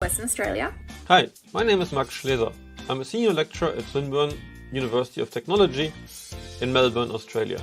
Western Australia. Hi, my name is Max Schleser. I'm a senior lecturer at Swinburne University of Technology in Melbourne, Australia.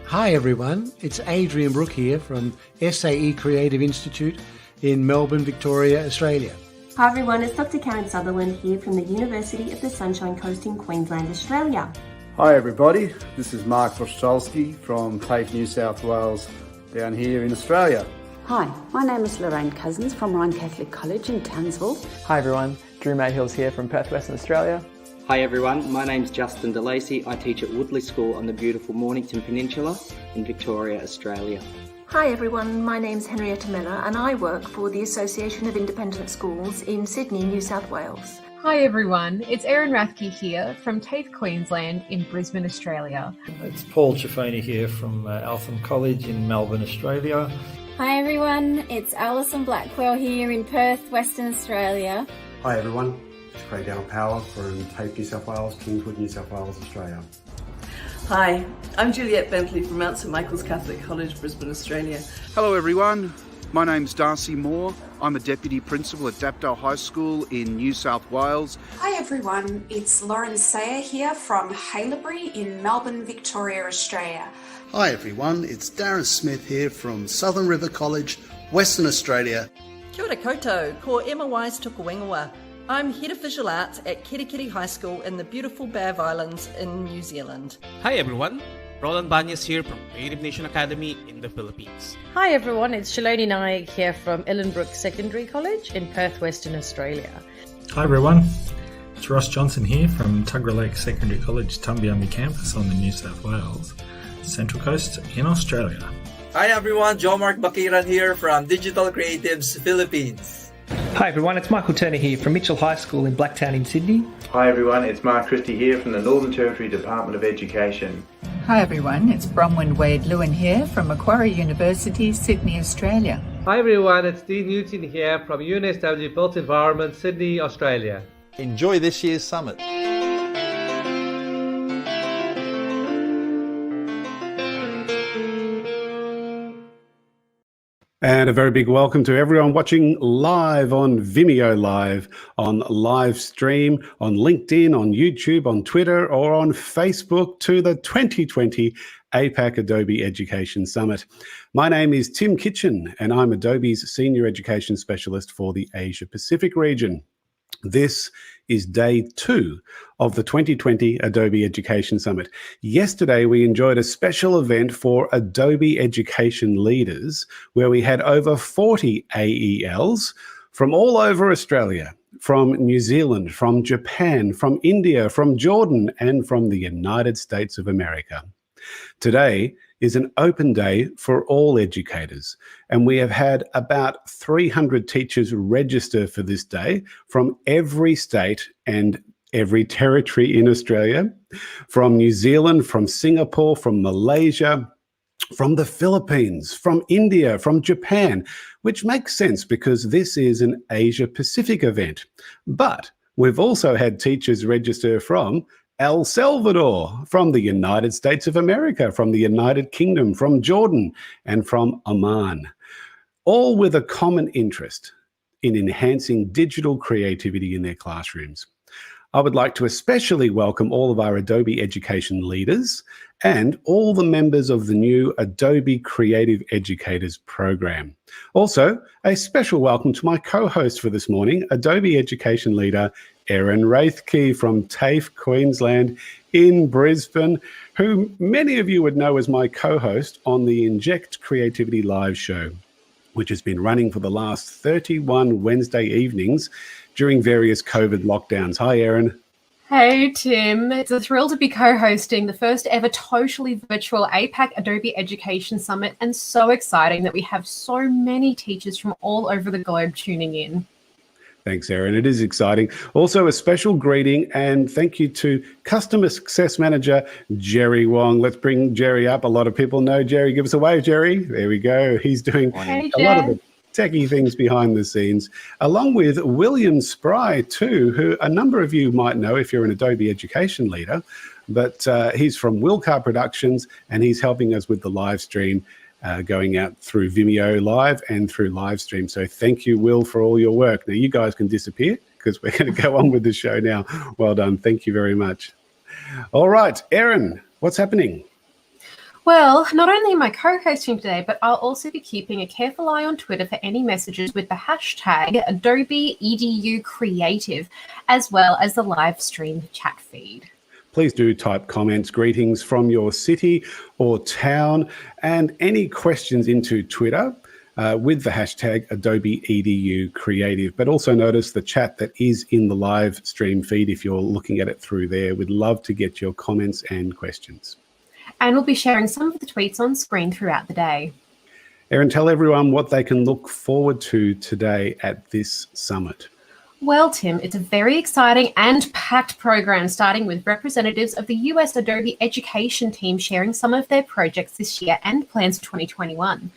Hi everyone, it's Adrian Brook here from SAE Creative Institute in Melbourne, Victoria, Australia. Hi everyone, it's Dr. Karen Sutherland here from the University of the Sunshine Coast in Queensland, Australia. Hi everybody, this is Mark Voszczolski from TAFE New South Wales down here in Australia. Hi, my name is Lorraine Cousins from Ryan Catholic College in Townsville. Hi everyone, Drew Mayhills here from Perth, Western Australia. Hi everyone, my name's Justin DeLacy. I teach at Woodley School on the beautiful Mornington Peninsula in Victoria, Australia. Hi everyone, my name's Henrietta Miller and I work for the Association of Independent Schools in Sydney, New South Wales. Hi everyone, it's Erin Rathke here from TAFE Queensland in Brisbane, Australia. It's Paul Ciaffoni here from Eltham College in Melbourne, Australia. Hi everyone, it's Alison Blackwell here in Perth, Western Australia. Hi everyone, it's Craig Al Power from TAFE New South Wales, Kingswood, New South Wales, Australia. Hi, I'm Juliette Bentley from Mount St Michael's Catholic College, Brisbane, Australia. Hello everyone, my name's Darcy Moore. I'm a Deputy Principal at Dapdale High School in New South Wales. Hi everyone, it's Lauren Sayer here from Haileybury in Melbourne, Victoria, Australia. Hi everyone, it's Darren Smith here from Southern River College, Western Australia. Kia ora koutou, ko Emma Wise tuku Wengawa. I'm Head of Visual Arts at Kirikiri High School in the beautiful Bay Islands in New Zealand. Hi everyone, Roland Banyas here from Creative Nation Academy in the Philippines. Hi everyone, it's Shaloni Naik here from Ellenbrook Secondary College in Perth, Western Australia. Hi everyone, it's Ross Johnson here from Tuggerah Lake Secondary College, Tumbiambi campus on the New South Wales Central Coast in Australia. Hi everyone, Joe Mark Bakiran here from Digital Creatives Philippines. Hi everyone, it's Michael Turner here from Mitchell High School in Blacktown in Sydney. Hi everyone, it's Mark Christie here from the Northern Territory Department of Education. Hi everyone, it's Bronwyn Wade Lewin here from Macquarie University, Sydney, Australia. Hi everyone, it's Dean Newton here from UNSW Built Environment, Sydney, Australia. Enjoy this year's summit. And a very big welcome to everyone watching live on Vimeo Live, on live stream, on LinkedIn, on YouTube, on Twitter, or on Facebook to the 2020 APAC Adobe Education Summit. My name is Tim Kitchen, and I'm Adobe's Senior Education Specialist for the Asia Pacific region. This is day 2 of the 2020 Adobe Education Summit. Yesterday, we enjoyed a special event for Adobe education leaders where we had over 40 AELs from all over Australia, from New Zealand, from Japan, from India, from Jordan, and from the United States of America. Today is an open day for all educators, and we have had about 300 teachers register for this day from every state and every territory in Australia, from New Zealand, from Singapore, from Malaysia, from the Philippines, from India, from Japan, which makes sense because this is an Asia Pacific event. But we've also had teachers register from El Salvador, from the United States of America, from the United Kingdom, from Jordan, and from Oman, all with a common interest in enhancing digital creativity in their classrooms. I would like to especially welcome all of our Adobe education leaders and all the members of the new Adobe Creative Educators program. Also, a special welcome to my co-host for this morning, Adobe education leader Erin Rathke from TAFE Queensland in Brisbane, who many of you would know as my co-host on the Inject Creativity live show, which has been running for the last 31 Wednesday evenings during various COVID lockdowns. Hi, Erin. Hey, Tim. It's a thrill to be co-hosting the first ever totally virtual APAC Adobe Education Summit, and so exciting that we have so many teachers from all over the globe tuning in. Thanks, Erin. It is exciting. Also, a special greeting and thank you to Customer Success Manager, Jerry Wong. Let's bring Jerry up. A lot of people know Jerry. Give us a wave, Jerry. There we go. He's doing a lot of the techie things behind the scenes, along with William Spry too, who a number of you might know if you're an Adobe education leader, but he's from Wilcar Productions and he's helping us with the live stream going out through Vimeo Live and through live stream. So thank you, Will, for all your work. Now you guys can disappear because we're going to go on with the show now. Well done. Thank you very much. All right, Erin, what's happening? Well, not only am I co-hosting today, but I'll also be keeping a careful eye on Twitter for any messages with the hashtag Adobe EDU Creative, as well as the live stream chat feed. Please do type comments, greetings from your city or town, and any questions into Twitter with the hashtag Adobe EDU Creative. But also notice the chat that is in the live stream feed if you're looking at it through there. We'd love to get your comments and questions. And we'll be sharing some of the tweets on screen throughout the day. Erin, tell everyone what they can look forward to today at this summit. Well, Tim, it's a very exciting and packed program, starting with representatives of the US Adobe Education team sharing some of their projects this year and plans for 2021.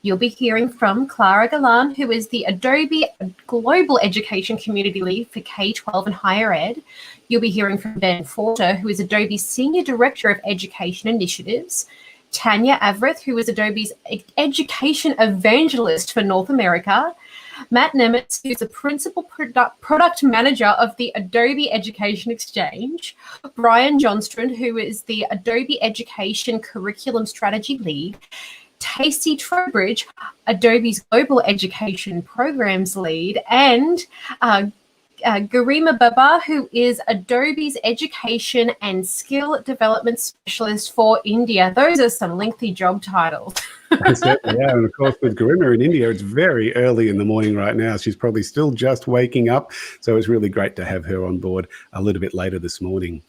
You'll be hearing from Clara Galan, who is the Adobe Global Education Community Lead for K-12 and Higher Ed. You'll be hearing from Ben Forte, who is Adobe's Senior Director of Education Initiatives. Tanya Avrith, who is Adobe's Education Evangelist for North America. Matt Nimitz, who's the Principal Product Manager of the Adobe Education Exchange. Brian Johnston, who is the Adobe Education Curriculum Strategy Lead. Casey Trailbridge, Adobe's Global Education Programs Lead, and Gariba Babar, who is Adobe's Education and Skill Development Specialist for India. Those are some lengthy job titles. Yeah, and of course with Gariba in India, it's very early in the morning right now. She's probably still just waking up, so it's really great to have her on board a little bit later this morning.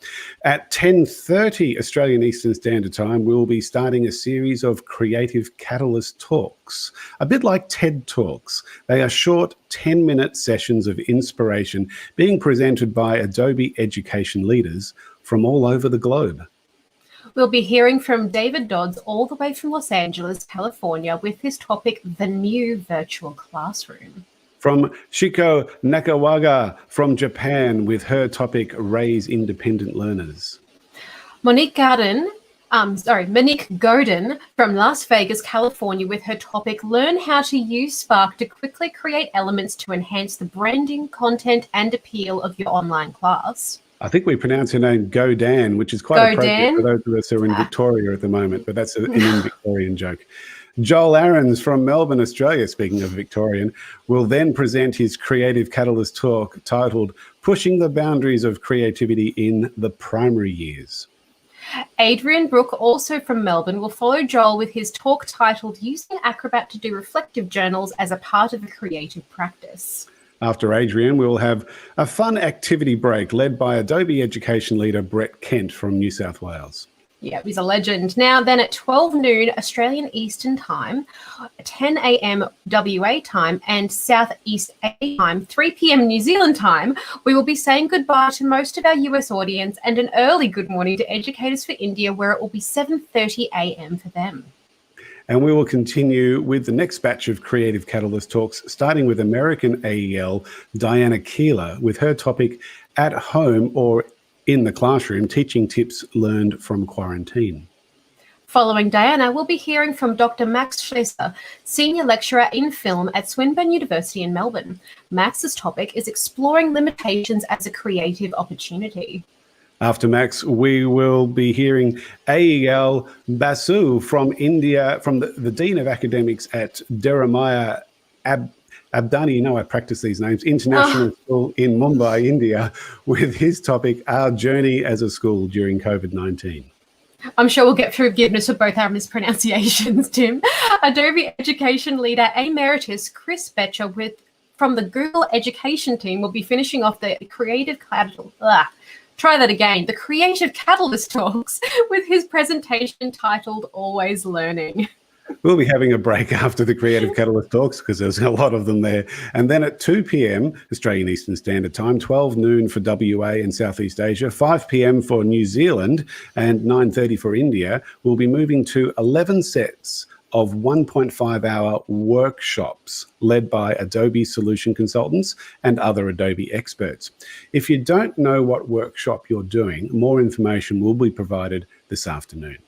At 10:30 Australian Eastern Standard Time, we'll be starting a series of Creative Catalyst Talks, a bit like TED Talks. They are short 10-minute sessions of inspiration being presented by Adobe education leaders from all over the globe. We'll be hearing from David Dodds all the way from Los Angeles, California, with his topic, The New Virtual Classroom. From Shiko Nakawaga from Japan with her topic, Raise Independent Learners. Monique Godin from Las Vegas, California, with her topic, Learn How to Use Spark to Quickly Create Elements to Enhance the Branding, Content, and Appeal of Your Online Class. I think we pronounce her name Godan, which is quite appropriate for those of us who are in Victoria at the moment, but that's an in-Victorian joke. Joel Aarons from Melbourne, Australia, speaking of Victorian, will then present his Creative Catalyst talk titled Pushing the Boundaries of Creativity in the Primary Years. Adrian Brooke, also from Melbourne, will follow Joel with his talk titled Using Acrobat to Do Reflective Journals as a Part of a Creative Practice. After Adrian, we will have a fun activity break led by Adobe Education leader Brett Kent from New South Wales. Yeah, he's a legend. Now, then at 12 noon Australian Eastern Time, 10 a.m. WA time, and Southeast A time, 3 p.m. New Zealand time, we will be saying goodbye to most of our US audience and an early good morning to Educators for India, where it will be 7:30 a.m. for them. And we will continue with the next batch of Creative Catalyst talks, starting with American AEL Diana Keeler with her topic, At Home or in the Classroom, Teaching Tips Learned from Quarantine. Following Diana, we'll be hearing from Dr. Max Schlesser, Senior Lecturer in Film at Swinburne University in Melbourne. Max's topic is Exploring Limitations as a Creative Opportunity. After Max, we will be hearing AEL Basu from India, from the Dean of Academics at Deramaya Abdani, you know I practice these names, International School in Mumbai, India, with his topic, Our Journey as a School During COVID-19. I'm sure we'll get forgiveness for both our mispronunciations, Tim. Adobe Education Leader Emeritus Chris Betcher from the Google Education team will be finishing off the Creative Catalyst talks with his presentation titled Always Learning. We'll be having a break after the Creative Catalyst talks because there's a lot of them there. And then at 2 p.m. Australian Eastern Standard Time, 12 noon for WA and Southeast Asia, 5 p.m. for New Zealand and 9:30 for India, we'll be moving to 11 sets of 1.5-hour workshops led by Adobe solution consultants and other Adobe experts. If you don't know what workshop you're doing, more information will be provided this afternoon.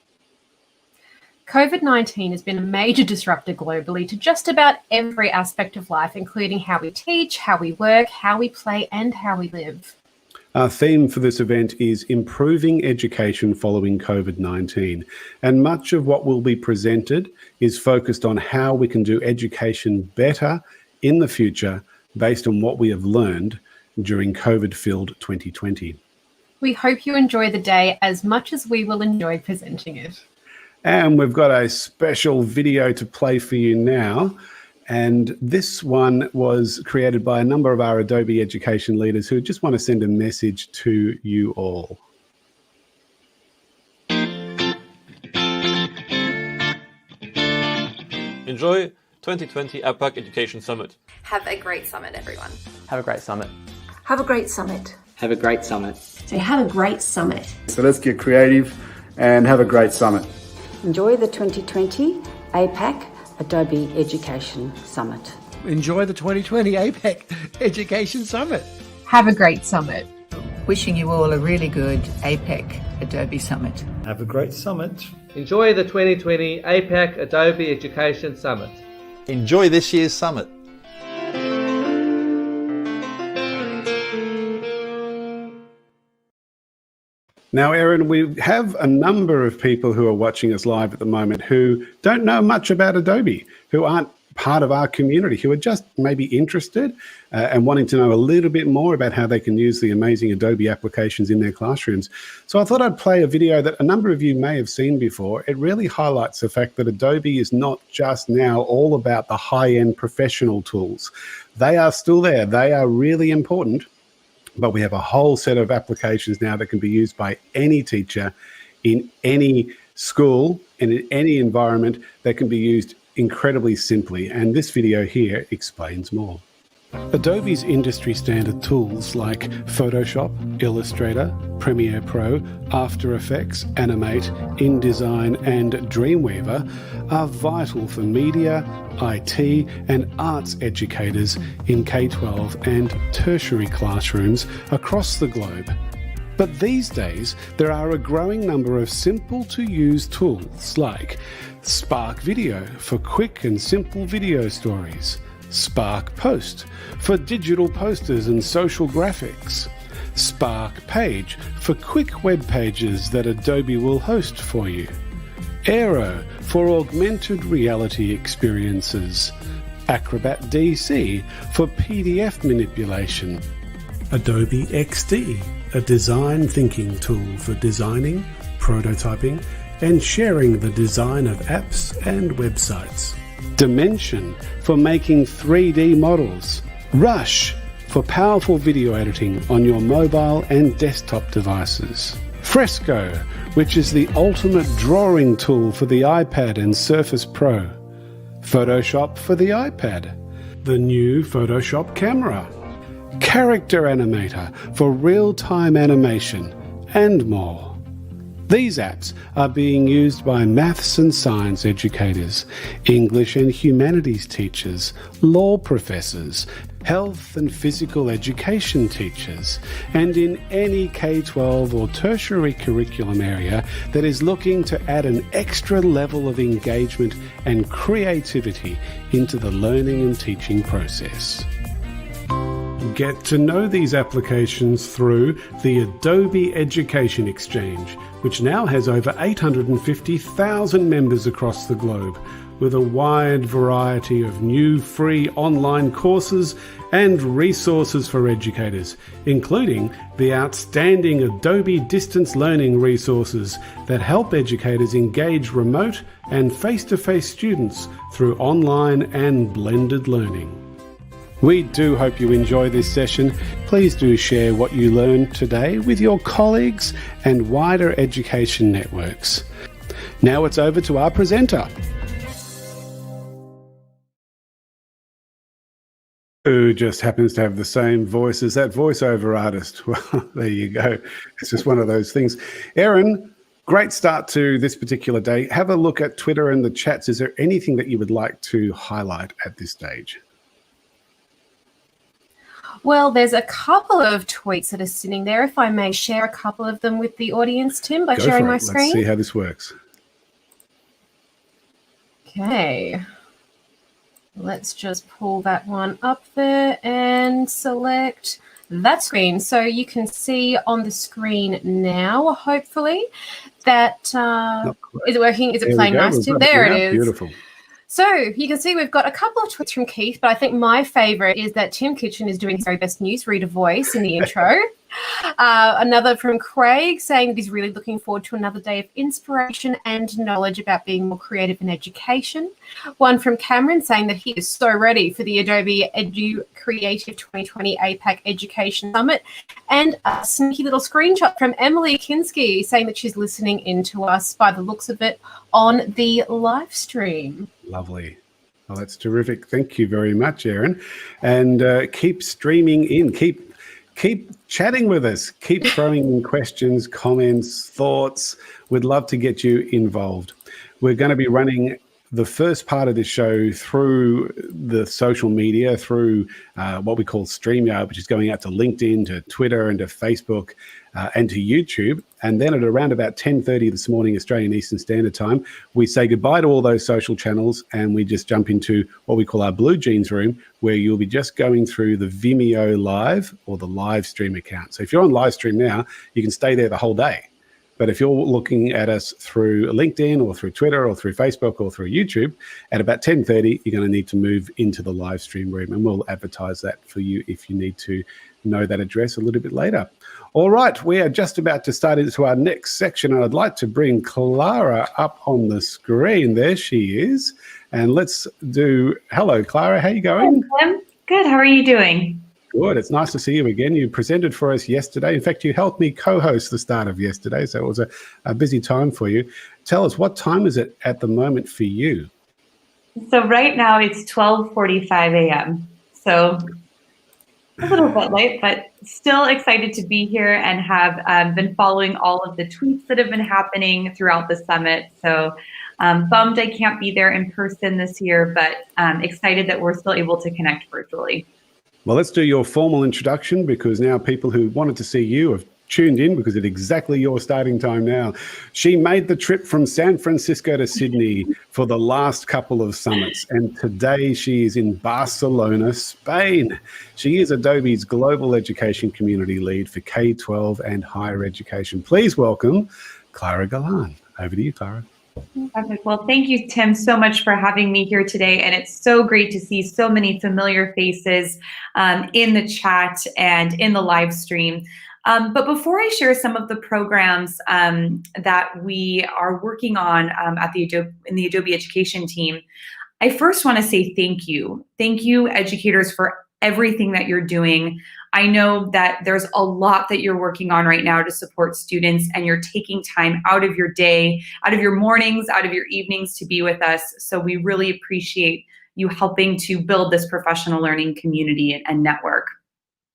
COVID-19 has been a major disruptor globally to just about every aspect of life, including how we teach, how we work, how we play, and how we live. Our theme for this event is Improving Education Following COVID-19, and much of what will be presented is focused on how we can do education better in the future based on what we have learned during COVID-filled 2020. We hope you enjoy the day as much as we will enjoy presenting it. And we've got a special video to play for you now. And this one was created by a number of our Adobe education leaders who just want to send a message to you all. Enjoy 2020 APAC Education Summit. Have a great summit, everyone. Have a great summit. Have a great summit. Have a great summit. So have a great summit. So let's get creative and have a great summit. Enjoy the 2020 APAC Adobe Education Summit. Enjoy the 2020 APAC Education Summit. Have a great summit. Wishing you all a really good APAC Adobe Summit. Have a great summit. Enjoy the 2020 APAC Adobe Education Summit. Enjoy this year's summit. Now, Erin, we have a number of people who are watching us live at the moment who don't know much about Adobe, who aren't part of our community, who are just maybe interested and wanting to know a little bit more about how they can use the amazing Adobe applications in their classrooms. So I thought I'd play a video that a number of you may have seen before. It really highlights the fact that Adobe is not just now all about the high-end professional tools. They are still there. They are really important. But we have a whole set of applications now that can be used by any teacher in any school and in any environment that can be used incredibly simply. And this video here explains more. Adobe's industry standard tools like Photoshop, Illustrator, Premiere Pro, After Effects, Animate, InDesign and Dreamweaver are vital for media, IT and arts educators in K-12 and tertiary classrooms across the globe. But these days, there are a growing number of simple-to-use tools like Spark Video for quick and simple video stories, Spark Post for digital posters and social graphics, Spark Page for quick web pages that Adobe will host for you, Aero for augmented reality experiences, Acrobat DC for PDF manipulation, Adobe XD, a design thinking tool for designing, prototyping, and sharing the design of apps and websites, Dimension for making 3D models, Rush for powerful video editing on your mobile and desktop devices, Fresco, which is the ultimate drawing tool for the iPad and Surface Pro, Photoshop for the iPad, the new Photoshop camera, Character Animator for real-time animation, and more. These apps are being used by maths and science educators, English and humanities teachers, law professors, health and physical education teachers, and in any K-12 or tertiary curriculum area that is looking to add an extra level of engagement and creativity into the learning and teaching process. Get to know these applications through the Adobe Education Exchange, which now has over 850,000 members across the globe, with a wide variety of new free online courses and resources for educators, including the outstanding Adobe Distance Learning resources that help educators engage remote and face-to-face students through online and blended learning. We do hope you enjoy this session. Please do share what you learned today with your colleagues and wider education networks. Now it's over to our presenter, who just happens to have the same voice as that voiceover artist. Well, there you go. It's just one of those things. Erin, great start to this particular day. Have a look at Twitter and the chats. Is there anything that you would like to highlight at this stage? Well, there's a couple of tweets that are sitting there. If I may share a couple of them with the audience, Tim, by sharing my screen. Let's see how this works. Okay. Let's just pull that one up there and select that screen. So you can see on the screen now, hopefully, that is it working? Is it playing nice too? There it is. Beautiful. So you can see we've got a couple of tweets from Keith, but I think my favorite is that Tim Kitchen is doing his very best newsreader voice in the intro. Another from Craig saying that he's really looking forward to another day of inspiration and knowledge about being more creative in education. One from Cameron saying that he is so ready for the Adobe Edu Creative 2020 APAC Education Summit. And a sneaky little screenshot from Emily Kinsky saying that she's listening in to us by the looks of it on the live stream. Lovely. Well, that's terrific. Thank you very much, Erin. And keep streaming in. Keep chatting with us. Keep throwing in questions, comments, thoughts. We'd love to get you involved. We're going to be running the first part of this show through the social media, through what we call StreamYard, which is going out to LinkedIn, to Twitter, and to Facebook, and to YouTube. And then at around about 10:30 this morning, Australian Eastern Standard Time, we say goodbye to all those social channels and we just jump into what we call our Blue Jeans room, where you'll be just going through the Vimeo Live or the live stream account. So if you're on live stream now, you can stay there the whole day. But if you're looking at us through LinkedIn or through Twitter or through Facebook or through YouTube, at about 10:30, you're going to need to move into the live stream room, and we'll advertise that for you if you need to know that address a little bit later. All right, we are just about to start into our next section, and I'd like to bring Clara up on the screen. There she is. And let's do, hello, Clara, how are you going? Hi, Tim. Good, how are you doing? Good. It's nice to see you again. You presented for us yesterday. In fact, you helped me co-host the start of yesterday, so it was a busy time for you. Tell us, what time is it at the moment for you? So right now it's 12:45 a.m. So a little bit late, but still excited to be here and have been following all of the tweets that have been happening throughout the summit. So bummed I can't be there in person this year, but excited that we're still able to connect virtually. Well, let's do your formal introduction, because now people who wanted to see you have tuned in because it's exactly your starting time now. She made the trip from San Francisco to Sydney for the last couple of summits, and today she is in Barcelona, Spain. She is Adobe's Global Education Community Lead for K-12 and higher education. Please welcome Clara Galan. Over to you, Clara. Perfect. Well, thank you, Tim, so much for having me here today. And it's so great to see so many familiar faces in the chat and in the live stream. But before I share some of the programs that we are working on in the Adobe Education team, I first want to say thank you. Thank you, educators, for everything that you're doing. I know that there's a lot that you're working on right now to support students, and you're taking time out of your day, out of your mornings, out of your evenings to be with us. So we really appreciate you helping to build this professional learning community and network.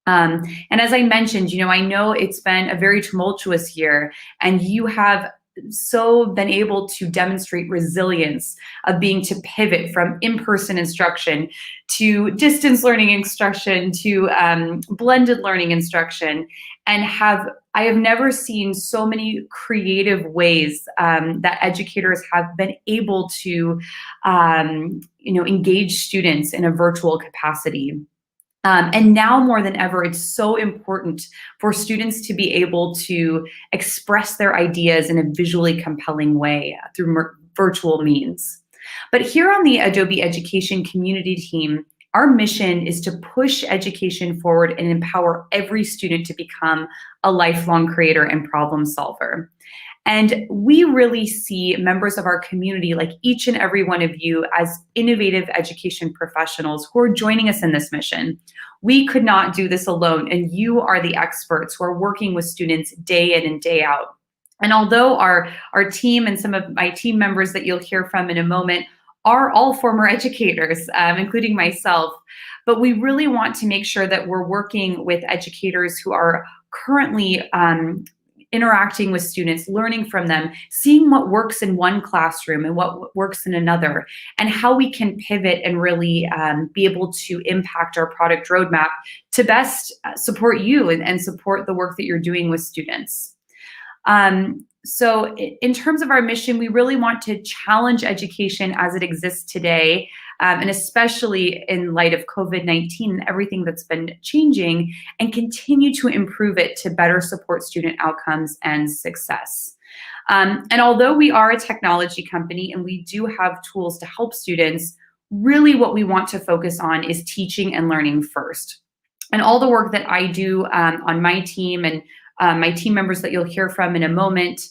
And as I mentioned, I know it's been a very tumultuous year, and you have so been able to demonstrate resilience of being to pivot from in-person instruction to distance learning instruction to blended learning instruction, and I have never seen so many creative ways that educators have been able to engage students in a virtual capacity. And now more than ever, it's so important for students to be able to express their ideas in a visually compelling way through virtual means. But here on the Adobe Education Community Team, our mission is to push education forward and empower every student to become a lifelong creator and problem solver. And we really see members of our community, like each and every one of you, as innovative education professionals who are joining us in this mission. We could not do this alone, and you are the experts who are working with students day in and day out. And although our team and some of my team members that you'll hear from in a moment are all former educators, including myself, but we really want to make sure that we're working with educators who are currently interacting with students, learning from them, seeing what works in one classroom and what works in another, and how we can pivot and really be able to impact our product roadmap to best support you and support the work that you're doing with students. So in terms of our mission, we really want to challenge education as it exists today, and especially in light of COVID-19 and everything that's been changing, and continue to improve it to better support student outcomes and success. And although we are a technology company and we do have tools to help students, really what we want to focus on is teaching and learning first. And all the work that I do on my team and my team members that you'll hear from in a moment,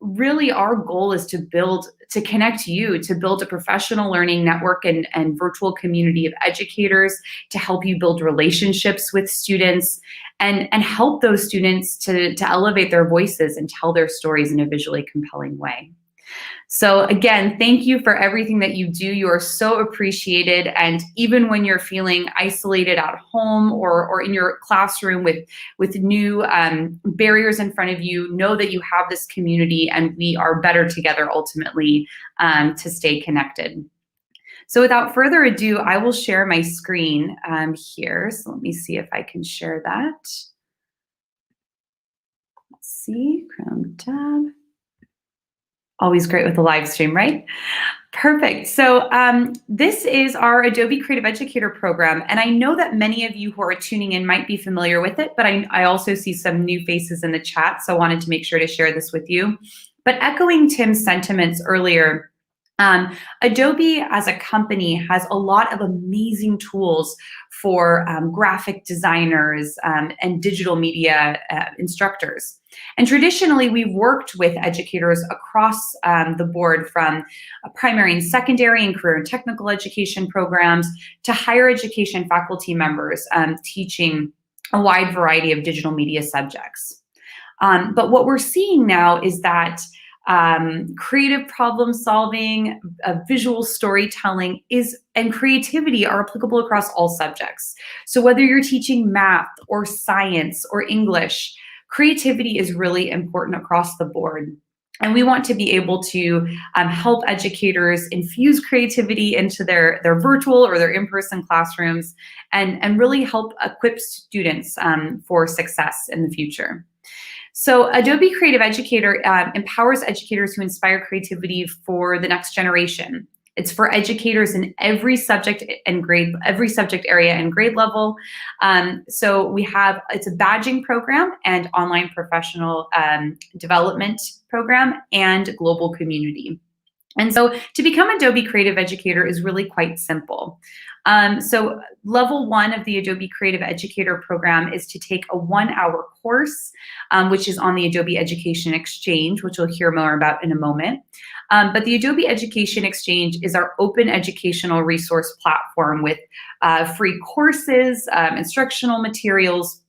really our goal is to connect you, to build a professional learning network and virtual community of educators, to help you build relationships with students and help those students to elevate their voices and tell their stories in a visually compelling way. So again, thank you for everything that you do. You are so appreciated. And even when you're feeling isolated at home or in your classroom with new barriers in front of you, know that you have this community and we are better together ultimately to stay connected. So without further ado, I will share my screen here. So let me see if I can share that. Let's see, Chrome tab. Always great with a live stream, right? Perfect. So this is our Adobe Creative Educator program. And I know that many of you who are tuning in might be familiar with it, but I also see some new faces in the chat. So I wanted to make sure to share this with you. But echoing Tim's sentiments earlier, Adobe as a company has a lot of amazing tools for graphic designers and digital media instructors. And traditionally, we've worked with educators across the board, from primary and secondary and career and technical education programs to higher education faculty members teaching a wide variety of digital media subjects. But what we're seeing now is that creative problem solving, visual storytelling and creativity are applicable across all subjects. So whether you're teaching math or science or English, creativity is really important across the board. And we want to be able to help educators infuse creativity into their virtual or their in-person classrooms and really help equip students for success in the future. So Adobe Creative Educator empowers educators who inspire creativity for the next generation. It's for educators in every subject and grade, every subject area and grade level. So it's a badging program and online professional development program and global community. And so to become Adobe Creative Educator is really quite simple. So level 1 of the Adobe Creative Educator program is to take a 1-hour course, which is on the Adobe Education Exchange, which we'll hear more about in a moment. But the Adobe Education Exchange is our open educational resource platform with free courses, instructional materials,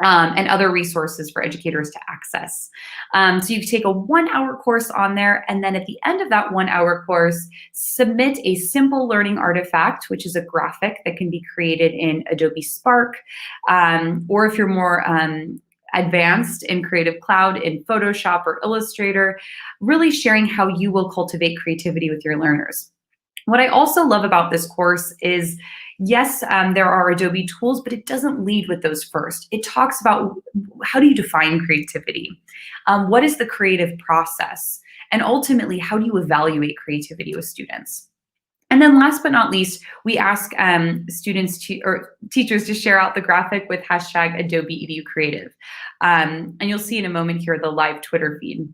and other resources for educators to access. So you can take a 1-hour course on there, and then at the end of that 1-hour course, submit a simple learning artifact, which is a graphic that can be created in Adobe Spark, or if you're more advanced in Creative Cloud, in Photoshop or Illustrator, really sharing how you will cultivate creativity with your learners. What I also love about this course is, yes, there are Adobe tools, but it doesn't lead with those first. It talks about how do you define creativity? What is the creative process? And ultimately, how do you evaluate creativity with students? And then last but not least, we ask students or teachers to share out the graphic with hashtag Adobe Edu Creative. And you'll see in a moment here the live Twitter feed.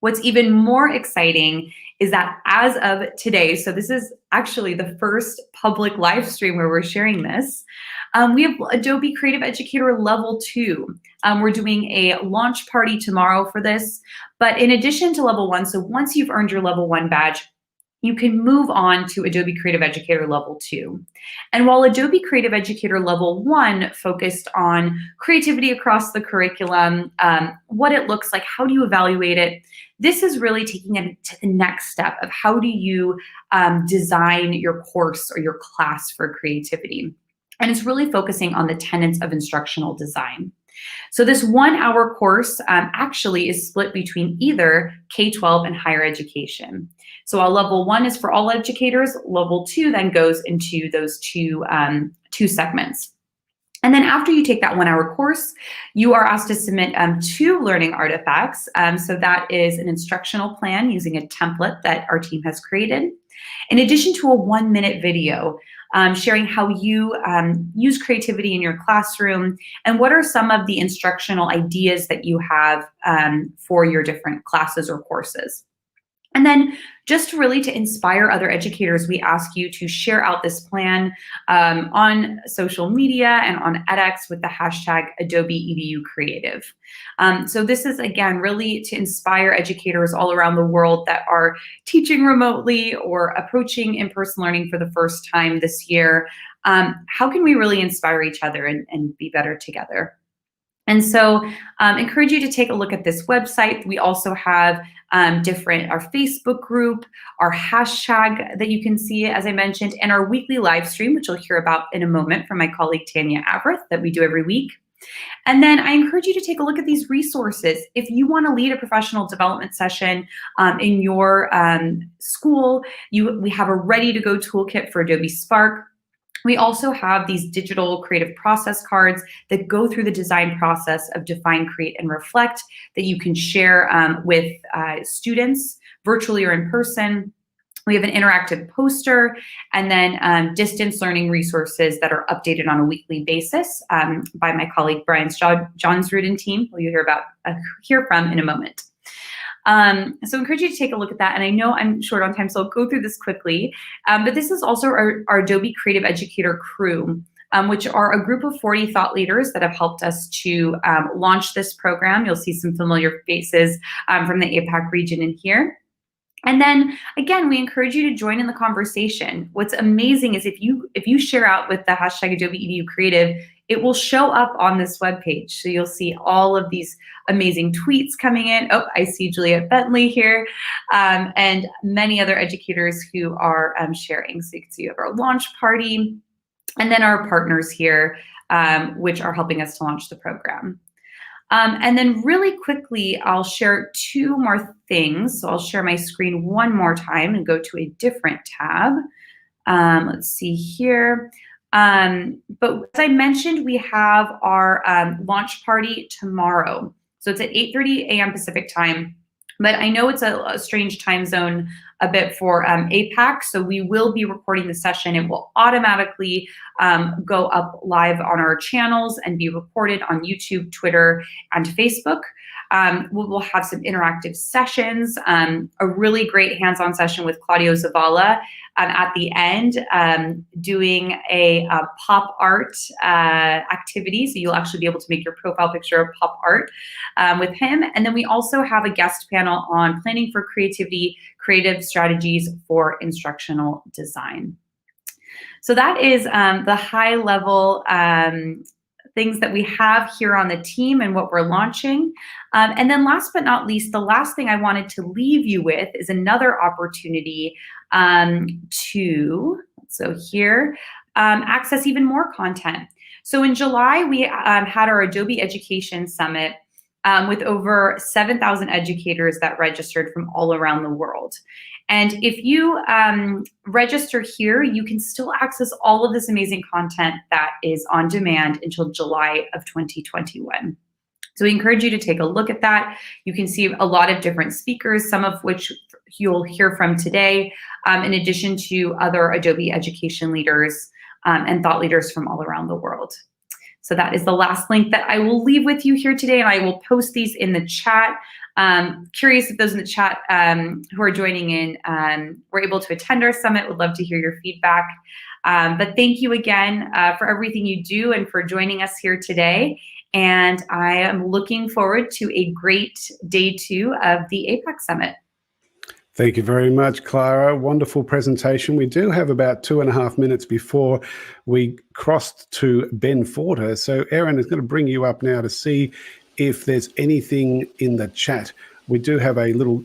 What's even more exciting is that as of today, so this is actually the first public live stream where we're sharing this, we have Adobe Creative Educator Level 2. We're doing a launch party tomorrow for this, but in addition to Level 1, so once you've earned your Level 1 badge, you can move on to Adobe Creative Educator Level 2. And while Adobe Creative Educator Level 1 focused on creativity across the curriculum, what it looks like, how do you evaluate it, this is really taking it to the next step of how do you design your course or your class for creativity. And it's really focusing on the tenets of instructional design. So this 1-hour course actually is split between either K-12 and higher education. So while Level 1 is for all educators, Level 2 then goes into those two segments. And then after you take that 1-hour course, you are asked to submit 2 learning artifacts. So that is an instructional plan using a template that our team has created, in addition to a 1-minute video sharing how you use creativity in your classroom and what are some of the instructional ideas that you have for your different classes or courses. And then just really to inspire other educators, we ask you to share out this plan on social media and on edX with the hashtag Adobe EDU Creative. So this is, again, really to inspire educators all around the world that are teaching remotely or approaching in-person learning for the first time this year. How can we really inspire each other and be better together? And so encourage you to take a look at this website. We also have our Facebook group, our hashtag that you can see, as I mentioned, and our weekly live stream, which you'll hear about in a moment from my colleague Tanya Avrith that we do every week. And then I encourage you to take a look at these resources. If you want to lead a professional development session in your school, we have a ready-to-go toolkit for Adobe Spark. We also have these digital creative process cards that go through the design process of define, create, and reflect that you can share with students virtually or in person. We have an interactive poster and then distance learning resources that are updated on a weekly basis by my colleague Brian's Johnsrud and team, who you'll hear from in a moment. So I encourage you to take a look at that. And I know I'm short on time, so I'll go through this quickly. But this is also our Adobe Creative Educator crew, which are a group of 40 thought leaders that have helped us to launch this program. You'll see some familiar faces from the APAC region in here. And then again, we encourage you to join in the conversation. What's amazing is if you share out with the hashtag Adobe EDU Creative, it will show up on this webpage. So you'll see all of these amazing tweets coming in. Oh, I see Juliet Bentley here, and many other educators who are sharing. So you can see you have our launch party, and then our partners here, which are helping us to launch the program. And then really quickly, I'll share 2 more things. So I'll share my screen one more time and go to a different tab. Let's see here. But as I mentioned, we have our launch party tomorrow. So it's at 8:30 a.m. Pacific time. But I know it's a strange time zone a bit for APAC, so we will be recording the session. It will automatically go up live on our channels and be recorded on YouTube, Twitter, and Facebook. We'll have some interactive sessions, a really great hands-on session with Claudio Zavala at the end, doing a pop art activity. So you'll actually be able to make your profile picture of pop art with him. And then we also have a guest panel on planning for creativity, creative strategies for instructional design. So that is the high level things that we have here on the team and what we're launching. And then last but not least, the last thing I wanted to leave you with is another opportunity to access even more content. So in July, we had our Adobe Education Summit with over 7,000 educators that registered from all around the world. And if you register here, you can still access all of this amazing content that is on demand until July of 2021. So we encourage you to take a look at that. You can see a lot of different speakers, some of which you'll hear from today, in addition to other Adobe education leaders and thought leaders from all around the world. So that is the last link that I will leave with you here today, and I will post these in the chat. Curious if those in the chat who are joining in were able to attend our summit. Would love to hear your feedback. But thank you again for everything you do and for joining us here today. And I am looking forward to a great day 2 of the APAC Summit. Thank you very much, Clara. Wonderful presentation. We do have about 2.5 minutes before we crossed to Ben Forte. So Erin is going to bring you up now to see if there's anything in the chat. We do have a little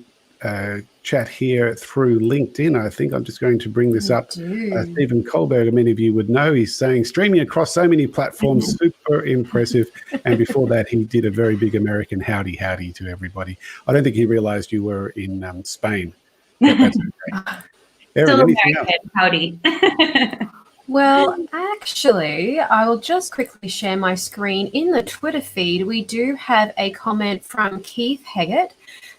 chat here through LinkedIn. I think I'm just going to bring this up. Stephen Kohlberger, many of you would know, he's saying, streaming across so many platforms, super impressive. And before that, he did a very big American howdy to everybody. I don't think he realized you were in Spain. But that's okay. Erin, Still anything else? Howdy. Well, actually, I will just quickly share my screen. In the Twitter feed, we do have a comment from Keith Heggett,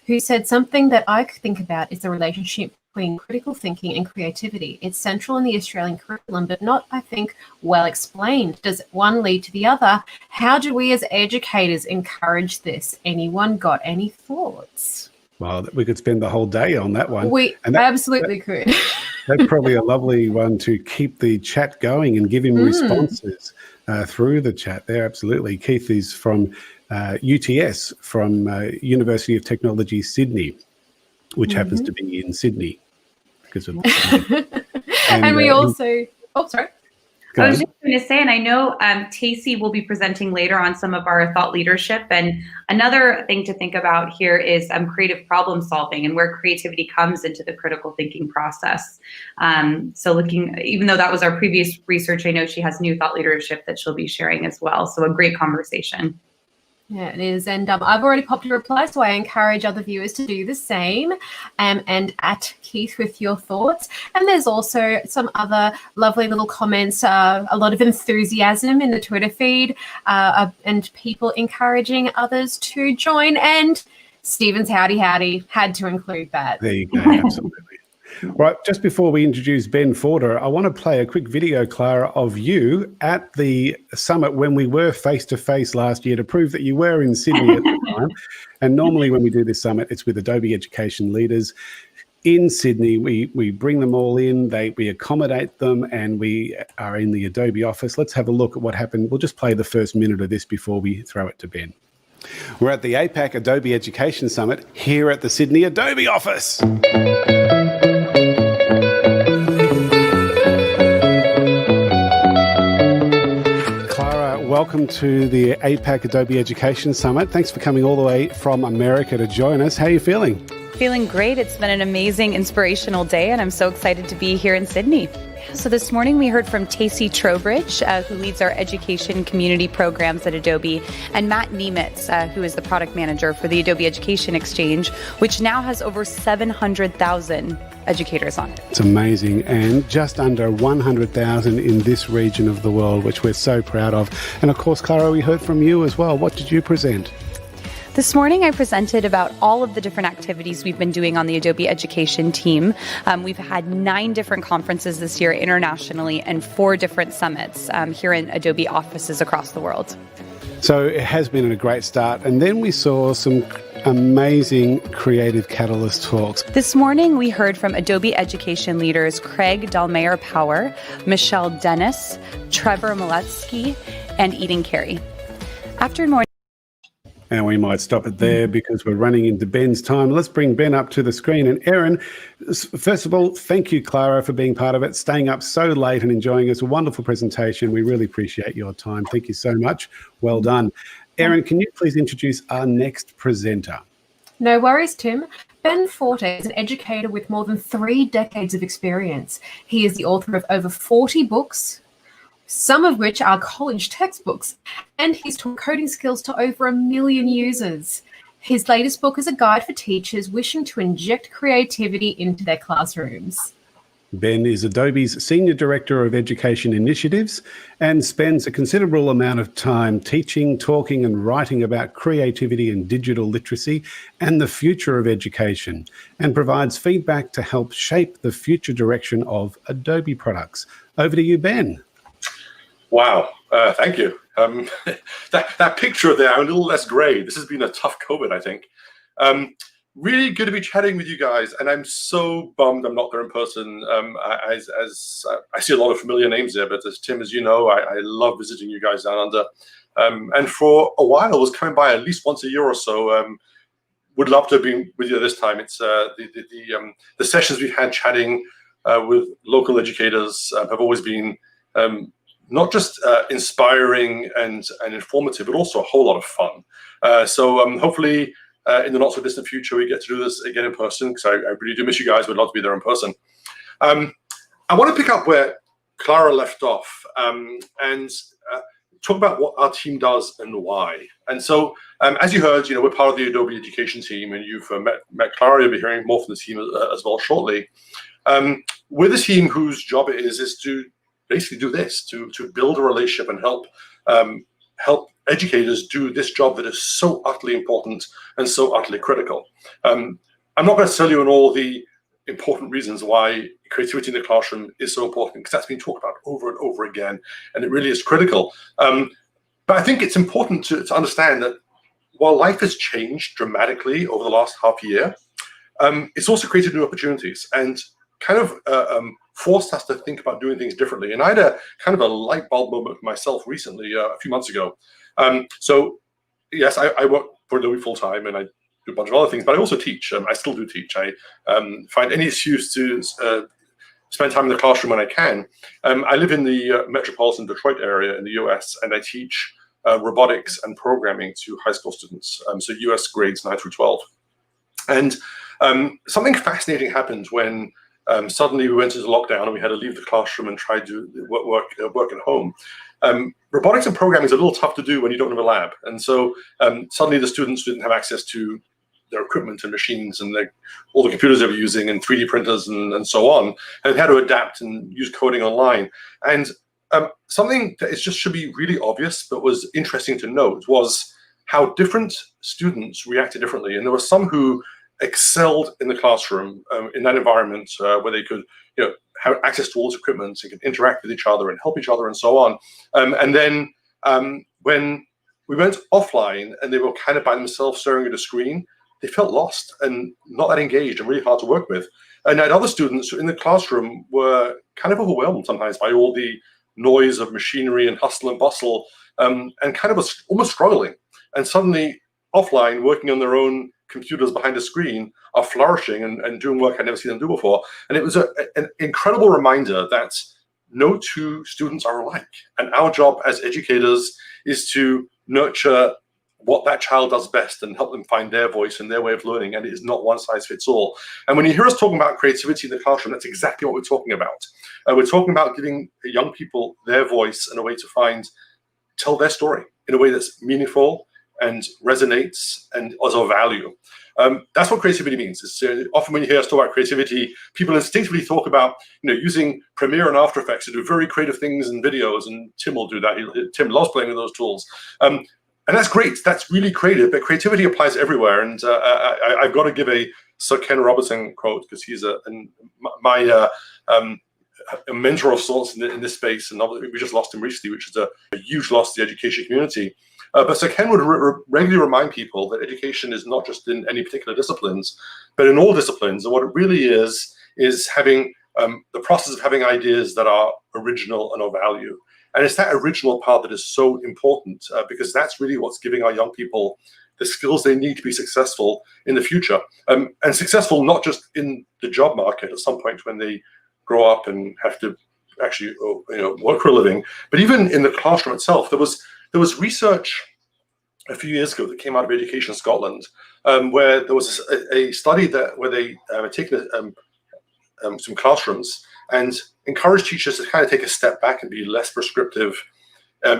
who said something that I think about is the relationship between critical thinking and creativity. It's central in the Australian curriculum, but not, I think, well explained. Does one lead to the other? How do we as educators encourage this? Anyone got any thoughts? Well, we could spend the whole day on that one. We absolutely could. That's probably a lovely one to keep the chat going and give him responses through the chat there. Absolutely. Keith is from UTS, from University of Technology, Sydney, which happens to be in Sydney. Because of, and we also, sorry. I was just going to say, and I know Casey will be presenting later on some of our thought leadership. And another thing to think about here is creative problem solving and where creativity comes into the critical thinking process. So even though that was our previous research, I know she has new thought leadership that she'll be sharing as well. So a great conversation. Yeah, it is. And I've already popped a reply, so I encourage other viewers to do the same and at Keith with your thoughts. And there's also some other lovely little comments, a lot of enthusiasm in the Twitter feed and people encouraging others to join. And Stephen's howdy had to include that. There you go, absolutely. Right, just before we introduce Ben Forte, I want to play a quick video, Clara, of you at the summit when we were face-to-face last year to prove that you were in Sydney at the time. And normally when we do this summit, it's with Adobe education leaders in Sydney. We bring them all in, we accommodate them, and we are in the Adobe office. Let's have a look at what happened. We'll just play the first minute of this before we throw it to Ben. We're at the APAC Adobe Education Summit here at the Sydney Adobe office. Welcome to the APAC Adobe Education Summit. Thanks for coming all the way from America to join us. How are you feeling? Feeling great. It's been an amazing, inspirational day, and I'm so excited to be here in Sydney. So this morning we heard from Casey Trailbridge, who leads our education community programs at Adobe, and Matt Nimitz, who is the product manager for the Adobe Education Exchange, which now has over 700,000 educators on it. It's amazing, and just under 100,000 in this region of the world, which we're so proud of. And of course, Clara, we heard from you as well. What did you present? This morning I presented about all of the different activities we've been doing on the Adobe Education team. We've had 9 different conferences this year internationally and 4 different summits here in Adobe offices across the world. So it has been a great start. And then we saw some amazing Creative Catalyst talks. This morning we heard from Adobe Education leaders Craig Dalmayer-Power, Michelle Dennis, Trevor Maletsky, and Eden Carey. After morning. And we might stop it there because we're running into Ben's time. Let's bring Ben up to the screen. And Erin, first of all, thank you, Clara, for being part of it, staying up so late and enjoying us. A wonderful presentation. We really appreciate your time. Thank you so much. Well done. Erin, can you please introduce our next presenter? No worries, Tim. Ben Forte is an educator with more than 3 decades of experience. He is the author of over 40 books, some of which are college textbooks, and he's taught coding skills to over 1 million users. His latest book is a guide for teachers wishing to inject creativity into their classrooms. Ben is Adobe's Senior Director of Education Initiatives and spends a considerable amount of time teaching, talking, and writing about creativity and digital literacy and the future of education, and provides feedback to help shape the future direction of Adobe products. Over to you, Ben. Wow, thank you. That picture there, I'm a little less gray. This has been a tough COVID, I think. Really good to be chatting with you guys, and I'm so bummed I'm not there in person. As I see a lot of familiar names there, but as Tim, as you know, I love visiting you guys down under. And for a while, I was coming by at least once a year or so. Would love to have been with you this time. It's the sessions we've had chatting with local educators have always been not just inspiring and informative, but also a whole lot of fun. So hopefully in the not so distant future, we get to do this again in person, because I really do miss you guys. Would love to be there in person. I want to pick up where Clara left off and talk about what our team does and why. And so as you heard, we're part of the Adobe Education team, and you've met Clara. You'll be hearing more from the team as well shortly. We're the team whose job it is to basically do this, to build a relationship and help educators do this job that is so utterly important and so utterly critical. I'm not going to tell you on all the important reasons why creativity in the classroom is so important, because that's been talked about over and over again, and it really is critical. But I think it's important to understand that while life has changed dramatically over the last half year, it's also created new opportunities and kind of forced us to think about doing things differently. And I had a kind of a light bulb moment myself recently, a few months ago. So yes, I work for Adobe full time, and I do a bunch of other things, but I also teach. I still do teach. I find any excuse to spend time in the classroom when I can. I live in the metropolitan Detroit area in the US, and I teach robotics and programming to high school students, so US grades 9 through 12. And something fascinating happened when suddenly we went into lockdown and we had to leave the classroom and try to work at home. Robotics and programming is a little tough to do when you don't have a lab. And so suddenly the students didn't have access to their equipment and machines and all the computers they were using and 3D printers and so on, and had to adapt and use coding online. And something that should be really obvious but was interesting to note was how different students reacted differently. And there were some who excelled in the classroom in that environment where they could have access to all this equipment, they could interact with each other and help each other and so on. And then when we went offline and they were kind of by themselves staring at a screen, they felt lost and not that engaged and really hard to work with. And I had other students who in the classroom were kind of overwhelmed sometimes by all the noise of machinery and hustle and bustle, and kind of was almost struggling. And suddenly offline, working on their own computers behind a screen, are flourishing and doing work I'd never seen them do before. And it was an incredible reminder that no two students are alike. And our job as educators is to nurture what that child does best and help them find their voice and their way of learning. And it is not one size fits all. And when you hear us talking about creativity in the classroom, that's exactly what we're talking about. We're talking about giving young people their voice and a way to tell their story in a way that's meaningful and resonates and is of value. That's what creativity means. Often when you hear us talk about creativity, people instinctively talk about using Premiere and After Effects to do very creative things in videos, and Tim will do that. Tim loves playing with those tools. And that's great. That's really creative, but creativity applies everywhere. And I've got to give a Sir Ken Robinson quote, because he's my mentor of sorts in this space. And we just lost him recently, which is a huge loss to the education community. But Sir Ken would regularly remind people that education is not just in any particular disciplines, but in all disciplines. And what it really is having the process of having ideas that are original and of value. And it's that original part that is so important, because that's really what's giving our young people the skills they need to be successful in the future. And successful not just in the job market at some point when they grow up and have to actually work for a living, but even in the classroom itself. There was research a few years ago that came out of Education Scotland, where there was a study where they had taken some classrooms and encourage teachers to kind of take a step back and be less prescriptive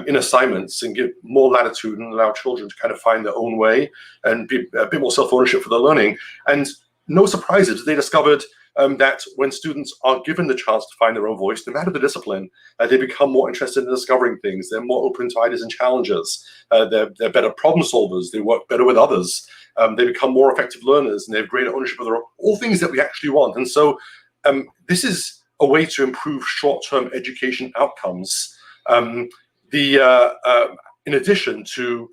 in assignments and give more latitude and allow children to kind of find their own way and be a bit more self-ownership for their learning. And no surprises, they discovered that when students are given the chance to find their own voice, no matter the discipline, they become more interested in discovering things. They're more open to ideas and challenges. They're better problem solvers. They work better with others. They become more effective learners, and they have greater ownership of their own, all things that we actually want. And so this is a way to improve short-term education outcomes, in addition to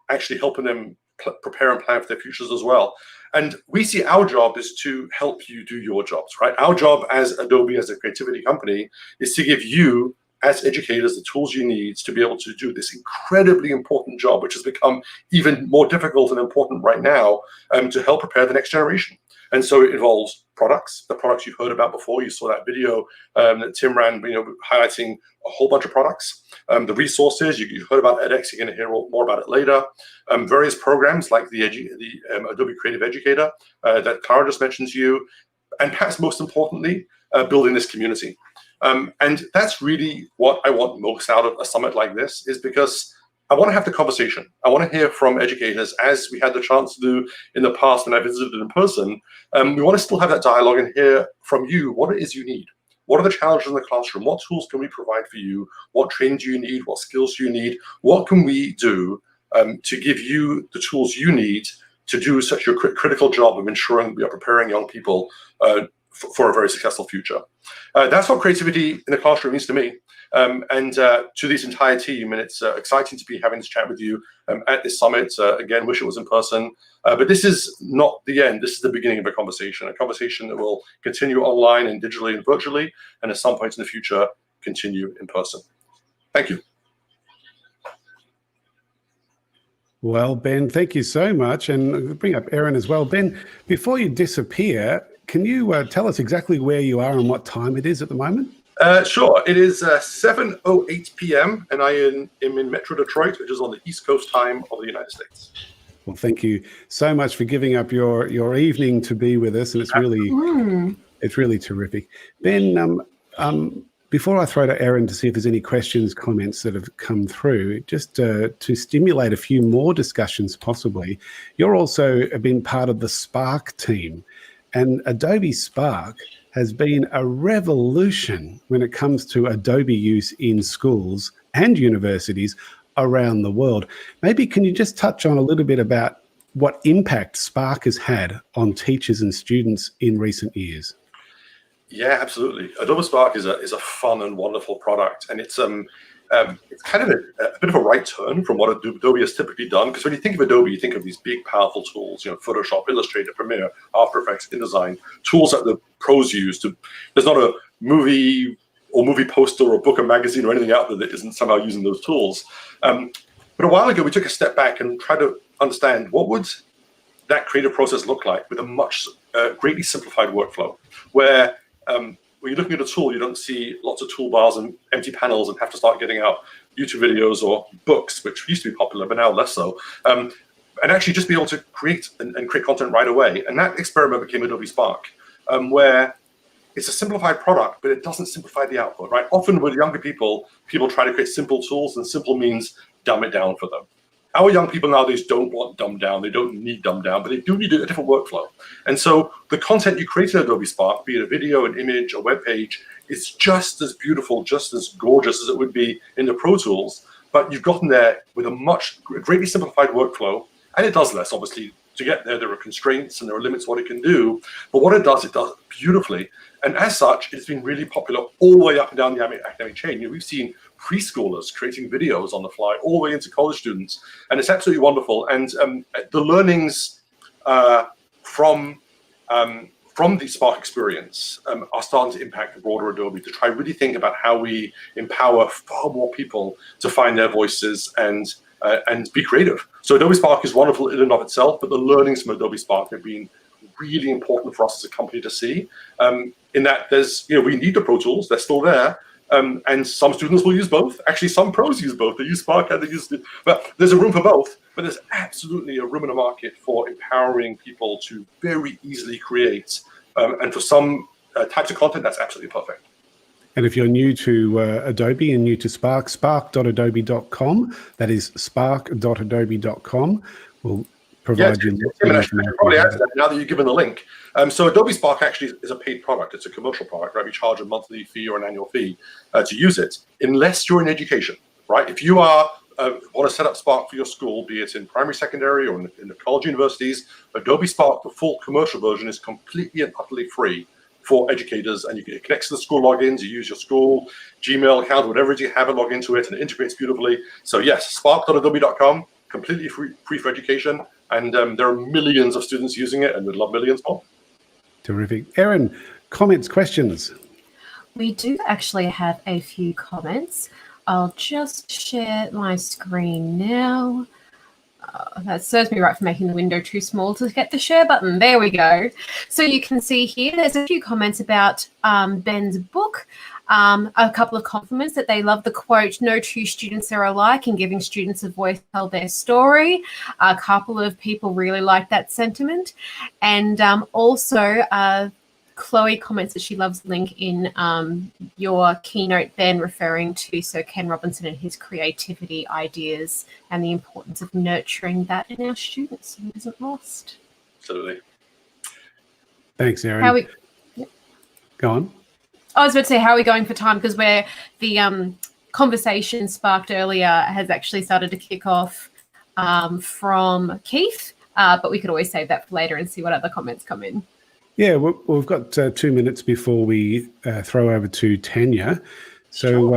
actually helping them prepare and plan for their futures as well. And we see our job is to help you do your jobs, right? Our job as Adobe, as a creativity company, is to give you, as educators, the tools you need to be able to do this incredibly important job, which has become even more difficult and important right now, to help prepare the next generation. And so it involves products, the products you've heard about before. You saw that video that Tim ran, highlighting a whole bunch of products. The resources, you heard about edX, you're going to hear more about it later. Various programs like the Adobe Creative Educator that Clara just mentioned to you. And perhaps most importantly, building this community. And that's really what I want most out of a summit like this, is because I want to have the conversation. I want to hear from educators, as we had the chance to do in the past when I visited in person. We want to still have that dialogue and hear from you what it is you need. what are the challenges in the classroom? What tools can we provide for you? What training do you need? What skills do you need? What can we do to give you the tools you need to do such a critical job of ensuring we are preparing young people for a very successful future? That's what creativity in the classroom means to me, and to this entire team. And it's exciting to be having this chat with you at this summit. Again, wish it was in person. But this is not the end. This is the beginning of a conversation that will continue online and digitally and virtually, and at some point in the future, continue in person. Thank you. Well, Ben, thank you so much. And I'll bring up Erin as well. Ben, before you disappear, can you tell us exactly where you are and what time it is at the moment? Sure. It is 7:08 p.m. and I am in Metro Detroit, which is on the East Coast time of the United States. Well, thank you so much for giving up your evening to be with us, and it's really terrific. Ben, before I throw to Erin to see if there's any questions, comments that have come through, just to stimulate a few more discussions possibly, you're also been part of the Spark team, and Adobe Spark has been a revolution when it comes to Adobe use in schools and universities around the world. Maybe can you just touch on a little bit about what impact Spark has had on teachers and students in recent years? Yeah, absolutely. Adobe Spark is a fun and wonderful product, and it's kind of a bit of a right turn from what Adobe has typically done. Because when you think of Adobe, you think of these big, powerful tools, Photoshop, Illustrator, Premiere, After Effects, InDesign, tools that the pros use. There's not a movie poster or book or magazine or anything out there that isn't somehow using those tools. But a while ago, we took a step back and tried to understand what would that creative process look like with a much greatly simplified workflow, where when you're looking at a tool, you don't see lots of toolbars and empty panels and have to start getting out YouTube videos or books, which used to be popular, but now less so. And actually just be able to create and create content right away. And that experiment became Adobe Spark, where it's a simplified product, but it doesn't simplify the output, right? Often with younger people try to create simple tools, and simple means dumb it down for them. Our young people nowadays don't want dumbed down. They don't need dumbed down, but they do need a different workflow. And so the content you create in Adobe Spark, be it a video, an image, a web page, is just as beautiful, just as gorgeous as it would be in the Pro Tools. But you've gotten there with a greatly simplified workflow, and it does less, obviously. To get there are constraints and there are limits to what it can do. But what it does beautifully. And as such, it's been really popular all the way up and down the academic chain. We've seen preschoolers creating videos on the fly, all the way into college students. And it's absolutely wonderful. And the learnings from the Spark experience are starting to impact the broader Adobe, to try really think about how we empower far more people to find their voices and be creative. So Adobe Spark is wonderful in and of itself, but the learnings from Adobe Spark have been really important for us as a company to see. In that we need the Pro Tools, they're still there, and some students will use both. Actually, some pros use both. They use Spark and they use it. But there's a room for both. But there's absolutely a room in the market for empowering people to very easily create. And for some types of content, that's absolutely perfect. And if you're new to Adobe and new to Spark, spark.adobe.com. That is spark.adobe.com. We'll provide you information. Probably add to that now that you've given the link. So Adobe Spark actually is a paid product. It's a commercial product, right? We charge a monthly fee or an annual fee to use it, unless you're in education, right? If you want to set up Spark for your school, be it in primary, secondary, or in the college universities, Adobe Spark, the full commercial version, is completely and utterly free for educators, and it connects to the school logins. You use your school Gmail account, whatever it is you have, and log into it, and it integrates beautifully. So yes, spark.adobe.com, completely free for education, and there are millions of students using it, and we'd love millions more. Terrific. Erin, comments, questions? We do actually have a few comments. I'll just share my screen now. That serves me right for making the window too small to get the share button. There we go. So you can see here, there's a few comments about Ben's book. A couple of compliments that they love the quote, "No two students are alike," and giving students a voice to tell their story. A couple of people really like that sentiment. And also Chloe comments that she loves the link in your keynote, Ben, referring to Sir Ken Robinson and his creativity ideas and the importance of nurturing that in our students so it isn't lost. Absolutely. Thanks, Erin. Go on. I was about to say, how are we going for time? Because where the conversation sparked earlier has actually started to kick off from Keith, but we could always save that for later and see what other comments come in. Yeah, we've got 2 minutes before we throw over to Tenure. So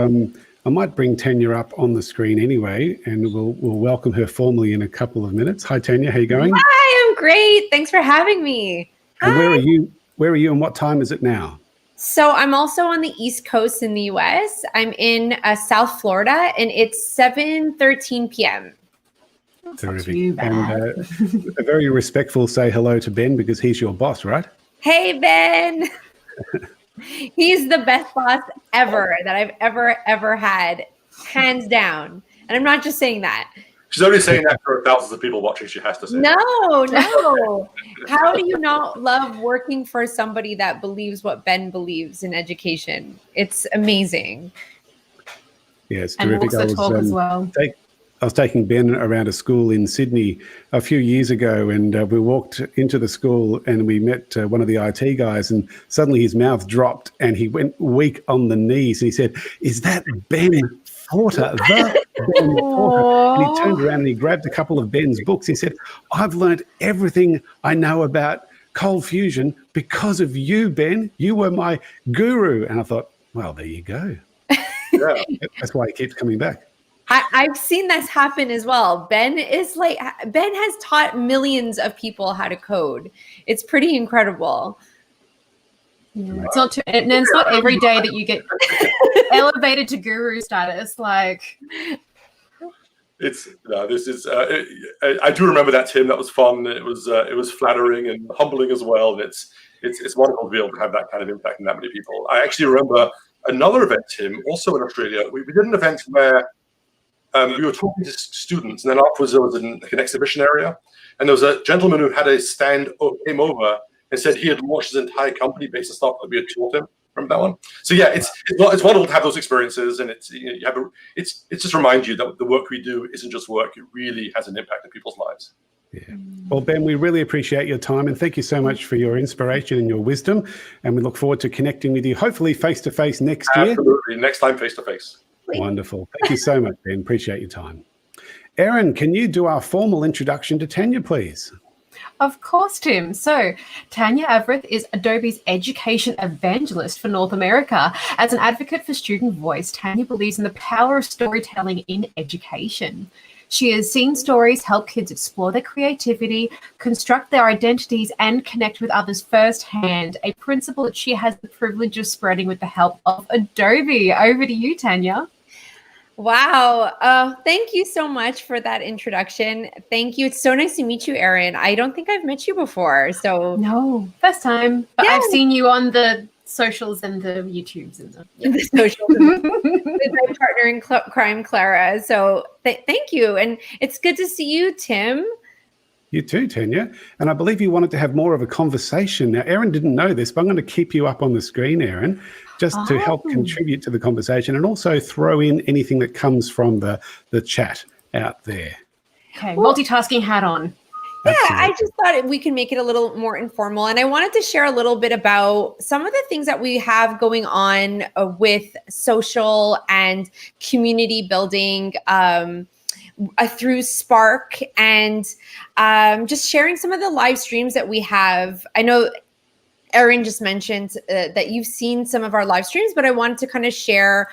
I might bring Tenure up on the screen anyway, and we'll welcome her formally in a couple of minutes. Hi, Tenure. How are you going? Hi, I'm great. Thanks for having me. And where are you? Where are you, and what time is it now? So I'm also on the East Coast in the U.S. I'm in South Florida, and it's 7:13 p.m. Terrific. And a very respectful say hello to Ben, because he's your boss, right? Hey, Ben. He's the best boss ever that I've ever had, hands down. And I'm not just saying that. She's only saying that for thousands of people watching. She has to say No. How do you not love working for somebody that believes what Ben believes in education? It's amazing. Yeah, it's and terrific. walks the talk as well. I was taking Ben around a school in Sydney a few years ago, and we walked into the school and we met one of the IT guys, and suddenly his mouth dropped and he went weak on the knees and he said, "Is that Ben Forte, the Ben Forte?" And he turned around and he grabbed a couple of Ben's books. He said, "I've learned everything I know about cold fusion because of you, Ben. You were my guru." And I thought, well, there you go. Yeah, that's why he keeps coming back. I've seen this happen as well. Ben has taught millions of people how to code. It's pretty incredible. Yeah, it's not and it's not every day that you get elevated to guru status. Like, I do remember that, Tim. That was fun. It was flattering and humbling as well. And it's wonderful to be able to have that kind of impact on that many people. I actually remember another event, Tim, also in Australia. We did an event where we were talking to students, and then afterwards there was an exhibition area, and there was a gentleman who had a stand, came over and said he had launched his entire company based on stuff that we had taught him. Remember that one? So yeah, it's wonderful to have those experiences, and it just reminds you that the work we do isn't just work; it really has an impact on people's lives. Yeah. Well, Ben, we really appreciate your time, and thank you so much for your inspiration and your wisdom. And we look forward to connecting with you, hopefully face to face next year. Absolutely, next time face to face. Wonderful. Thank you so much, Ben. Appreciate your time. Erin, can you do our formal introduction to Tenure, please? Of course, Tim. So, Tanya Everett is Adobe's Education Evangelist for North America. As an advocate for student voice, Tanya believes in the power of storytelling in education. She has seen stories help kids explore their creativity, construct their identities, and connect with others firsthand, a principle that she has the privilege of spreading with the help of Adobe. Over to you, Tanya. Wow. Thank you so much for that introduction. Thank you. It's so nice to meet you, Erin. I don't think I've met you before. So no, first time. But yeah. I've seen you on the socials and the YouTubes and the socials with my partner in crime, Clara. So thank you. And it's good to see you, Tim. You too, Tenure. And I believe you wanted to have more of a conversation. Now, Erin didn't know this, but I'm going to keep you up on the screen, Erin, just to help contribute to the conversation and also throw in anything that comes from the chat out there. Okay, multitasking hat on. Yeah, I just thought we can make it a little more informal. And I wanted to share a little bit about some of the things that we have going on with social and community building through Spark, and just sharing some of the live streams that we have. I know Erin just mentioned that you've seen some of our live streams, but I wanted to kind of share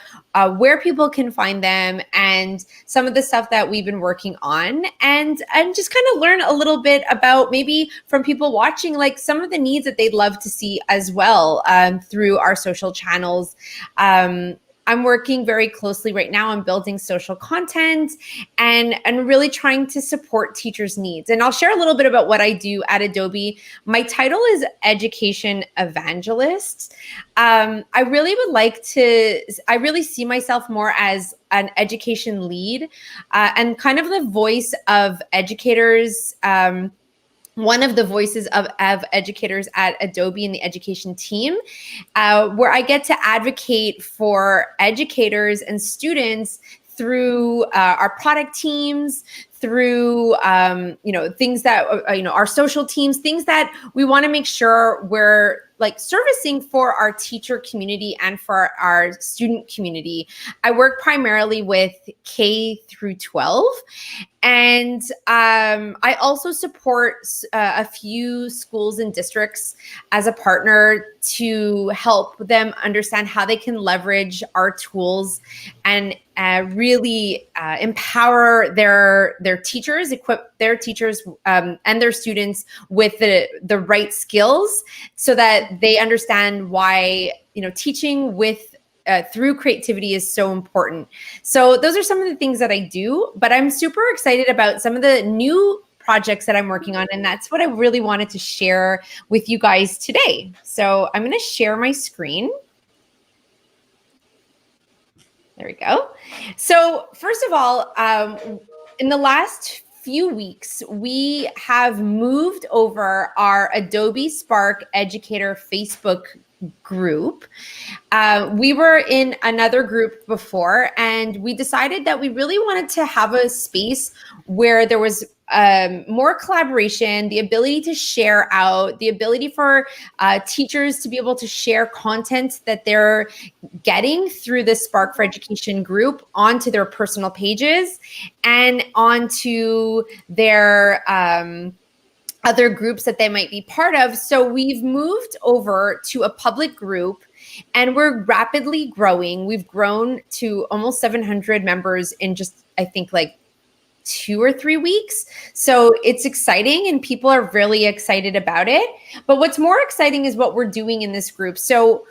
where people can find them and some of the stuff that we've been working on, and just kind of learn a little bit about, maybe from people watching, like some of the needs that they'd love to see as well through our social channels. I'm working very closely right now on building social content and really trying to support teachers' needs. And I'll share a little bit about what I do at Adobe. My title is Education Evangelist. I really see myself more as an education lead and kind of the voice of educators, one of the voices of educators at Adobe in the education team, where I get to advocate for educators and students through our product teams, through things that our social teams, things that we want to make sure we're like servicing for our teacher community and for our student community. I work primarily with K through 12. And I also support a few schools and districts as a partner to help them understand how they can leverage our tools and really empower their teachers, equip their teachers and their students with the right skills so that they understand why teaching with through creativity is so important. So those are some of the things that I do, but I'm super excited about some of the new projects that I'm working on. And that's what I really wanted to share with you guys today. So I'm going to share my screen. There we go. So first of all, in the last few weeks, we have moved over our Adobe Spark Educator Facebook group. We were in another group before, and we decided that we really wanted to have a space where there was more collaboration, the ability to share out, the ability for teachers to be able to share content that they're getting through the Spark for Education group onto their personal pages and onto their other groups that they might be part of. So we've moved over to a public group and we're rapidly growing. We've grown to almost 700 members in just, I think, like 2 or 3 weeks. So it's exciting and people are really excited about it. But what's more exciting is what we're doing in this group. So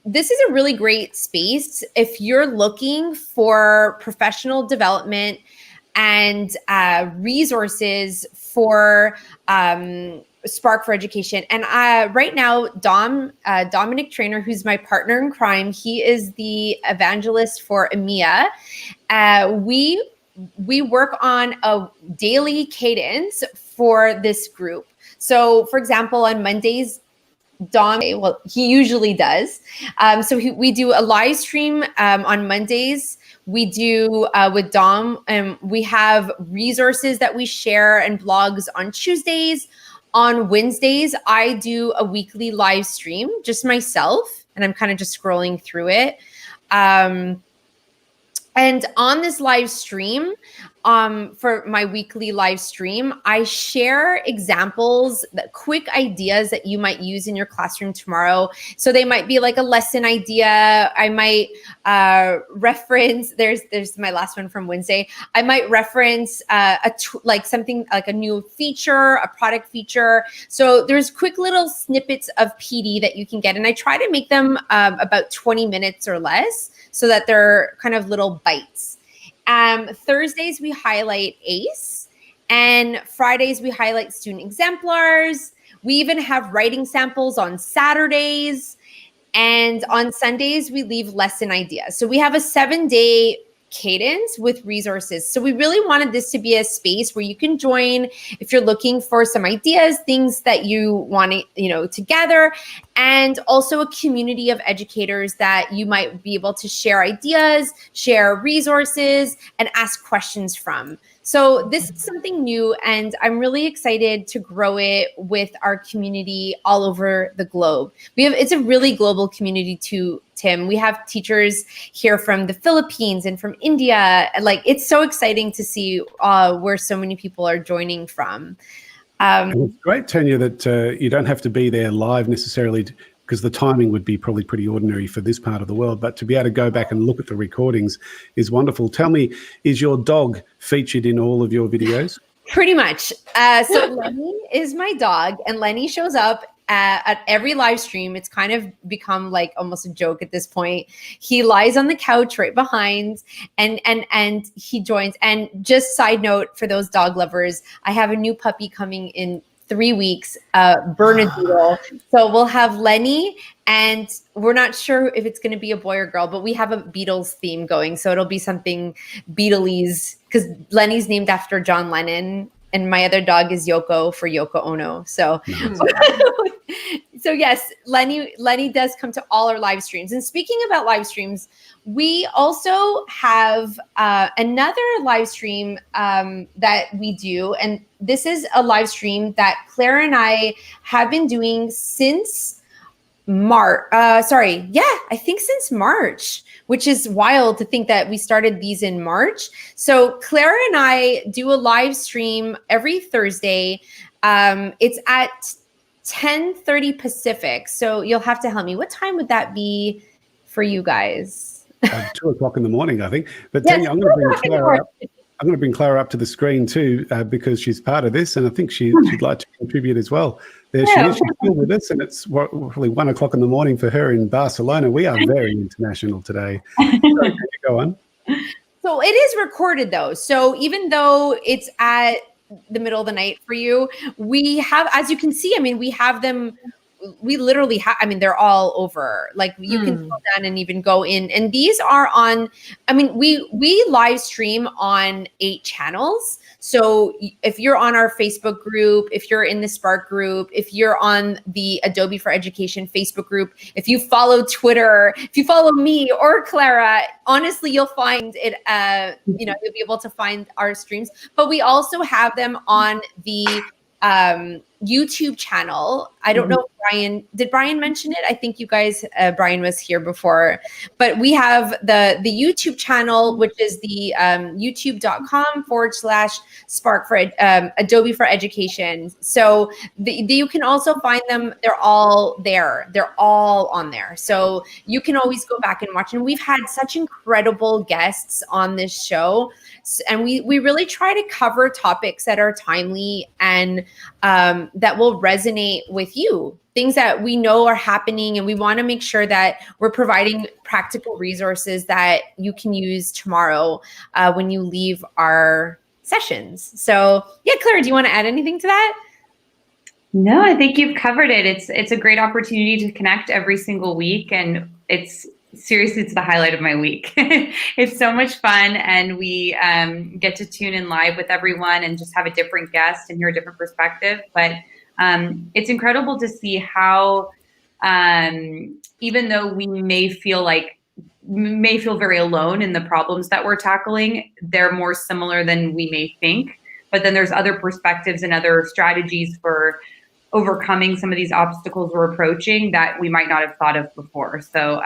this is a really great space if you're looking for professional development and resources for Spark for Education. And right now, Dominic Trainer, who's my partner in crime, he is the evangelist for EMEA. We work on a daily cadence for this group. So for example, on Mondays, he usually does. We do a live stream on Mondays. We do with Dom, and we have resources that we share and blogs on Tuesdays. On Wednesdays, I do a weekly live stream, just myself, and I'm kind of just scrolling through it. And on this live stream, for my weekly live stream, I share examples, quick ideas that you might use in your classroom tomorrow. So they might be like a lesson idea. I might reference, there's my last one from Wednesday. I might reference something like a new feature, a product feature. So there's quick little snippets of PD that you can get. And I try to make them about 20 minutes or less so that they're kind of little bites. Thursdays, we highlight ACE, and Fridays, we highlight student exemplars. We even have writing samples on Saturdays, and on Sundays, we leave lesson ideas. So we have a 7-day cadence with resources. So we really wanted this to be a space where you can join if you're looking for some ideas, things that you want to gather, and also a community of educators that you might be able to share ideas, share resources, and ask questions from. So this is something new, and I'm really excited to grow it with our community all over the globe. It's a really global community too, Tim. We have teachers here from the Philippines and from India. Like, it's so exciting to see where so many people are joining from. It's great, Tenure, that you don't have to be there live necessarily, because the timing would be probably pretty ordinary for this part of the world. But to be able to go back and look at the recordings is wonderful. Tell me, is your dog featured in all of your videos? Pretty much. So Lenny is my dog, and Lenny shows up at every live stream. It's kind of become like almost a joke at this point. He lies on the couch right behind and he joins. And just side note for those dog lovers, I have a new puppy coming in 3 weeks, Bernedoodle. So we'll have Lenny, and we're not sure if it's going to be a boy or girl, but we have a Beatles theme going. So it'll be something Beatlese, because Lenny's named after John Lennon. and my other dog is Yoko for Yoko Ono. So, so yes, Lenny does come to all our live streams. And speaking about live streams, we also have another live stream that we do. And this is a live stream that Claire and I have been doing since I think since March, which is wild to think that we started these in March. So Claire and I do a live stream every Thursday. It's at 10:30 Pacific. So you'll have to help me. What time would that be for you guys? 2 o'clock in the morning, I think. But Yes, Tanya, I'm going to bring Clara up to the screen too, because she's part of this, and I think she'd like to contribute as well. There she is. She's still with us, and it's probably 1 o'clock in the morning for her in Barcelona. We are very international today. So, go on. So it is recorded though. So even though it's at the middle of the night for you, we have, as you can see, I mean, we have them. We literally have, I mean, they're all over. Like you can scroll down and even go in. And these are on, I mean, we live stream on 8 channels. So if you're on our Facebook group, if you're in the Spark group, if you're on the Adobe for Education Facebook group, if you follow Twitter, if you follow me or Clara, honestly, you'll find it, you'll be able to find our streams. But we also have them on the YouTube channel. I don't know if did Brian mention it? I think you guys, Brian was here before, but we have the YouTube channel, which is the youtube.com/Spark for Adobe for Education. So you can also find them. They're all there. They're all on there. So you can always go back and watch. And we've had such incredible guests on this show. And we really try to cover topics that are timely and that will resonate with you, things that we know are happening. And we want to make sure that we're providing practical resources that you can use tomorrow when you leave our sessions. So yeah, Claire, do you want to add anything to that? No, I think you've covered it. It's a great opportunity to connect every single week, and it's the highlight of my week. It's so much fun, and we get to tune in live with everyone and just have a different guest and hear a different perspective. But it's incredible to see how, even though we may feel very alone in the problems that we're tackling, they're more similar than we may think. But then there's other perspectives and other strategies for overcoming some of these obstacles we're approaching that we might not have thought of before. So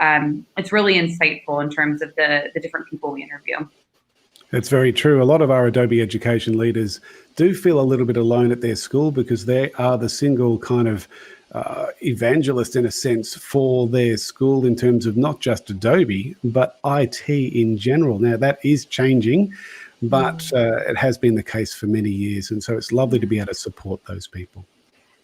it's really insightful in terms of the different people we interview. It's very true. A lot of our Adobe education leaders do feel a little bit alone at their school because they are the single kind of evangelist, in a sense, for their school in terms of not just Adobe, but IT in general. Now, that is changing, but it has been the case for many years. And so it's lovely to be able to support those people.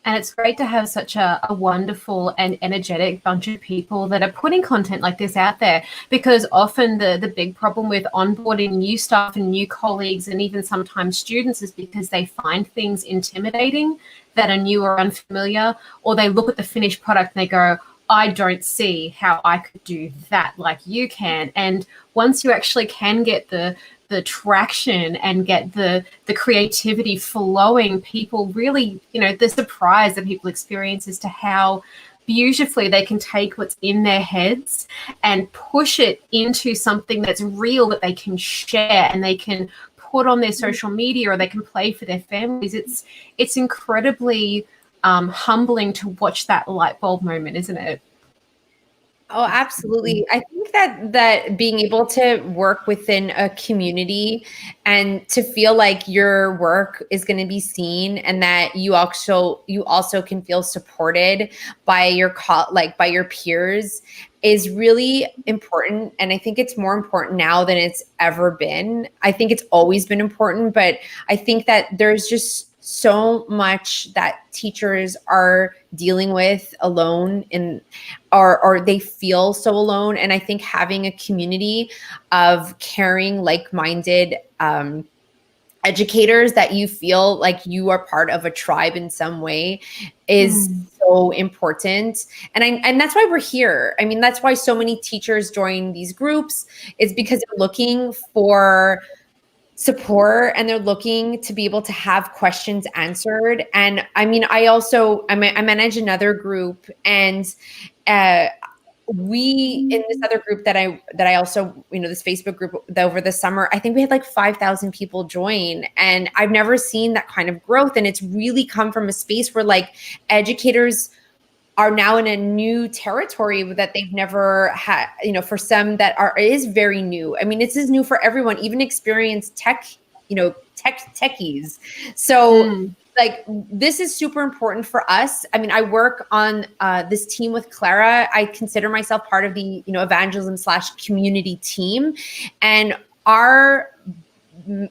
And it's great to have such a wonderful and energetic bunch of people that are putting content like this out there, because often the big problem with onboarding new staff and new colleagues and even sometimes students is because they find things intimidating that are new or unfamiliar, or they look at the finished product and they go, I don't see how I could do that like you can. And once you actually can get the traction and get the creativity flowing, people really, the surprise that people experience as to how beautifully they can take what's in their heads and push it into something that's real that they can share and they can put on their social media or they can play for their families. It's incredibly humbling to watch that light bulb moment, isn't it? Oh, absolutely. I think that being able to work within a community and to feel like your work is going to be seen and that you also can feel supported by your peers is really important. And I think it's more important now than it's ever been. I think it's always been important, but I think that there's just so much that teachers are dealing with alone or they feel so alone. And I think having a community of caring, like-minded educators that you feel like you are part of a tribe in some way is so important. And that's why we're here. I mean, that's why so many teachers join these groups, is because they're looking for support, and they're looking to be able to have questions answered. And I mean, I manage another group, and we, in this other group that I also, this Facebook group, over the summer, I think we had like 5,000 people join, and I've never seen that kind of growth. And it's really come from a space where like educators are now in a new territory that they've never had, for some that is very new. I mean, this is new for everyone, even experienced techies. So like, this is super important for us. I mean, I work on this team with Clara. I consider myself part of the, evangelism/community team. And our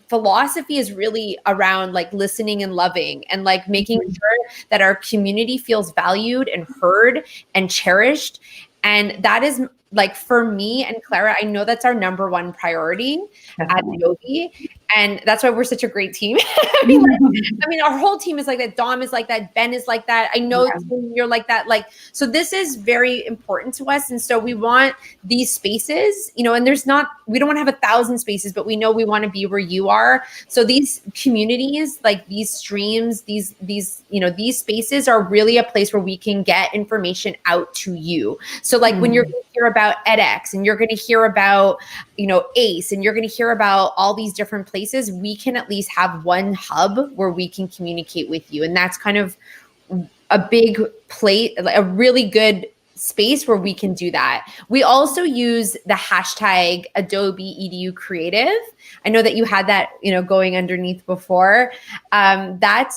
philosophy is really around like listening and loving, and like making sure that our community feels valued and heard and cherished. And that is like, for me and Clara, I know that's our number one priority at Adobe. And that's why we're such a great team. I mean, our whole team is like that. Dom is like that. Ben is like that. I know you're like that. Like, so this is very important to us. And so we want these spaces, and we don't want to have 1,000 spaces, but we know we want to be where you are. So these communities, like these streams, these spaces are really a place where we can get information out to you. So like when you're going to hear about edX, and you're going to hear about, ACE, and you're going to hear about all these different places, we can at least have one hub where we can communicate with you. And that's kind of a big plate, a really good space where we can do that. We also use the hashtag Adobe EDU Creative. I know that you had that, going underneath before. That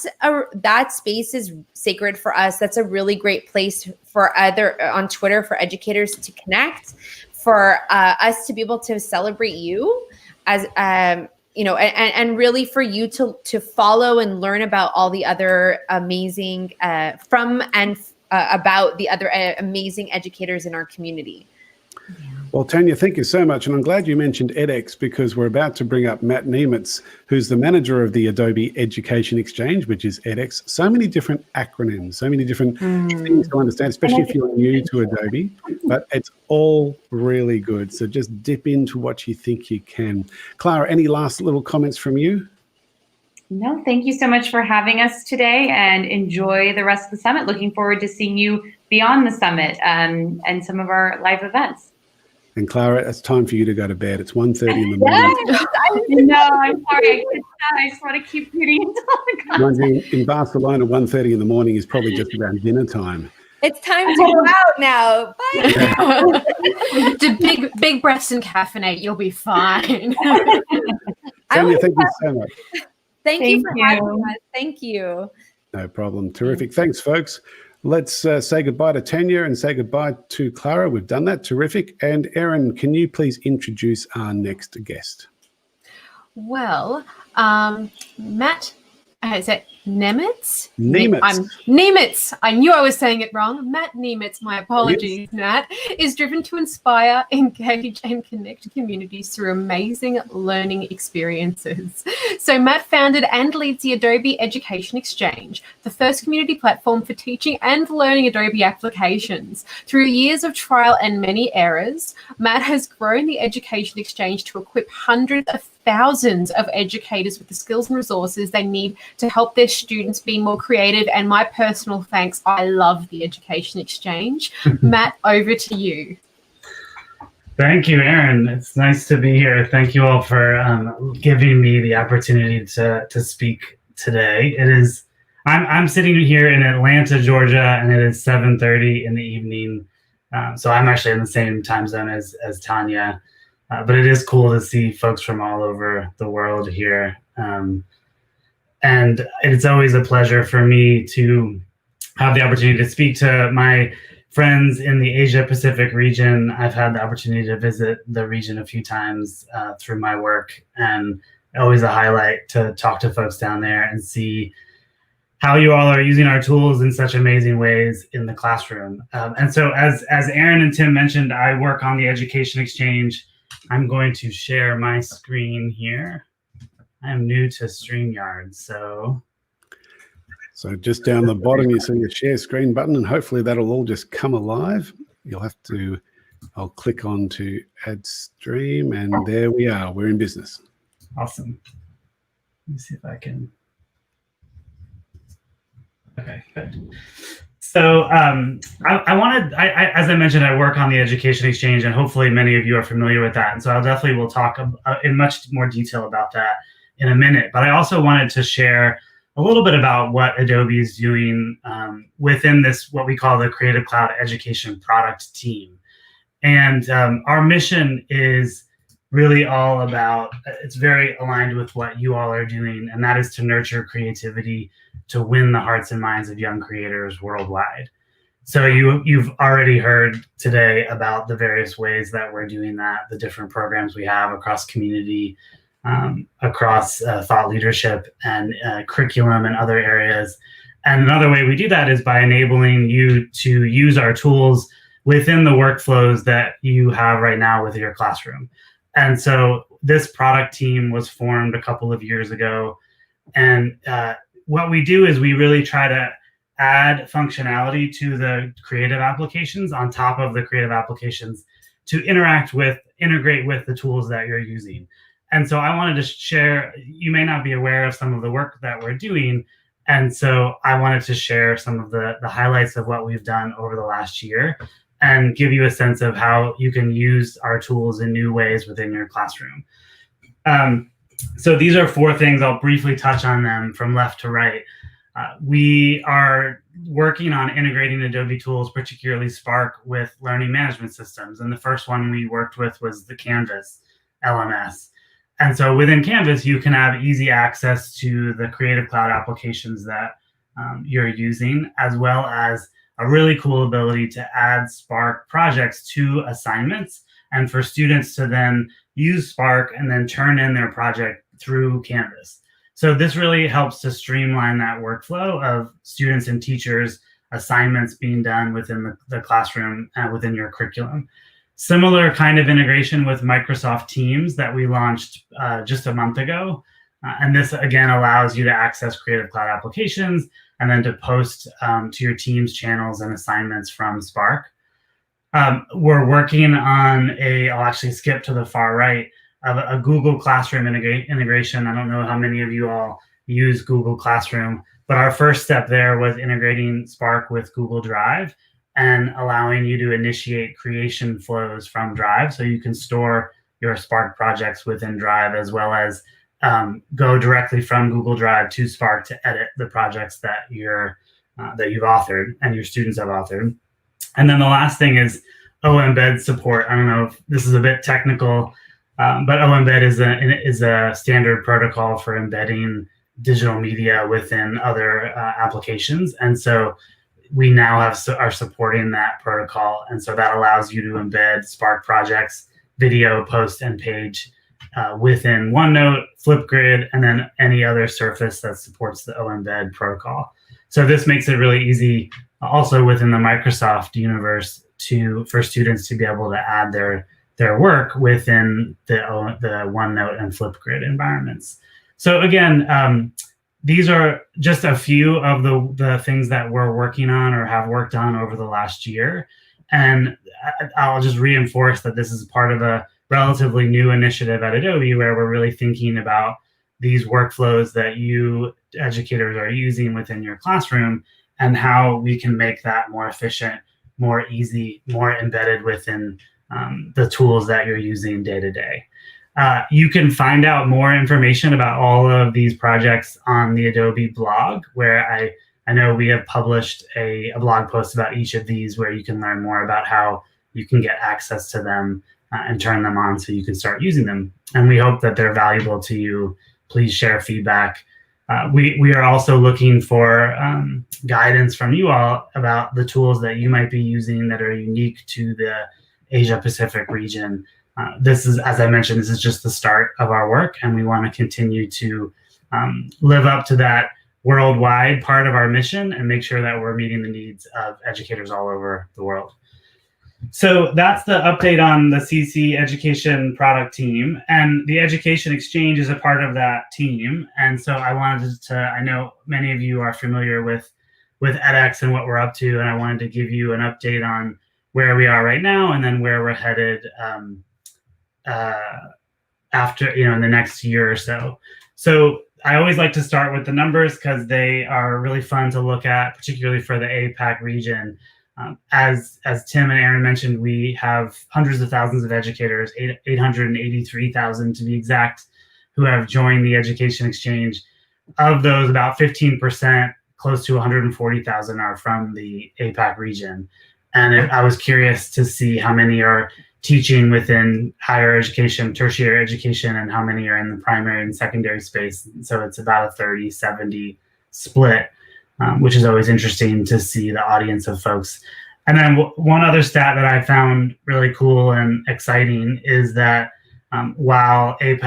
space is sacred for us. That's a really great place on Twitter for educators to connect, for us to be able to celebrate you as, and really for you to follow and learn about all the other amazing about the other amazing educators in our community. Well, Tanya, thank you so much. And I'm glad you mentioned edX, because we're about to bring up Matt Nimitz, who's the manager of the Adobe Education Exchange, which is edX. So many different acronyms, so many different things to understand, especially if you're new to Adobe, but it's all really good. So just dip into what you think you can. Clara, any last little comments from you? No, thank you so much for having us today, and enjoy the rest of the summit. Looking forward to seeing you beyond the summit and some of our live events. And Clara, it's time for you to go to bed. It's 1:30 in the morning. No, I'm sorry. I just want to keep reading until Mind you, in Barcelona, 1:30 in the morning is probably just around dinner time. It's time to go out now. Bye. Do big breaths and caffeinate. You'll be fine. Tanya, thank you so much. Thank you for having us. Thank you. No problem. Terrific. Thanks, folks. Let's say goodbye to Tenure and say goodbye to Clara. We've done that. Terrific. And Erin, can you please introduce our next guest? Well, Matt, is it Nimitz? Nimitz. Nimitz. I knew I was saying it wrong. Matt Nimitz, my apologies, Matt, is driven to inspire, engage, and connect communities through amazing learning experiences. So Matt founded and leads the Adobe Education Exchange, the first community platform for teaching and learning Adobe applications. Through years of trial and many errors, Matt has grown the Education Exchange to equip hundreds of thousands of educators with the skills and resources they need to help their students be more creative. And my personal thanks, I love the Education Exchange. Matt, over to you. Thank you, Erin. It's nice to be here. Thank you all for giving me the opportunity to speak today. I'm sitting here in Atlanta, Georgia, and it is 7:30 in the evening. So I'm actually in the same time zone as Tanya. But it is cool to see folks from all over the world here. And it's always a pleasure for me to have the opportunity to speak to my friends in the Asia Pacific region. I've had the opportunity to visit the region a few times through my work, and always a highlight to talk to folks down there and see how you all are using our tools in such amazing ways in the classroom. And so as Erin and Tim mentioned, I work on the Education Exchange. I'm going to share my screen here. I'm new to StreamYard, so just down the bottom, you see a share screen button, and hopefully that'll all just come alive. I'll click on to add stream, and there we are. We're in business. Awesome. me see if I can. Okay, good. So I wanted, as I mentioned, I work on the Education Exchange, and hopefully many of you are familiar with that. And so will talk in much more detail about that in a minute. But I also wanted to share a little bit about what Adobe is doing within this, what we call the Creative Cloud Education Product Team. And our mission is really all about, it's very aligned with what you all are doing, and that is to nurture creativity to win the hearts and minds of young creators worldwide. So you've already heard today about the various ways that we're doing that, the different programs we have across community, across thought leadership and curriculum and other areas. And another way we do that is by enabling you to use our tools within the workflows that you have right now with your classroom. And so this product team was formed a couple of years ago. And what we do is we really try to add functionality to the creative applications on top of the creative applications to integrate with the tools that you're using. And so I wanted to share, you may not be aware of some of the work that we're doing. And so I wanted to share some of the highlights of what we've done over the last year and give you a sense of how you can use our tools in new ways within your classroom. So these are 4 things. I'll briefly touch on them from left to right. We are working on integrating Adobe tools, particularly Spark, with learning management systems. And the first one we worked with was the Canvas LMS. And so within Canvas, you can have easy access to the Creative Cloud applications that you're using, as well as a really cool ability to add Spark projects to assignments, and for students to then use Spark and then turn in their project through Canvas. So this really helps to streamline that workflow of students and teachers' assignments being done within the classroom and within your curriculum. Similar kind of integration with Microsoft Teams that we launched just a month ago. And this, again, allows you to access Creative Cloud applications and then to post to your Teams channels and assignments from Spark. We're working on I'll actually skip to the far right, of a Google Classroom integration. I don't know how many of you all use Google Classroom, but our first step there was integrating Spark with Google Drive and allowing you to initiate creation flows from Drive, so you can store your Spark projects within Drive, as well as go directly from Google Drive to Spark to edit the projects that you've authored and your students have authored. And then the last thing is OEmbed support. I don't know if this is a bit technical, but OEmbed is a standard protocol for embedding digital media within other applications. And so we now are supporting that protocol. And so that allows you to embed Spark projects, video, post, and page within OneNote, Flipgrid, and then any other surface that supports the OEmbed protocol. So this makes it really easy also within the Microsoft universe for students to be able to add their work within the OneNote and Flipgrid environments. So again, these are just a few of the things that we're working on or have worked on over the last year. And I'll just reinforce that this is part of a relatively new initiative at Adobe, where we're really thinking about these workflows that you educators are using within your classroom and how we can make that more efficient, more easy, more embedded within the tools that you're using day to day. You can find out more information about all of these projects on the Adobe blog, where I know we have published a blog post about each of these, where you can learn more about how you can get access to them and turn them on so you can start using them. And we hope that they're valuable to you. Please share feedback. We are also looking for guidance from you all about the tools that you might be using that are unique to the Asia Pacific region. This is, as I mentioned, this is just the start of our work, and we want to continue to live up to that worldwide part of our mission and make sure that we're meeting the needs of educators all over the world. So that's the update on the CC Education product team, and the Education Exchange is a part of that team. And so I wanted to, I know many of you are familiar with edX and what we're up to, and I wanted to give you an update on where we are right now and then where we're headed after, in the next year or so. So I always like to start with the numbers because they are really fun to look at, particularly for the APAC region. As Tim and Aaron mentioned, we have hundreds of thousands of educators, 883,000 to be exact, who have joined the Education Exchange. Of those, about 15%, close to 140,000, are from the APAC region. And I was curious to see how many are teaching within higher education, tertiary education, and how many are in the primary and secondary space. So it's about a 30-70 split, which is always interesting to see the audience of folks. And then one other stat that I found really cool and exciting is that while the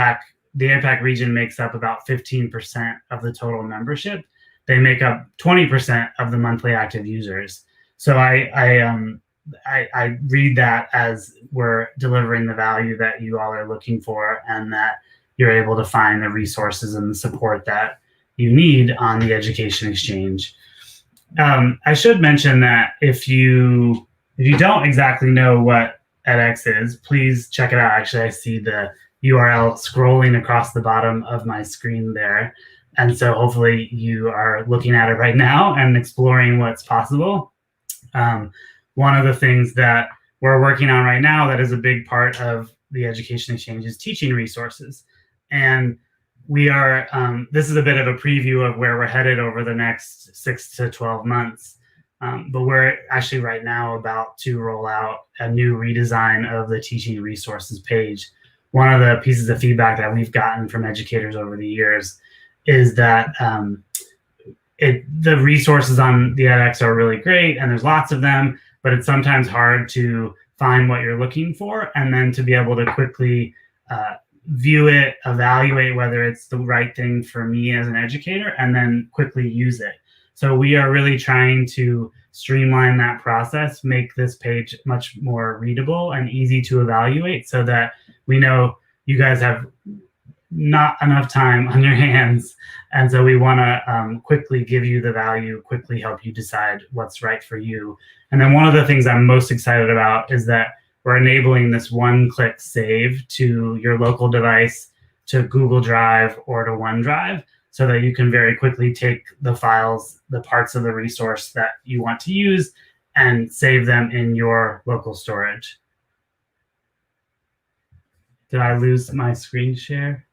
APAC region makes up about 15% of the total membership, they make up 20% of the monthly active users. So I read that as we're delivering the value that you all are looking for, and that you're able to find the resources and the support that you need on the Education Exchange. I should mention that if you don't exactly know what edX is, please check it out. Actually, I see the URL scrolling across the bottom of my screen there. And so hopefully you are looking at it right now and exploring what's possible. One of the things that we're working on right now that is a big part of the Education Exchange is teaching resources. And we are, this is a bit of a preview of where we're headed over the next 6 to 12 months. But we're actually right now about to roll out a new redesign of the teaching resources page. One of the pieces of feedback that we've gotten from educators over the years is that the resources on the edX are really great, and there's lots of them, but it's sometimes hard to find what you're looking for, and then to be able to quickly view it, evaluate whether it's the right thing for me as an educator, and then quickly use it. So we are really trying to streamline that process, make this page much more readable and easy to evaluate, so that we know you guys have not enough time on your hands. And so we want to quickly give you the value, quickly help you decide what's right for you. And then one of the things I'm most excited about is that we're enabling this one-click save to your local device, to Google Drive or to OneDrive, so that you can very quickly take the files, the parts of the resource that you want to use, and save them in your local storage. Did I lose my screen share?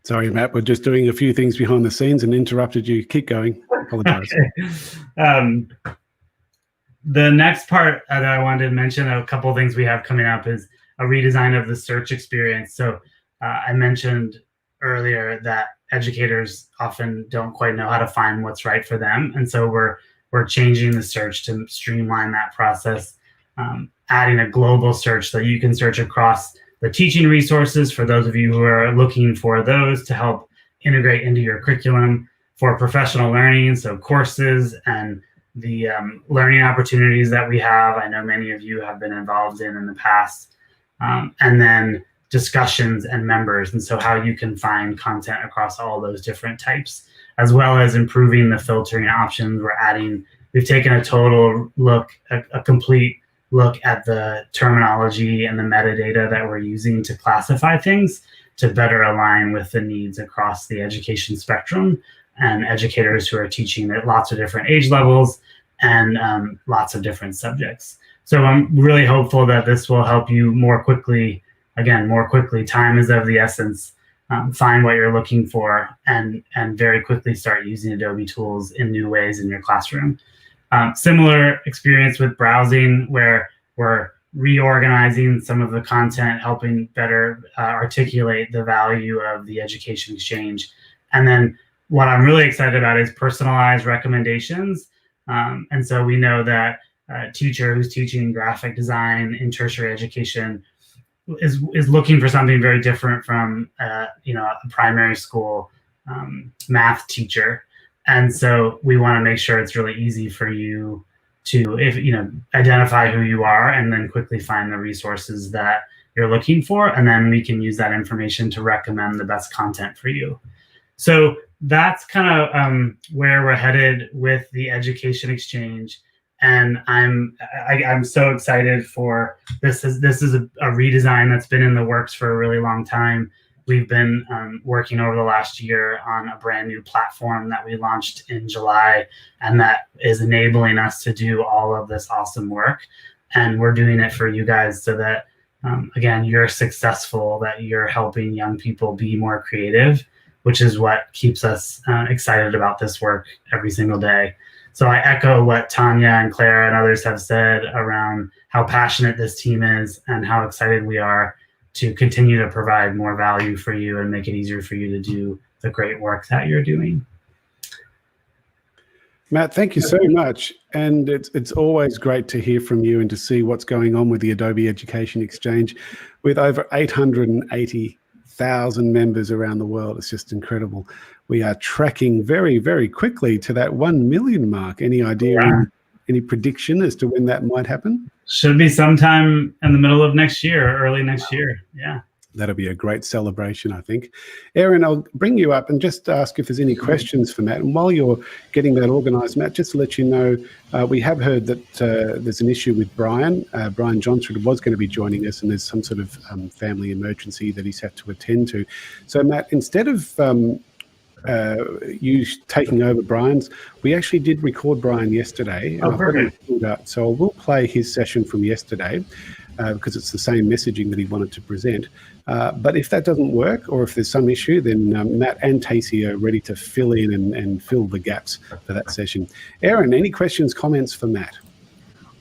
Sorry, Matt, we're just doing a few things behind the scenes and interrupted you. Keep going. Apologize. Okay. The next part that I wanted to mention, a couple of things we have coming up, is a redesign of the search experience. So I mentioned earlier that educators often don't quite know how to find what's right for them. And so we're changing the search to streamline that process, adding a global search so you can search across the teaching resources for those of you who are looking for those to help integrate into your curriculum, for professional learning, so courses and the learning opportunities that we have. I know many of you have been involved in the past, and then discussions and members, and so how you can find content across all those different types, as well as improving the filtering options. We've taken a total look, a complete look at the terminology and the metadata that we're using to classify things to better align with the needs across the education spectrum and educators who are teaching at lots of different age levels and lots of different subjects. So I'm really hopeful that this will help you more quickly. Again, more quickly, time is of the essence. Find what you're looking for and very quickly start using Adobe tools in new ways in your classroom. Similar experience with browsing, where we're reorganizing some of the content, helping better articulate the value of the Education Exchange. And then what I'm really excited about is personalized recommendations. And so we know that a teacher who's teaching graphic design in tertiary education is looking for something very different from a primary school math teacher. And so we want to make sure it's really easy for you to, identify who you are and then quickly find the resources that you're looking for. And then we can use that information to recommend the best content for you. So that's kind of where we're headed with the Education Exchange. And I'm so excited for this. This is a redesign that's been in the works for a really long time. we've been working over the last year on a brand new platform that we launched in July, and that is enabling us to do all of this awesome work. And we're doing it for you guys so that, again, you're successful, that you're helping young people be more creative, which is what keeps us excited about this work every single day. So I echo what Tanya and Clara and others have said around how passionate this team is and how excited we are to continue to provide more value for you and make it easier for you to do the great work that you're doing. Matt, thank you so much. And it's always great to hear from you and to see what's going on with the Adobe Education Exchange with over 880,000 members around the world. It's just incredible. We are tracking very, very quickly to that 1 million mark. Any idea, any prediction as to when that might happen? Should be sometime in the middle of next year, early next year. Yeah. That'll be a great celebration, I think. Erin, I'll bring you up and just ask if there's any questions for Matt. And while you're getting that organised, Matt, just to let you know, we have heard that there's an issue with Brian. Brian Johnson was going to be joining us, and there's some sort of family emergency that he's had to attend to. So, Matt, instead of you taking over Brian's, we actually did record Brian yesterday. Oh, perfect. So we'll play his session from yesterday. Because it's the same messaging that he wanted to present. But if that doesn't work, or if there's some issue, then Matt and Casey are ready to fill in and fill the gaps for that session. Erin, any questions, comments for Matt?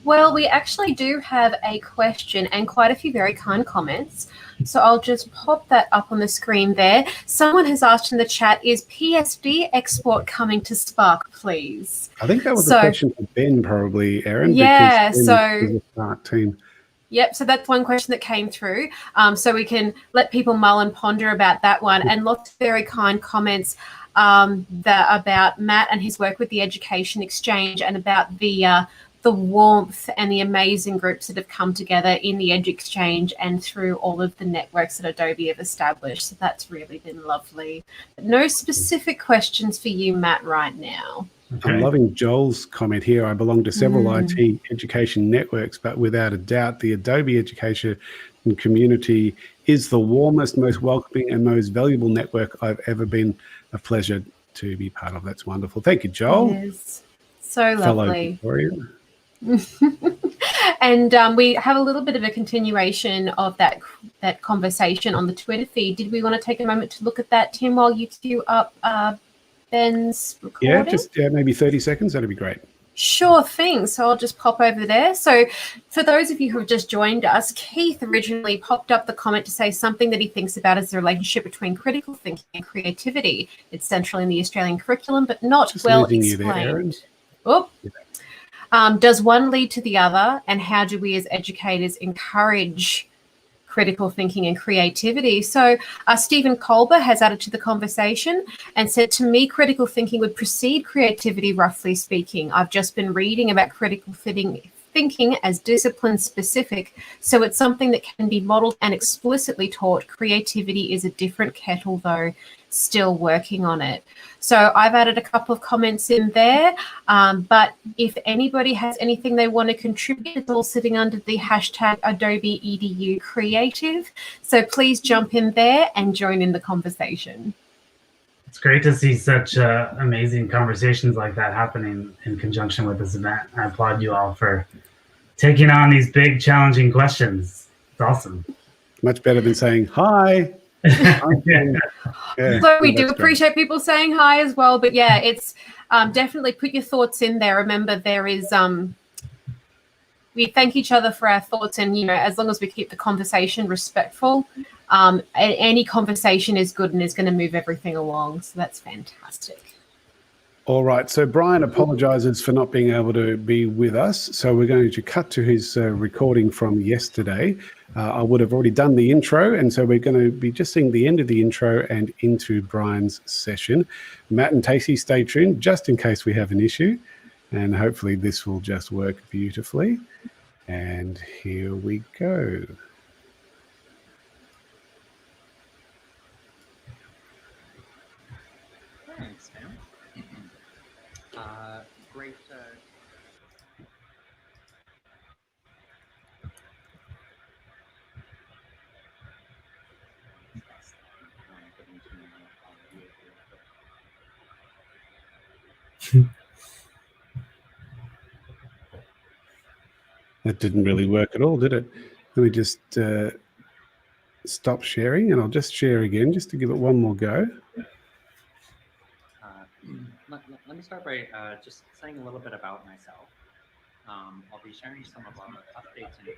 Well, we actually do have a question and quite a few very kind comments. So I'll just pop that up on the screen there. Someone has asked in the chat, is PSD export coming to Spark, please? I think that was a question for Ben, probably, Erin. Yeah, because Ben is the Spark team. Yep, so that's one question that came through. So we can let people mull and ponder about that one. And lots of very kind comments about Matt and his work with the Education Exchange, and about the warmth and the amazing groups that have come together in the Edu Exchange and through all of the networks that Adobe have established. So that's really been lovely. No specific questions for you, Matt, right now. Okay. I'm loving Joel's comment here. I belong to several IT education networks, but without a doubt, the Adobe education community is the warmest, most welcoming, and most valuable network I've ever been a pleasure to be part of. That's wonderful. Thank you, Joel. It is so lovely. Fellow And we have a little bit of a continuation of that conversation on the Twitter feed. Did we want to take a moment to look at that, Tim, while you queue up Ben's recording? Yeah, just maybe 30 seconds. That'd be great. Sure thing. So I'll just pop over there. So for those of you who have just joined us, Keith originally popped up the comment to say something that he thinks about as the relationship between critical thinking and creativity. It's central in the Australian curriculum, but not just well explained. Does one lead to the other? And how do we as educators encourage critical thinking and creativity? So Stephen Colber has added to the conversation and said, to me, critical thinking would precede creativity, roughly speaking. I've just been reading about critical thinking as discipline specific, so it's something that can be modeled and explicitly taught. Creativity is a different kettle, though, still working on it. So I've added a couple of comments in there, but if anybody has anything they want to contribute, it's all sitting under the hashtag Adobe EDU Creative. So please jump in there and join in the conversation. It's great to see such amazing conversations like that happening in conjunction with this event. I applaud you all for taking on these big, challenging questions. It's awesome. Much better than saying hi. So we do appreciate people saying hi as well, but yeah, it's definitely put your thoughts in there. Remember, there is we thank each other for our thoughts, and as long as we keep the conversation respectful, any conversation is good and is going to move everything along. So that's fantastic. All right, so Brian apologizes for not being able to be with us, so we're going to cut to his recording from yesterday. I would have already done the intro, and so we're going to be just seeing the end of the intro and into Brian's session. Matt and Casey, stay tuned just in case we have an issue, and hopefully this will just work beautifully. And here we go. Thanks, man. Great. That didn't really work at all, did it? Let me just stop sharing, and I'll just share again just to give it one more go. Let me start by just saying a little bit about myself. I'll be sharing some of our updates and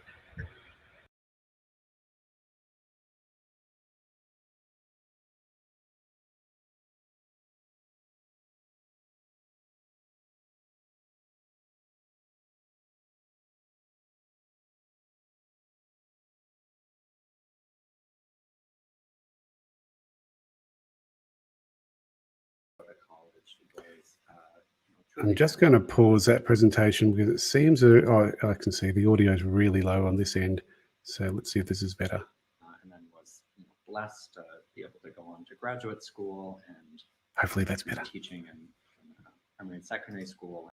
I'm just going to pause that presentation because it seems I can see the audio is really low on this end. So let's see if this is better. And then was blessed to be able to go on to graduate school and hopefully that's better. Teaching in primary and secondary school.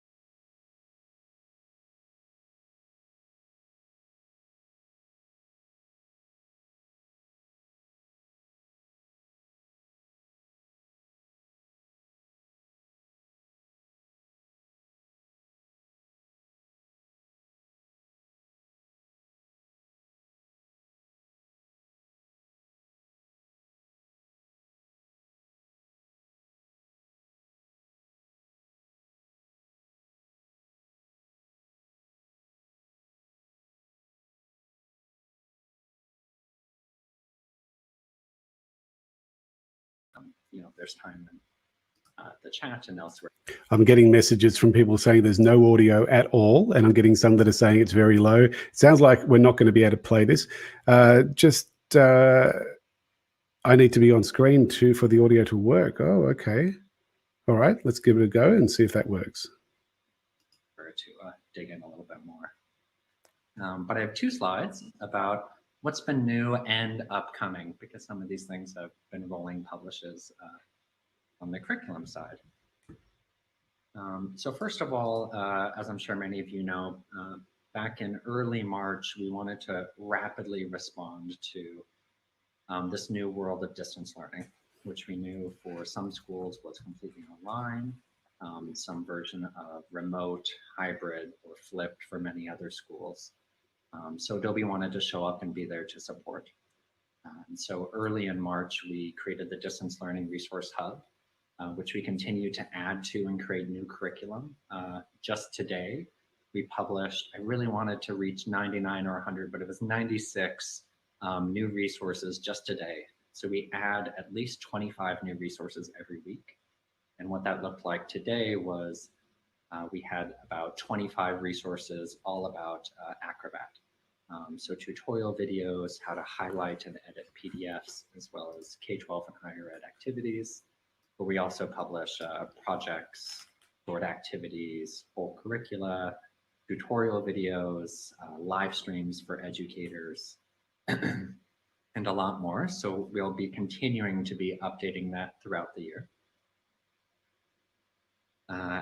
There's time in the chat and elsewhere. I'm getting messages from people saying there's no audio at all, and I'm getting some that are saying it's very low. It sounds like we're not going to be able to play this. I need to be on screen too for the audio to work. Oh, okay. All right, let's give it a go and see if that works. To dig in a little bit more. But I have two slides about what's been new and upcoming, because some of these things have been rolling publishes on the curriculum side. So first of all, as I'm sure many of you know, back in early March, we wanted to rapidly respond to this new world of distance learning, which we knew for some schools was completely online, some version of remote, hybrid, or flipped for many other schools. So Adobe wanted to show up and be there to support. And so early in March, we created the Distance Learning Resource Hub, which we continue to add to and create new curriculum. Just today, we published, I really wanted to reach 99 or 100, but it was 96 new resources just today. So we add at least 25 new resources every week. And what that looked like today was we had about 25 resources all about Acrobat. So tutorial videos, how to highlight and edit PDFs, as well as K-12 and higher ed activities. But we also publish projects, board activities, full curricula, tutorial videos, live streams for educators, and a lot more. So we'll be continuing to be updating that throughout the year.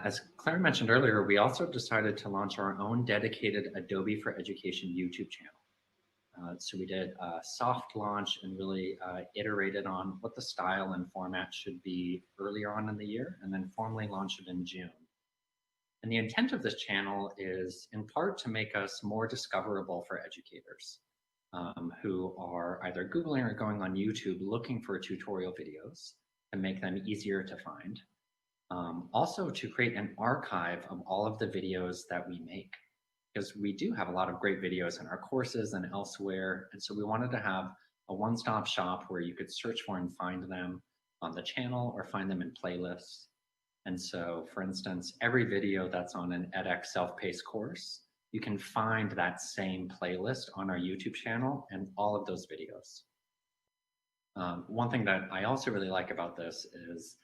As Claire mentioned earlier, we also decided to launch our own dedicated Adobe for Education YouTube channel. So we did a soft launch and really iterated on what the style and format should be earlier on in the year, and then formally launched it in June. And the intent of this channel is in part to make us more discoverable for educators who are either Googling or going on YouTube looking for tutorial videos and make them easier to find. Also to create an archive of all of the videos that we make, because we do have a lot of great videos in our courses and elsewhere. And so we wanted to have a one-stop shop where you could search for and find them on the channel or find them in playlists. And so, for instance, every video that's on an edX self-paced course, you can find that same playlist on our YouTube channel and all of those videos. One thing that I also really like about this is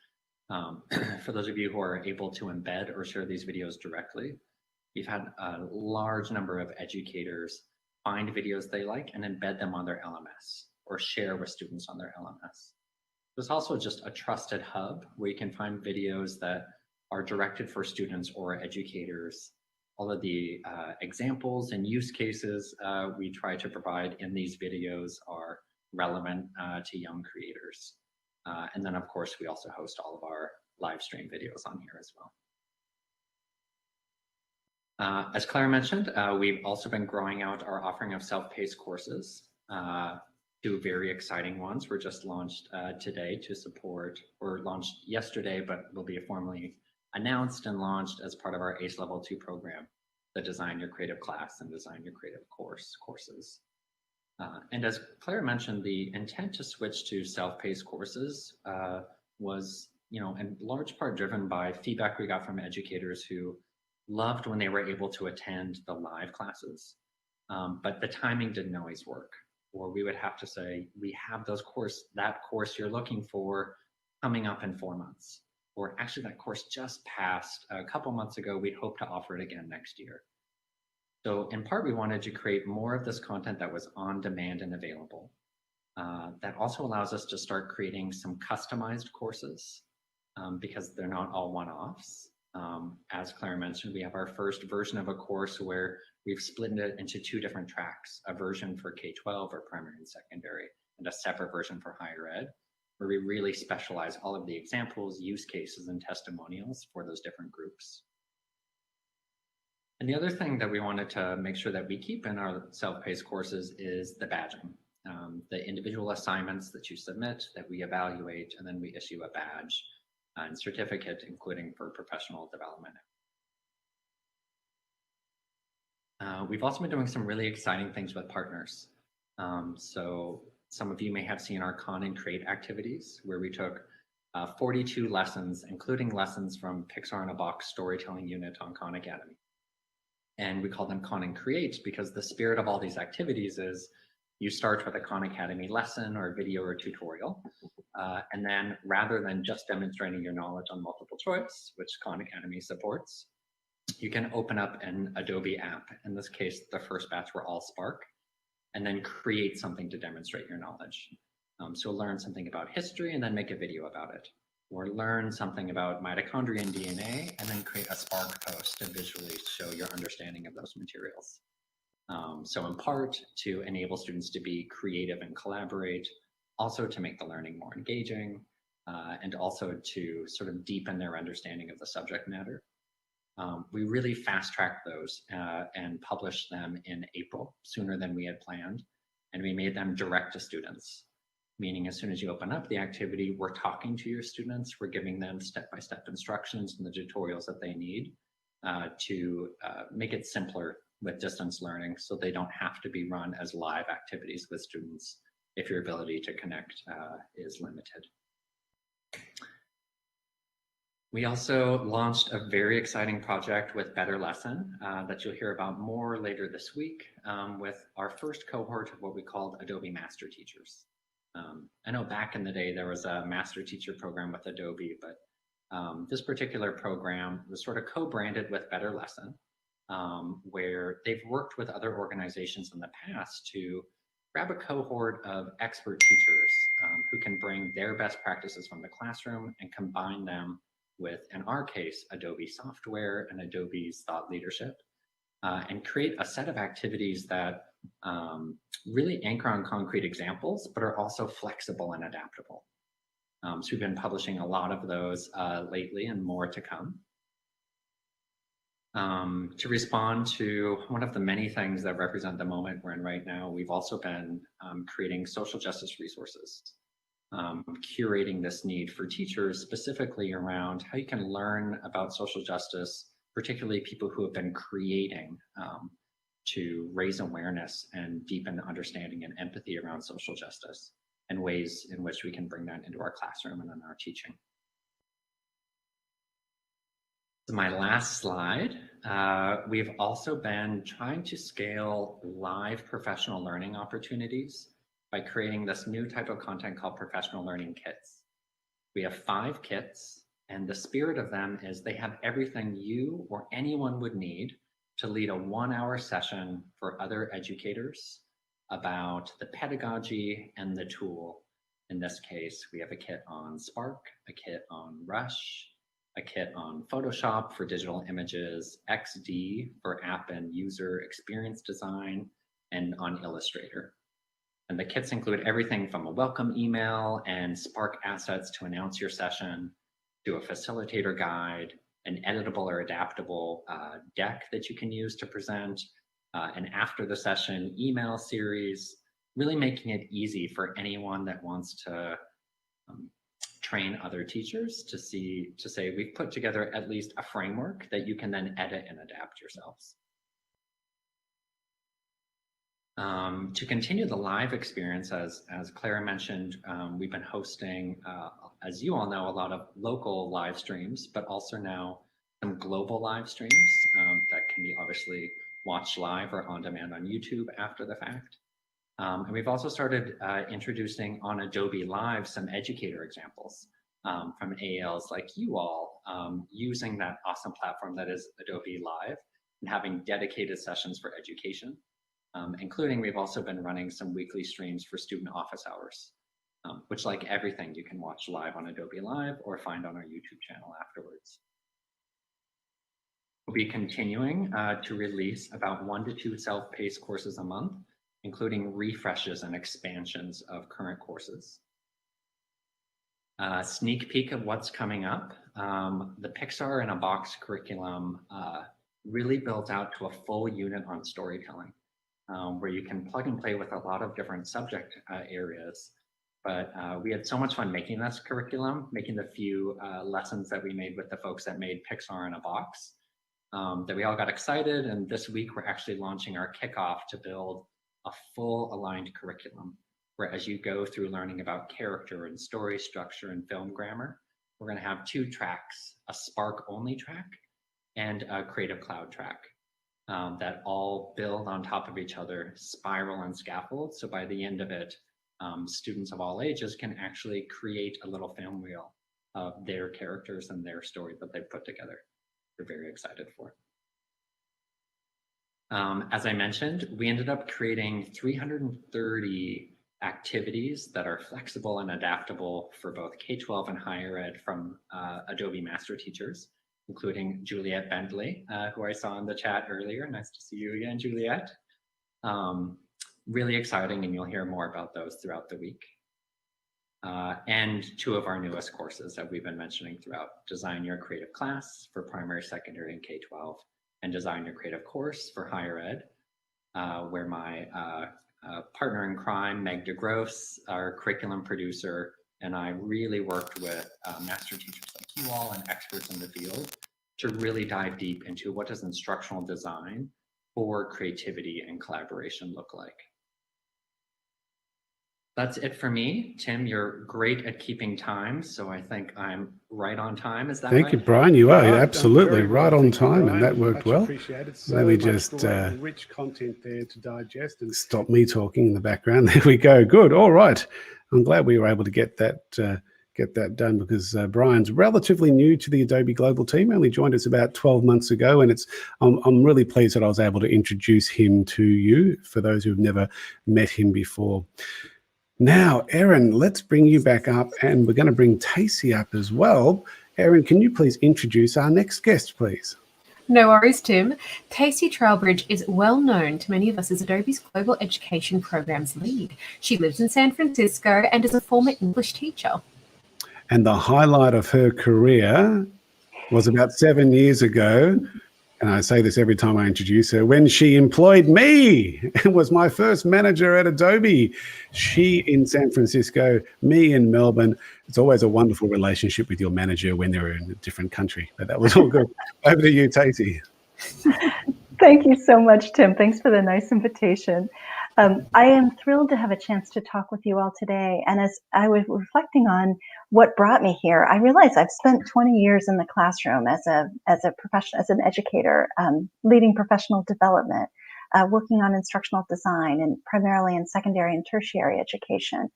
for those of you who are able to embed or share these videos directly, we've had a large number of educators find videos they like and embed them on their LMS or share with students on their LMS. There's also just a trusted hub where you can find videos that are directed for students or educators. All of the examples and use cases we try to provide in these videos are relevant to young creators. And then, of course, we also host all of our live stream videos on here as well. As Claire mentioned, we've also been growing out our offering of self-paced courses. Two very exciting ones were just launched today to support, or launched yesterday, but will be formally announced and launched as part of our ACE Level 2 program, the Design Your Creative class and Design Your Creative courses. And as Claire mentioned, the intent to switch to self-paced courses was, in large part driven by feedback we got from educators who loved when they were able to attend the live classes, but the timing didn't always work. Or we would have to say, we have that course you're looking for coming up in 4 months. Or actually that course just passed a couple months ago, we'd hope to offer it again next year. So in part, we wanted to create more of this content that was on demand and available. That also allows us to start creating some customized courses because they're not all one-offs. As Claire mentioned, we have our first version of a course where we've split it into 2 different tracks, a version for K-12 or primary and secondary, and a separate version for higher ed, where we really specialize all of the examples, use cases, and testimonials for those different groups. And the other thing that we wanted to make sure that we keep in our self-paced courses is the badging, the individual assignments that you submit, that we evaluate, and then we issue a badge and certificate, including for professional development. We've also been doing some really exciting things with partners. So some of you may have seen our Con and Create activities, where we took 42 lessons, including lessons from Pixar in a Box storytelling unit on Khan Academy. And we call them Con and Create because the spirit of all these activities is you start with a Khan Academy lesson or video or tutorial. And then rather than just demonstrating your knowledge on multiple choice, which Khan Academy supports, you can open up an Adobe app. In this case, the first batch were all Spark, and then create something to demonstrate your knowledge. So learn something about history and then make a video about it. Or learn something about mitochondria and DNA and then create a Spark post to visually show your understanding of those materials. So in part, to enable students to be creative and collaborate, also to make the learning more engaging, and also to sort of deepen their understanding of the subject matter. We really fast-tracked those and published them in April, sooner than we had planned, and we made them direct to students, meaning as soon as you open up the activity, we're talking to your students, we're giving them step-by-step instructions and the tutorials that they need to make it simpler with distance learning so they don't have to be run as live activities with students if your ability to connect is limited. We also launched a very exciting project with Better Lesson that you'll hear about more later this week with our first cohort of what we called Adobe Master Teachers. I know back in the day there was a Master Teacher program with Adobe, but this particular program was sort of co-branded with Better Lesson, where they've worked with other organizations in the past to grab a cohort of expert teachers who can bring their best practices from the classroom and combine them with, in our case, Adobe software and Adobe's thought leadership, and create a set of activities that really anchor on concrete examples, but are also flexible and adaptable. So we've been publishing a lot of those lately and more to come. To respond to one of the many things that represent the moment we're in right now, we've also been creating social justice resources, curating this need for teachers specifically around how you can learn about social justice, particularly people who have been creating to raise awareness and deepen understanding and empathy around social justice, and ways in which we can bring that into our classroom and in our teaching. So my last slide, we've also been trying to scale live professional learning opportunities by creating this new type of content called professional learning kits. We have 5 kits, and the spirit of them is they have everything you or anyone would need to lead a 1-hour session for other educators about the pedagogy and the tool. In this case, we have a kit on Spark, a kit on Rush, a kit on Photoshop for digital images, XD for app and user experience design, and on Illustrator. And the kits include everything from a welcome email and Spark assets to announce your session, to a facilitator guide, an editable or adaptable deck that you can use to present, an after the session email series, really making it easy for anyone that wants to train other teachers to say, we've put together at least a framework that you can then edit and adapt yourselves. To continue the live experience, as Clara mentioned, we've been hosting, as you all know, a lot of local live streams, but also now some global live streams that can be obviously watched live or on demand on YouTube after the fact. And we've also started introducing on Adobe Live some educator examples from ALs like you all, using that awesome platform that is Adobe Live and having dedicated sessions for education. Including, we've also been running some weekly streams for student office hours, which, like everything, you can watch live on Adobe Live or find on our YouTube channel afterwards. We'll be continuing to release about 1 to 2 self-paced courses a month, including refreshes and expansions of current courses. Sneak peek of what's coming up. The Pixar in a Box curriculum really built out to a full unit on storytelling. Where you can plug and play with a lot of different subject areas. But we had so much fun making this curriculum, making the few lessons that we made with the folks that made Pixar in a Box, that we all got excited. And this week, we're actually launching our kickoff to build a full aligned curriculum, where as you go through learning about character and story structure and film grammar, we're going to have 2 tracks, a Spark only track and a Creative Cloud track. That all build on top of each other, spiral and scaffold. So by the end of it, students of all ages can actually create a little film reel of their characters and their story that they've put together. We're very excited for it. As I mentioned, we ended up creating 330 activities that are flexible and adaptable for both K-12 and higher ed from Adobe Master Teachers, including Juliet Bentley, who I saw in the chat earlier. Nice to see you again, Juliet. Really exciting, and you'll hear more about those throughout the week. And 2 of our newest courses that we've been mentioning throughout: Design Your Creative Class for primary, secondary, and K-12, and Design Your Creative Course for higher ed, where my partner in crime, Meg DeGrosse, our curriculum producer, and I really worked with master teachers like you all and experts in the field to really dive deep into what does instructional design for creativity and collaboration look like. That's it for me. Tim, you're great at keeping time, so I think I'm right on time. Is that right? Thank you, Brian. You are absolutely right on Thank you, time, Brian. and that worked Much well. appreciated. So Let me much just great, rich content there to digest and stop me talking in the background. There we go. Good. All right. I'm glad we were able to get that done, because Brian's relatively new to the Adobe Global team. Only joined us about 12 months ago, and I'm really pleased that I was able to introduce him to you for those who've never met him before. Now, Erin, let's bring you back up, and we're going to bring Casey up as well. Erin, can you please introduce our next guest, please? No worries, Tim. Casey Trailbridge is well known to many of us as Adobe's Global Education Programs lead. She lives in San Francisco and is a former English teacher. And the highlight of her career was about 7 years ago, and I say this every time I introduce her, when she employed me and was my first manager at Adobe. She in San Francisco, me in Melbourne. It's always a wonderful relationship with your manager when they're in a different country. But that was all good. Over to you, Casey. Thank you so much, Tim. Thanks for the nice invitation. I am thrilled to have a chance to talk with you all today. And as I was reflecting on what brought me here, I realized I've spent 20 years in the classroom as an educator, leading professional development, working on instructional design, and primarily in secondary and tertiary education.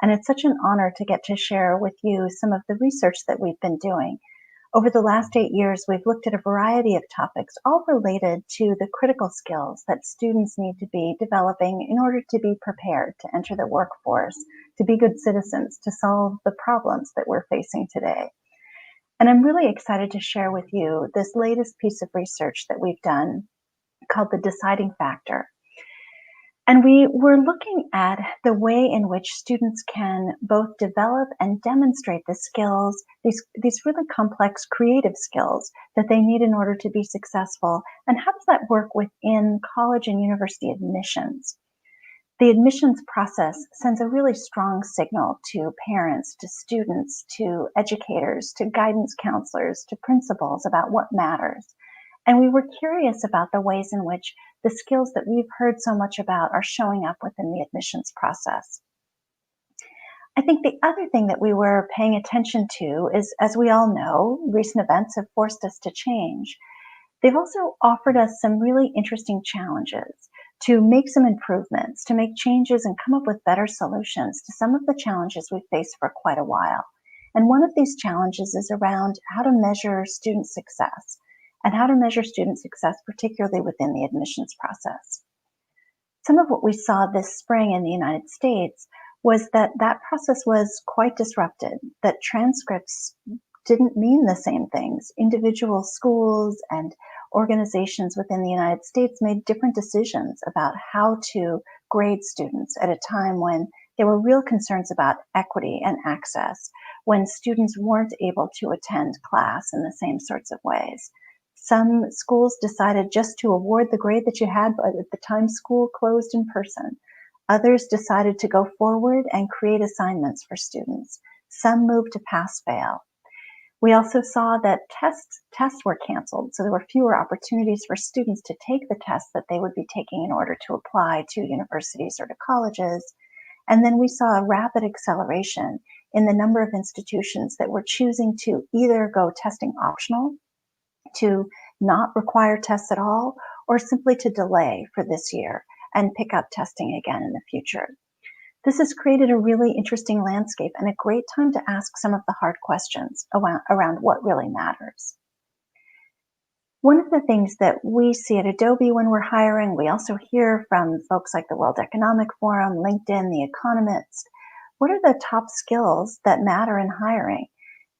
And it's such an honor to get to share with you some of the research that we've been doing. Over the last 8 years, we've looked at a variety of topics, all related to the critical skills that students need to be developing in order to be prepared to enter the workforce, to be good citizens, to solve the problems that we're facing today. And I'm really excited to share with you this latest piece of research that we've done called the deciding factor. And we were looking at the way in which students can both develop and demonstrate the skills, these really complex creative skills that they need in order to be successful. And how does that work within college and university admissions? The admissions process sends a really strong signal to parents, to students, to educators, to guidance counselors, to principals about what matters. And we were curious about the ways in which the skills that we've heard so much about are showing up within the admissions process. I think the other thing that we were paying attention to is, as we all know, recent events have forced us to change. They've also offered us some really interesting challenges to make some improvements, to make changes and come up with better solutions to some of the challenges we've faced for quite a while. And one of these challenges is around how to measure student success, and how to measure student success, particularly within the admissions process. Some of what we saw this spring in the United States was that that process was quite disrupted, that transcripts didn't mean the same things. Individual schools and organizations within the United States made different decisions about how to grade students at a time when there were real concerns about equity and access, when students weren't able to attend class in the same sorts of ways. Some schools decided just to award the grade that you had at the time school closed in person. Others decided to go forward and create assignments for students. Some moved to pass-fail. We also saw that tests were canceled, so there were fewer opportunities for students to take the tests that they would be taking in order to apply to universities or to colleges. And then we saw a rapid acceleration in the number of institutions that were choosing to either go testing optional, to not require tests at all, or simply to delay for this year and pick up testing again in the future. This has created a really interesting landscape and a great time to ask some of the hard questions around what really matters. One of the things that we see at Adobe when we're hiring, we also hear from folks like the World Economic Forum, LinkedIn, The Economist. What are the top skills that matter in hiring?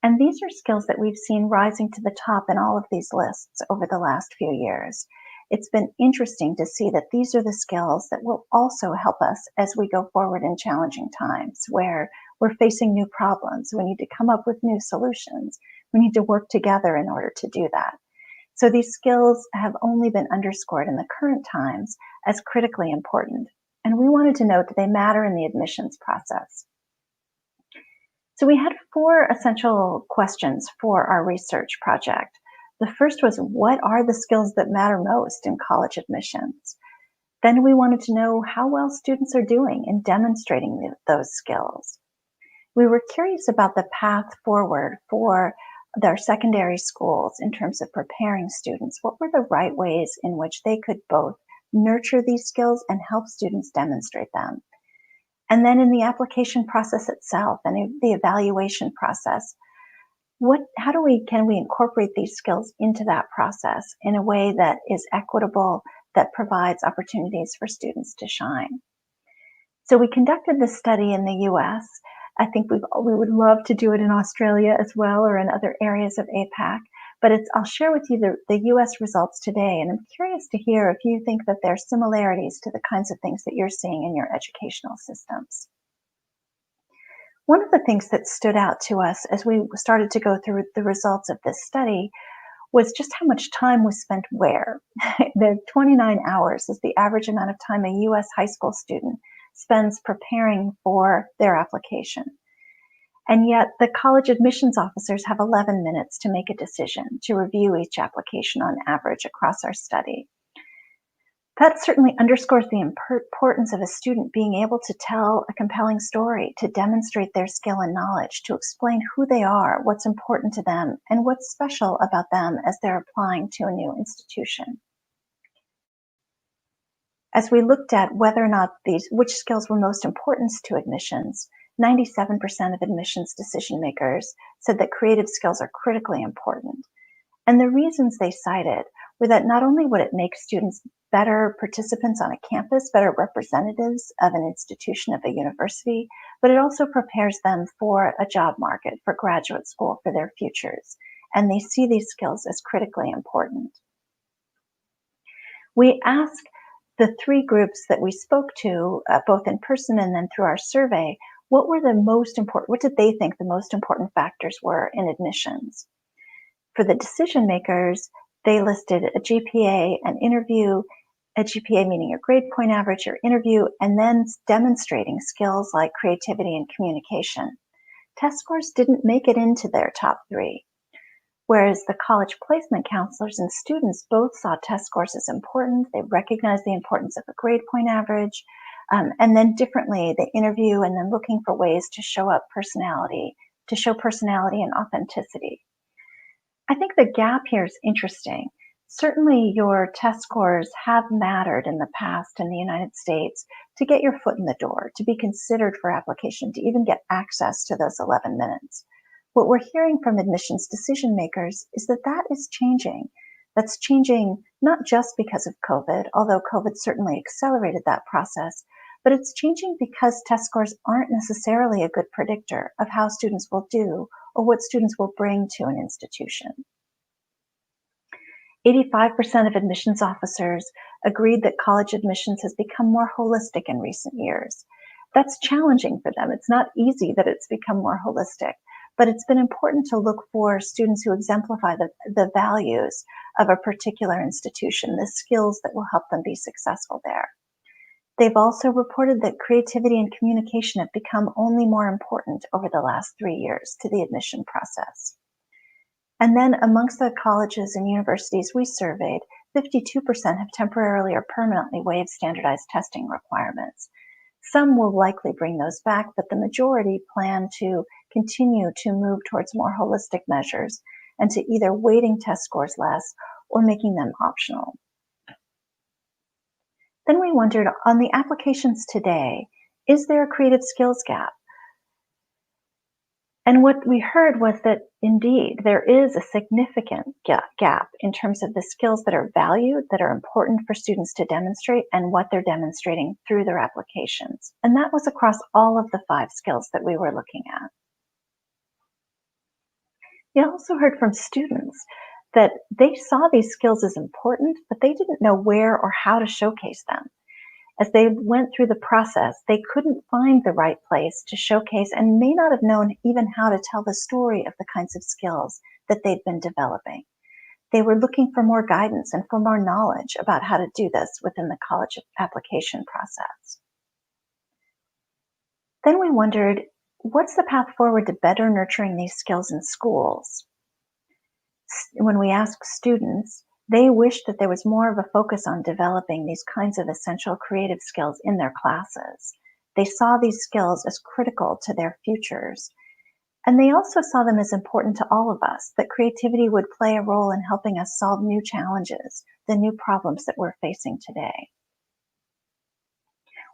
And these are skills that we've seen rising to the top in all of these lists over the last few years. It's been interesting to see that these are the skills that will also help us as we go forward in challenging times where we're facing new problems. We need to come up with new solutions. We need to work together in order to do that. So these skills have only been underscored in the current times as critically important. And we wanted to note that they matter in the admissions process. So we had 4 essential questions for our research project. The first was, what are the skills that matter most in college admissions? Then we wanted to know how well students are doing in demonstrating those skills. We were curious about the path forward for their secondary schools in terms of preparing students. What were the right ways in which they could both nurture these skills and help students demonstrate them? And then in the application process itself and the evaluation process, can we incorporate these skills into that process in a way that is equitable, that provides opportunities for students to shine? So we conducted this study in the US. I think we would love to do it in Australia as well, or in other areas of APAC. But I'll share with you the US results today, and I'm curious to hear if you think that there are similarities to the kinds of things that you're seeing in your educational systems. One of the things that stood out to us as we started to go through the results of this study was just how much time was spent where. The 29 hours is the average amount of time a US high school student spends preparing for their application. And yet the college admissions officers have 11 minutes to make a decision, to review each application on average across our study. That certainly underscores the importance of a student being able to tell a compelling story, to demonstrate their skill and knowledge, to explain who they are, what's important to them, and what's special about them as they're applying to a new institution. As we looked at whether or not which skills were most important to admissions, 97% of admissions decision makers said that creative skills are critically important. And the reasons they cited were that not only would it make students better participants on a campus, better representatives of an institution of a university, but it also prepares them for a job market, for graduate school, for their futures. And they see these skills as critically important. We ask the three groups that we spoke to, both in person and then through our survey, what were the most important, what did they think the most important factors were in admissions? For the decision makers, they listed a GPA, an interview, a GPA meaning your grade point average, your interview, and then demonstrating skills like creativity and communication. Test scores didn't make it into their top three, whereas the college placement counselors and students both saw test scores as important. They recognized the importance of a grade point average, and then differently, the interview and then looking for ways to show personality and authenticity. I think the gap here is interesting. Certainly your test scores have mattered in the past in the United States to get your foot in the door, to be considered for application, to even get access to those 11 minutes. What we're hearing from admissions decision makers is that that is changing. That's changing not just because of COVID, although COVID certainly accelerated that process, but it's changing because test scores aren't necessarily a good predictor of how students will do or what students will bring to an institution. 85% of admissions officers agreed that college admissions has become more holistic in recent years. That's challenging for them. It's not easy that it's become more holistic, but it's been important to look for students who exemplify the values of a particular institution, the skills that will help them be successful there. They've also reported that creativity and communication have become only more important over the last 3 years to the admission process. And then amongst the colleges and universities we surveyed, 52% have temporarily or permanently waived standardized testing requirements. Some will likely bring those back, but the majority plan to continue to move towards more holistic measures and to either weighting test scores less or making them optional. Then we wondered, on the applications today, is there a creative skills gap? And what we heard was that indeed there is a significant gap in terms of the skills that are valued, that are important for students to demonstrate, and what they're demonstrating through their applications. And that was across all of the 5 skills that we were looking at. We also heard from students that they saw these skills as important, but they didn't know where or how to showcase them. As they went through the process, they couldn't find the right place to showcase and may not have known even how to tell the story of the kinds of skills that they'd been developing. They were looking for more guidance and for more knowledge about how to do this within the college application process. Then we wondered, what's the path forward to better nurturing these skills in schools? When we asked students, they wished that there was more of a focus on developing these kinds of essential creative skills in their classes. They saw these skills as critical to their futures. And they also saw them as important to all of us, that creativity would play a role in helping us solve new challenges, the new problems that we're facing today.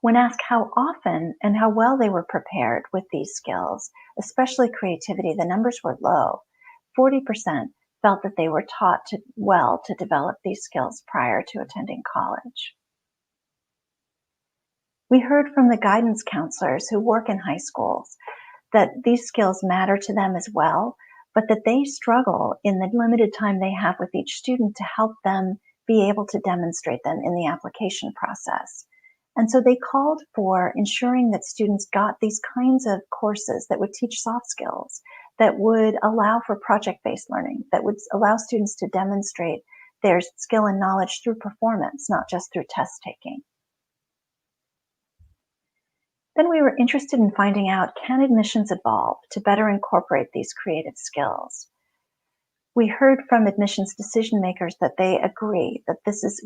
When asked how often and how well they were prepared with these skills, especially creativity, the numbers were low. 40% felt that they were taught well to develop these skills prior to attending college. We heard from the guidance counselors who work in high schools that these skills matter to them as well, but that they struggle in the limited time they have with each student to help them be able to demonstrate them in the application process. And so they called for ensuring that students got these kinds of courses that would teach soft skills, that would allow for project-based learning, that would allow students to demonstrate their skill and knowledge through performance, not just through test taking. Then we were interested in finding out, can admissions evolve to better incorporate these creative skills? We heard from admissions decision makers that they agree that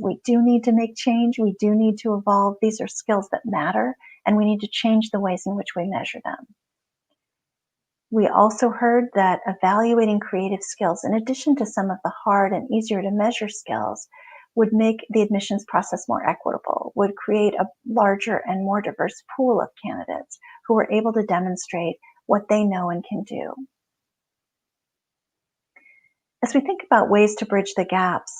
we do need to make change, we do need to evolve, these are skills that matter, and we need to change the ways in which we measure them. We also heard that evaluating creative skills, in addition to some of the hard and easier to measure skills, would make the admissions process more equitable, would create a larger and more diverse pool of candidates who were able to demonstrate what they know and can do. As we think about ways to bridge the gaps,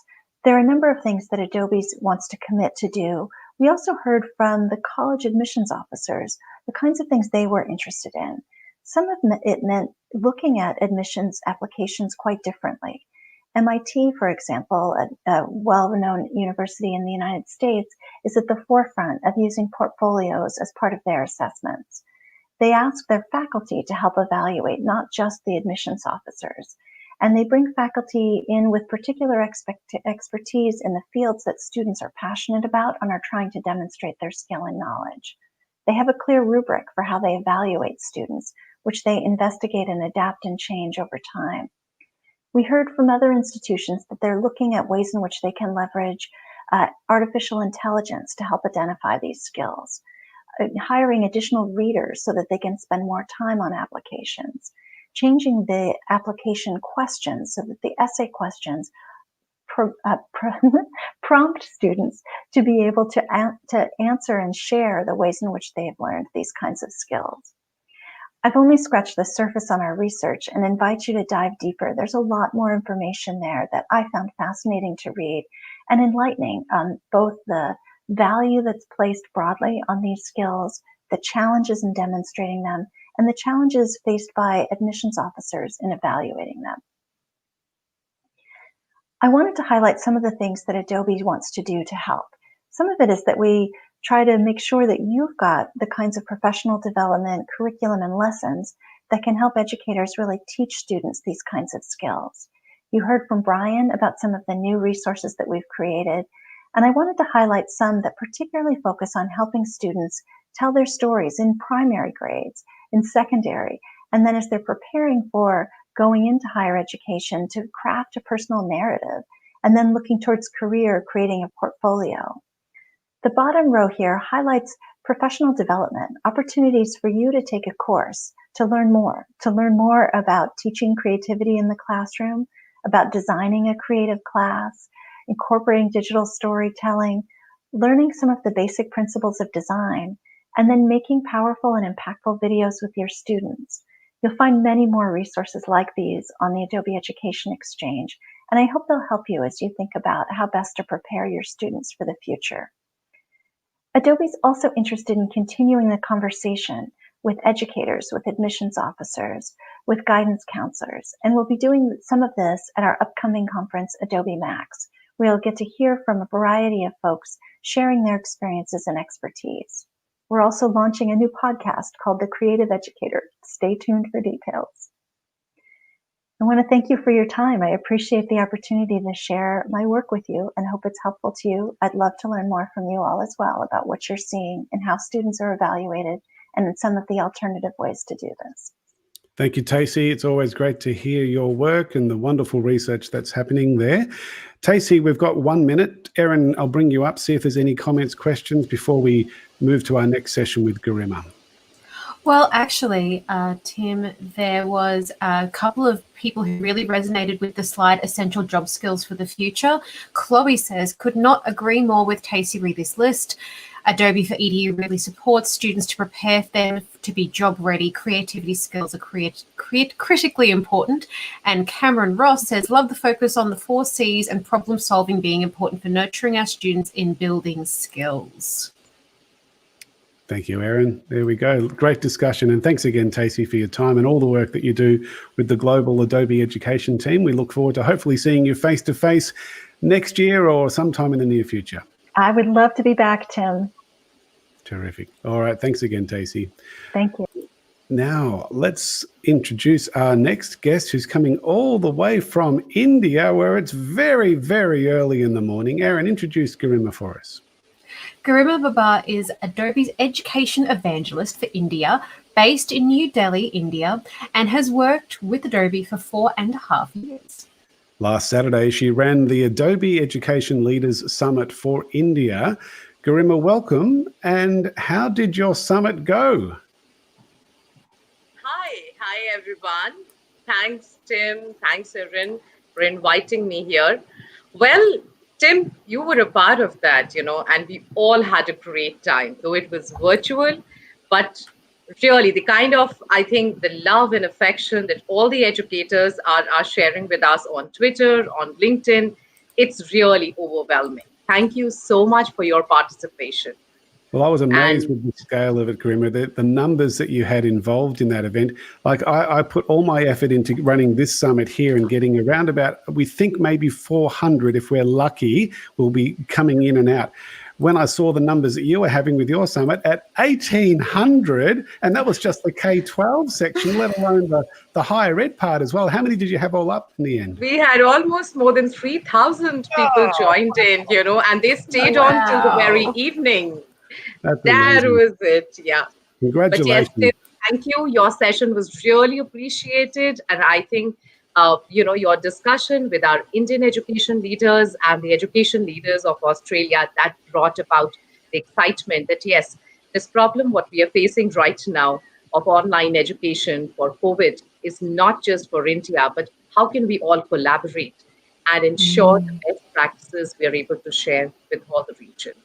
there are a number of things that Adobe wants to commit to do. We also heard from the college admissions officers the kinds of things they were interested in. Some of it meant looking at admissions applications quite differently. MIT, for example, a well-known university in the United States, is at the forefront of using portfolios as part of their assessments. They ask their faculty to help evaluate, not just the admissions officers. And they bring faculty in with particular expertise in the fields that students are passionate about and are trying to demonstrate their skill and knowledge. They have a clear rubric for how they evaluate students, which they investigate and adapt and change over time. We heard from other institutions that they're looking at ways in which they can leverage artificial intelligence to help identify these skills, hiring additional readers so that they can spend more time on applications, changing the application questions so that the essay questions prompt students to be able to answer and share the ways in which they have learned these kinds of skills. I've only scratched the surface on our research and invite you to dive deeper. There's a lot more information there that I found fascinating to read and enlightening on both the value that's placed broadly on these skills, the challenges in demonstrating them, and the challenges faced by admissions officers in evaluating them. I wanted to highlight some of the things that Adobe wants to do to help. Some of it is that we try to make sure that you've got the kinds of professional development, curriculum, and lessons that can help educators really teach students these kinds of skills. You heard from Brian about some of the new resources that we've created, and I wanted to highlight some that particularly focus on helping students tell their stories in primary grades, in secondary, and then as they're preparing for going into higher education to craft a personal narrative, and then looking towards career, creating a portfolio. The bottom row here highlights professional development, opportunities for you to take a course, to learn more about teaching creativity in the classroom, about designing a creative class, incorporating digital storytelling, learning some of the basic principles of design, and then making powerful and impactful videos with your students. You'll find many more resources like these on the Adobe Education Exchange, and I hope they'll help you as you think about how best to prepare your students for the future. Adobe's also interested in continuing the conversation with educators, with admissions officers, with guidance counselors, and we'll be doing some of this at our upcoming conference, Adobe Max. We'll get to hear from a variety of folks sharing their experiences and expertise. We're also launching a new podcast called The Creative Educator. Stay tuned for details. I want to thank you for your time. I appreciate the opportunity to share my work with you and hope it's helpful to you. I'd love to learn more from you all as well about what you're seeing and how students are evaluated and some of the alternative ways to do this. Thank you, Tacy. It's always great to hear your work and the wonderful research that's happening there. Tacy, we've got 1 minute. Erin, I'll bring you up, see if there's any comments, questions before we move to our next session with Gariba. Well, actually, Tim, there was a couple of people who really resonated with the slide, Essential Job Skills for the Future. Chloe says, could not agree more with Tacy read this list. Adobe for EDU really supports students to prepare them to be job ready. Creativity skills are critically important. And Cameron Ross says, love the focus on the 4 C's and problem solving being important for nurturing our students in building skills. Thank you, Erin. There we go. Great discussion. And thanks again, Tacy, for your time and all the work that you do with the global Adobe education team. We look forward to hopefully seeing you face-to-face next year or sometime in the near future. I would love to be back, Tim. Terrific. All right. Thanks again, Tacy. Thank you. Now, let's introduce our next guest who's coming all the way from India, where it's very, very early in the morning. Erin, introduce Gariba for us. Gariba Babar is Adobe's Education Evangelist for India, based in New Delhi, India, and has worked with Adobe for 4.5 years. Last Saturday, she ran the Adobe Education Leaders Summit for India. Gariba, welcome. And how did your summit go? Hi everyone. Thanks, Tim. Thanks, Erin, for inviting me here. Well, Tim, you were a part of that, and we all had a great time, though it was virtual. But really, the kind of, I think, the love and affection that all the educators are sharing with us on Twitter, on LinkedIn, it's really overwhelming. Thank you so much for your participation. Well, I was amazed And with the scale of it, Gariba, the numbers that you had involved in that event. Like I put all my effort into running this summit here and getting around about, we think maybe 400, if we're lucky, will be coming in and out. When I saw the numbers that you were having with your summit at 1,800, and that was just the K-12 section, let alone the higher ed part as well. How many did you have all up in the end? we had almost more than 3,000 people joined in, and they stayed on till the very evening. That's That amazing. was it, yeah. Congratulations. But yes, thank you. Your session was really appreciated. And I think, your discussion with our Indian education leaders and the education leaders of Australia, that brought about the excitement that, yes, this problem, what we are facing right now of online education for COVID is not just for India, but how can we all collaborate and ensure the best practices we are able to share with all the regions.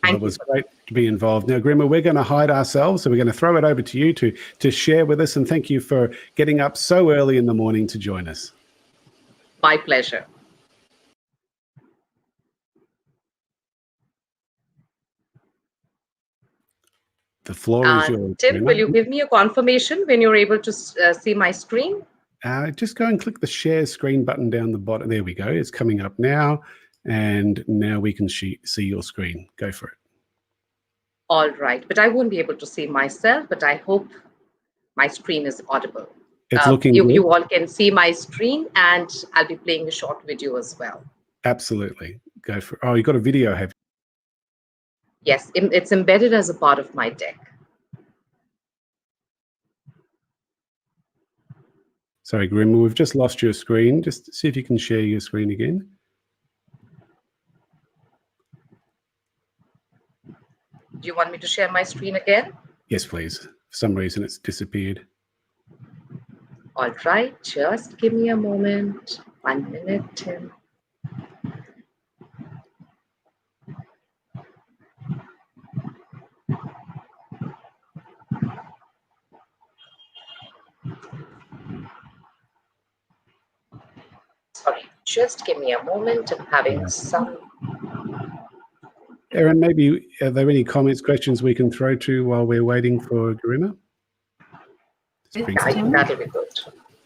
Well, it was great to be involved. Now, Gariba, we're going to hide ourselves, so we're going to throw it over to you to share with us, and thank you for getting up so early in the morning to join us. My pleasure. The floor is yours. Tim, will you give me a confirmation when you're able to see my screen? Just go and click the share screen button down the bottom. There we go. It's coming up now, and now we can see your screen. Go for it. All right, but I won't be able to see myself, but I hope my screen is audible. It's looking you, good. you all can see my screen, and I'll be playing a short video as well. Absolutely. Go for it. Oh, you got a video, have you? Yes, it's embedded as a part of my deck. Sorry, Gariba, we've just lost your screen. Just see if you can share your screen again. Do you want me to share my screen again? Yes, please. For some reason, it's disappeared. All right, just give me a moment. 1 minute, Tim. Sorry, just give me a moment. I'm having some. Erin, maybe are there any comments, questions we can throw to while we're waiting for Gariba? I think that'll be good.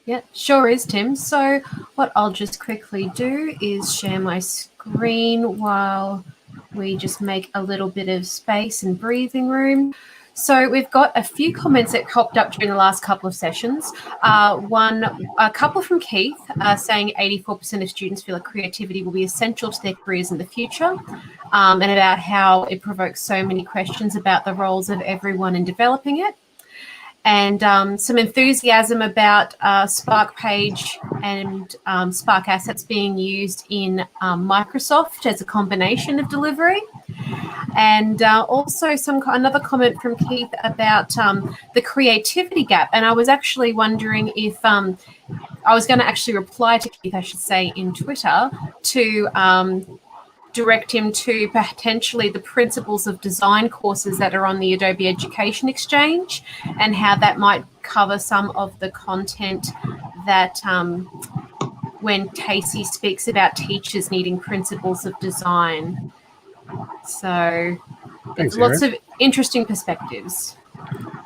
Yeah, sure is, Tim. So what I'll just quickly do is share my screen while we just make a little bit of space and breathing room. So we've got a few comments that popped up during the last couple of sessions. A couple from Keith saying 84% of students feel that creativity will be essential to their careers in the future, and about how it provokes so many questions about the roles of everyone in developing it. And some enthusiasm about Spark page and Spark assets being used in Microsoft as a combination of delivery. And also another comment from Keith about the creativity gap. And I was actually wondering if I was going to actually reply to Keith, I should say, in Twitter to direct him to potentially the principles of design courses that are on the Adobe Education Exchange, and how that might cover some of the content that when Casey speaks about teachers needing principles of design. So Thanks, lots Erin. of interesting perspectives.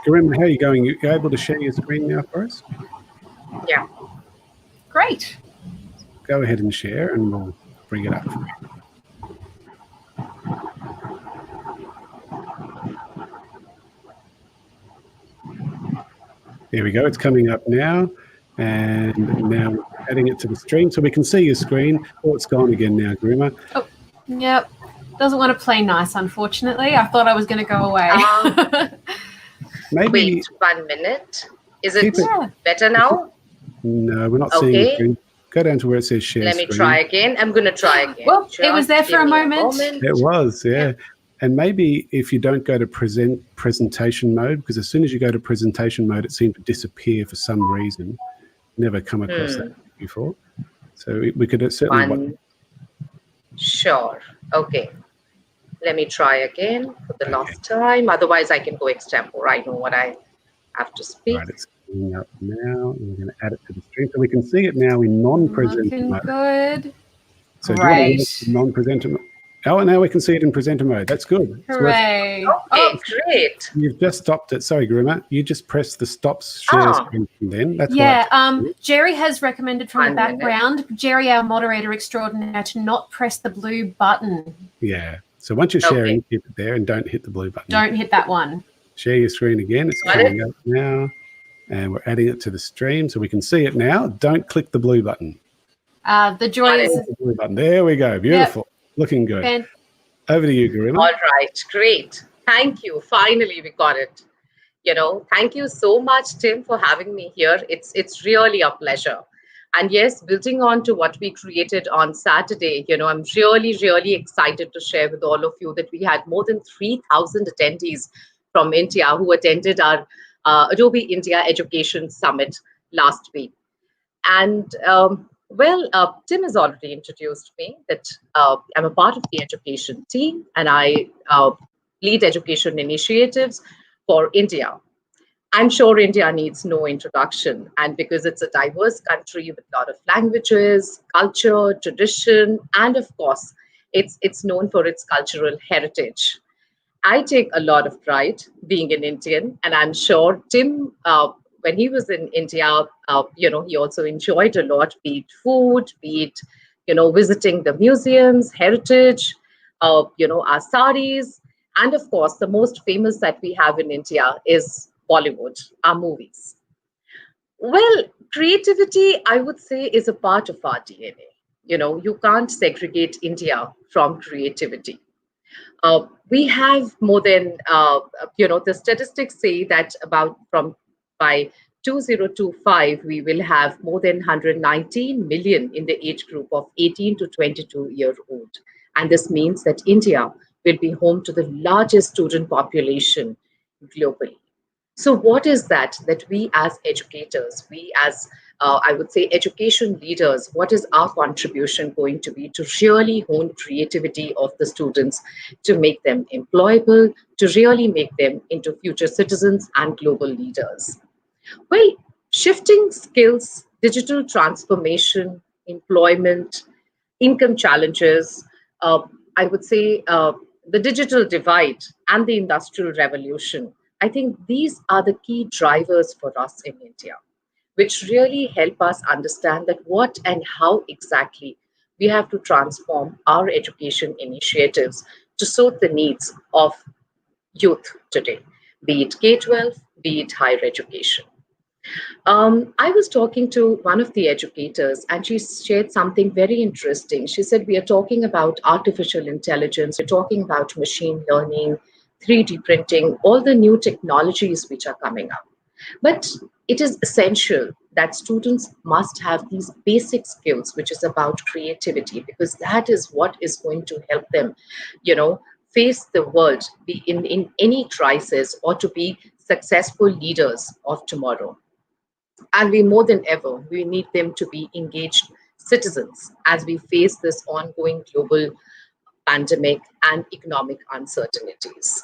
Gariba, how are you going? You able to share your screen now for us? Yeah. Great. Go ahead and share, and we'll bring it up. There we go. It's coming up now, and now we're adding it to the stream so we can see your screen. Oh, it's gone again now, Gariba. Oh, yep. Doesn't want to play nice, unfortunately. I thought I was going to go away. Maybe. Wait 1 minute. Is it Keep it- better now? No, we're not seeing the Okay. screen. Go down to where it says share Let me screen. try again. I'm going to try again. Well, it was Just there for give a me moment. It was, yeah. And maybe if you don't go to presentation mode, because as soon as you go to presentation mode, it seemed to disappear for some reason. Never come across that before. So we could certainly. Sure. Okay. Let me try again for the last time. Otherwise, I can go extempore. I know what I have to speak. Right, it's coming up now. And we're going to add it to the stream so we can see it now in non-presenter Looking mode. good. So do you want to Great. use non-presenter mode? Oh, and now we can see it in presenter mode. That's good. Hooray. Okay, great. You've just stopped it. Sorry, Gariba. You just press the stop share screen then. That's yeah, why. Jerry has recommended from the background, Jerry, our moderator extraordinaire, to not press the blue button. Yeah. So once you're sharing, keep it there and don't hit the blue button. Don't hit that one. Share your screen again. It's coming up now. And we're adding it to the stream so we can see it now. Don't click the blue button. The joy is... The blue button. There we go. Beautiful. Yep. Looking good. Over to you, Gariba. All right, great. Thank you. Finally, we got it. Thank you so much, Tim, for having me here. It's really a pleasure. And yes, building on to what we created on Saturday, I'm really, really excited to share with all of you that we had more than 3,000 attendees from India who attended our Adobe India Education Summit last week. And Tim has already introduced me that I'm a part of the education team, and I lead education initiatives for India. I'm sure India needs no introduction, and because it's a diverse country with a lot of languages, culture, tradition, and of course, it's known for its cultural heritage. I take a lot of pride being an Indian, and I'm sure Tim, when he was in India, he also enjoyed a lot, be it food, be it, visiting the museums, heritage, our saris, and of course, the most famous that we have in India is Bollywood, our movies. Well, creativity, I would say, is a part of our DNA. You can't segregate India from creativity. We have more than, the statistics say that by 2025, we will have more than 119 million in the age group of 18 to 22-year-old. And this means that India will be home to the largest student population globally. So what is that we as educators, we as, I would say, education leaders, what is our contribution going to be to really hone creativity of the students, to make them employable, to really make them into future citizens and global leaders? Well, shifting skills, digital transformation, employment, income challenges, I would say the digital divide and the industrial revolution, I think these are the key drivers for us in India, which really help us understand that what and how exactly we have to transform our education initiatives to suit the needs of youth today, be it K-12, be it higher education. I was talking to one of the educators and she shared something very interesting. She said, we are talking about artificial intelligence, we're talking about machine learning, 3D printing, all the new technologies which are coming up. But it is essential that students must have these basic skills, which is about creativity, because that is what is going to help them, face the world, be in any crisis, or to be successful leaders of tomorrow. And we more than ever, we need them to be engaged citizens as we face this ongoing global pandemic and economic uncertainties.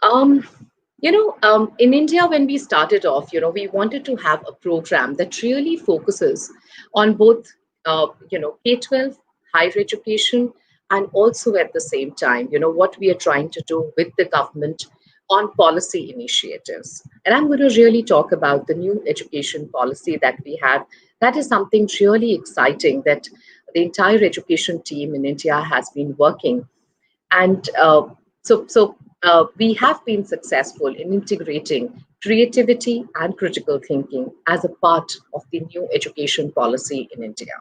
In India, when we started off, we wanted to have a program that really focuses on both, K-12, higher education, and also at the same time, what we are trying to do with the government on policy initiatives. And I'm going to really talk about the new education policy that we have. That is something really exciting that the entire education team in India has been working. And we have been successful in integrating creativity and critical thinking as a part of the new education policy in India.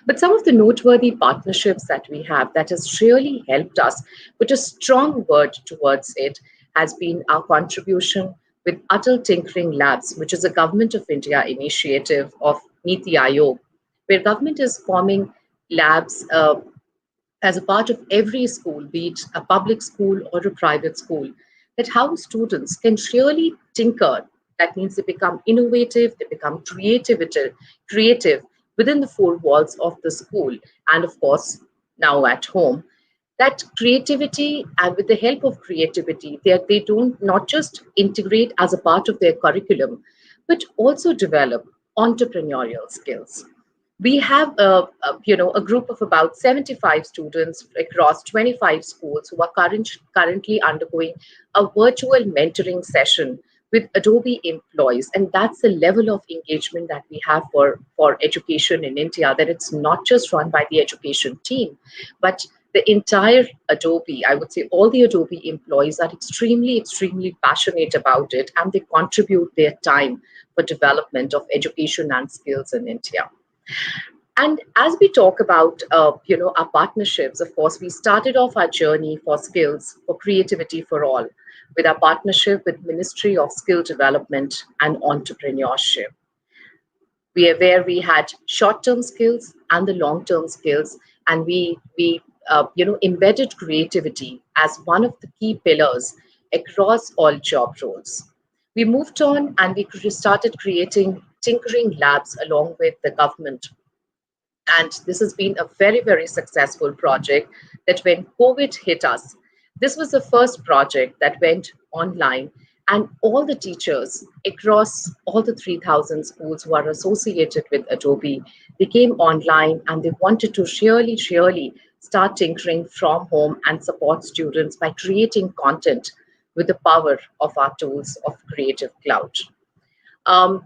But some of the noteworthy partnerships that we have that has really helped us put a strong word towards it has been our contribution with Atal Tinkering Labs, which is a Government of India initiative of Niti Aayog, where government is forming labs as a part of every school, be it a public school or a private school, that how students can really tinker. That means they become innovative, they become creative within the four walls of the school, and of course, now at home. That creativity, and with the help of creativity, they don't not just integrate as a part of their curriculum, but also develop entrepreneurial skills. We have a group of about 75 students across 25 schools who are currently undergoing a virtual mentoring session with Adobe employees, and that's the level of engagement that we have for education in India, that it's not just run by the education team, but the entire Adobe, I would say all the Adobe employees are extremely passionate about it, and they contribute their time for development of education and skills in India. And as we talk about, our partnerships, of course, we started off our journey for skills, for creativity for all, with our partnership with Ministry of Skill Development and Entrepreneurship. Where we had short-term skills and the long-term skills, and we embedded creativity as one of the key pillars across all job roles. We moved on and we started creating tinkering labs along with the government. And this has been a very successful project that when COVID hit us, this was the first project that went online, and all the teachers across all the 3,000 schools who are associated with Adobe, they came online and they wanted to really start tinkering from home and support students by creating content with the power of our tools of Creative Cloud.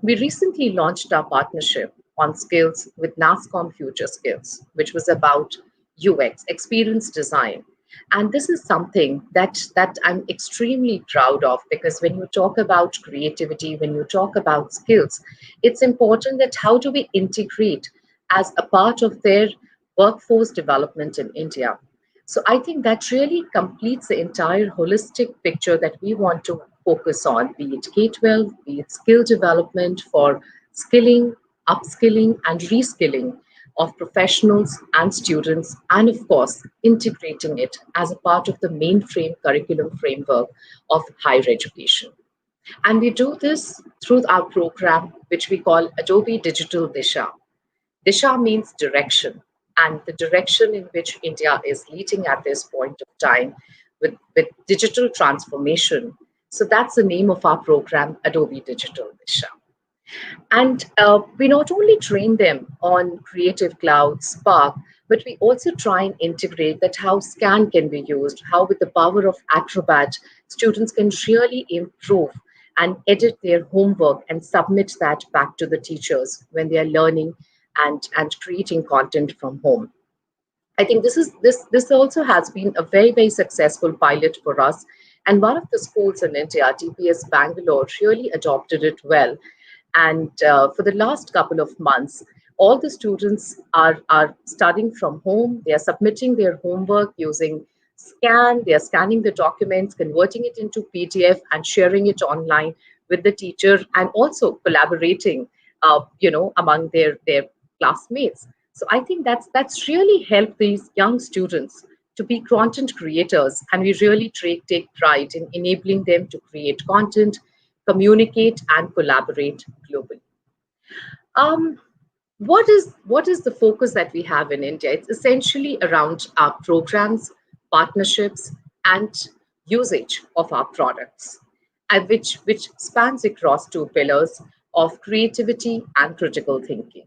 We recently launched our partnership on skills with NASCOM Future Skills, which was about UX, experience design. And this is something that I'm extremely proud of, because when you talk about creativity, when you talk about skills, it's important that how do we integrate as a part of their workforce development in India. So I think that really completes the entire holistic picture that we want to focus on, be it K-12, be it skill development for skilling, upskilling and reskilling of professionals and students, and of course, integrating it as a part of the mainframe curriculum framework of higher education. And we do this through our program, which we call Adobe Digital Disha. Disha means direction, and the direction in which India is leading at this point of time with digital transformation. So that's the name of our program, Adobe Digital Disha. And we not only train them on Creative Cloud, Spark, but we also try and integrate that how Scan can be used, how with the power of Acrobat, students can really improve and edit their homework and submit that back to the teachers when they are learning and creating content from home. I think this also has been a very successful pilot for us. And one of the schools in India, TPS Bangalore, really adopted it well. And for the last couple of months, all the students are studying from home. They are submitting their homework using Scan. They are scanning the documents, converting it into PDF and sharing it online with the teacher, and also collaborating, among their classmates. So I think that's really helped these young students to be content creators, and we really take pride in enabling them to create content, communicate and collaborate globally. What is the focus that we have in India? It's essentially around our programs, partnerships, and usage of our products, and which spans across two pillars of creativity and critical thinking.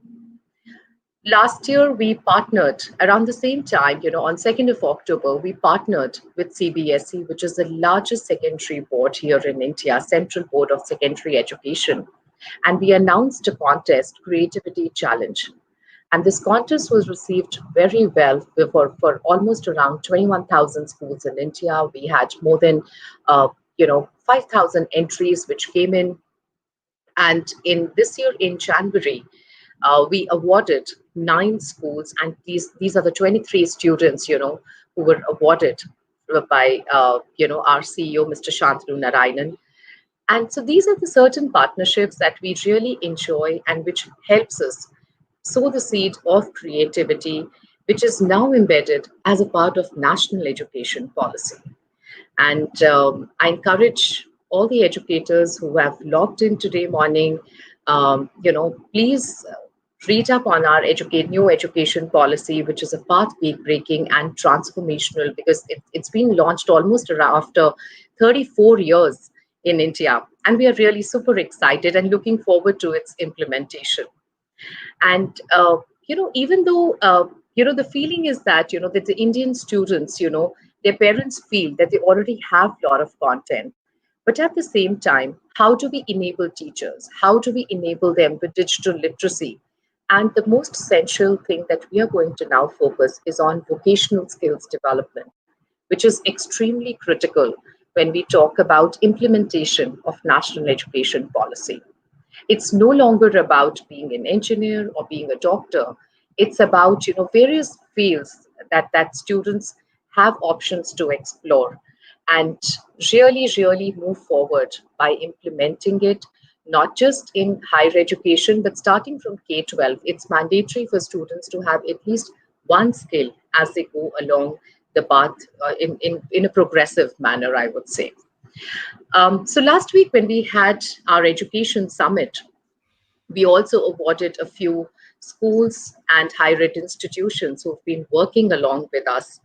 Last year, we partnered around the same time, on 2nd of October, we partnered with CBSE, which is the largest secondary board here in India, Central Board of Secondary Education. And we announced a contest, Creativity Challenge. And this contest was received very well for almost around 21,000 schools in India. We had more than 5,000 entries which came in. And in this year, in January, we awarded 9 schools, and these are the 23 students, who were awarded by, our CEO, Mr. Shantanu Narayanan. And so these are the certain partnerships that we really enjoy and which helps us sow the seed of creativity, which is now embedded as a part of national education policy. And I encourage all the educators who have logged in today morning, please read up on our new education policy, which is a path-breaking and transformational, because it's been launched almost around after 34 years in India. And we are really super excited and looking forward to its implementation. And, even though, the feeling is that, that the Indian students, their parents feel that they already have a lot of content. But at the same time, how do we enable teachers? How do we enable them with digital literacy? And the most essential thing that we are going to now focus is on vocational skills development, which is extremely critical when we talk about implementation of national education policy. It's no longer about being an engineer or being a doctor. It's about various fields that students have options to explore, and really move forward by implementing it, not just in higher education, but starting from K-12. It's mandatory for students to have at least one skill as they go along the path in a progressive manner, I would say. So last week when we had our education summit, we also awarded a few schools and higher ed institutions who've been working along with us.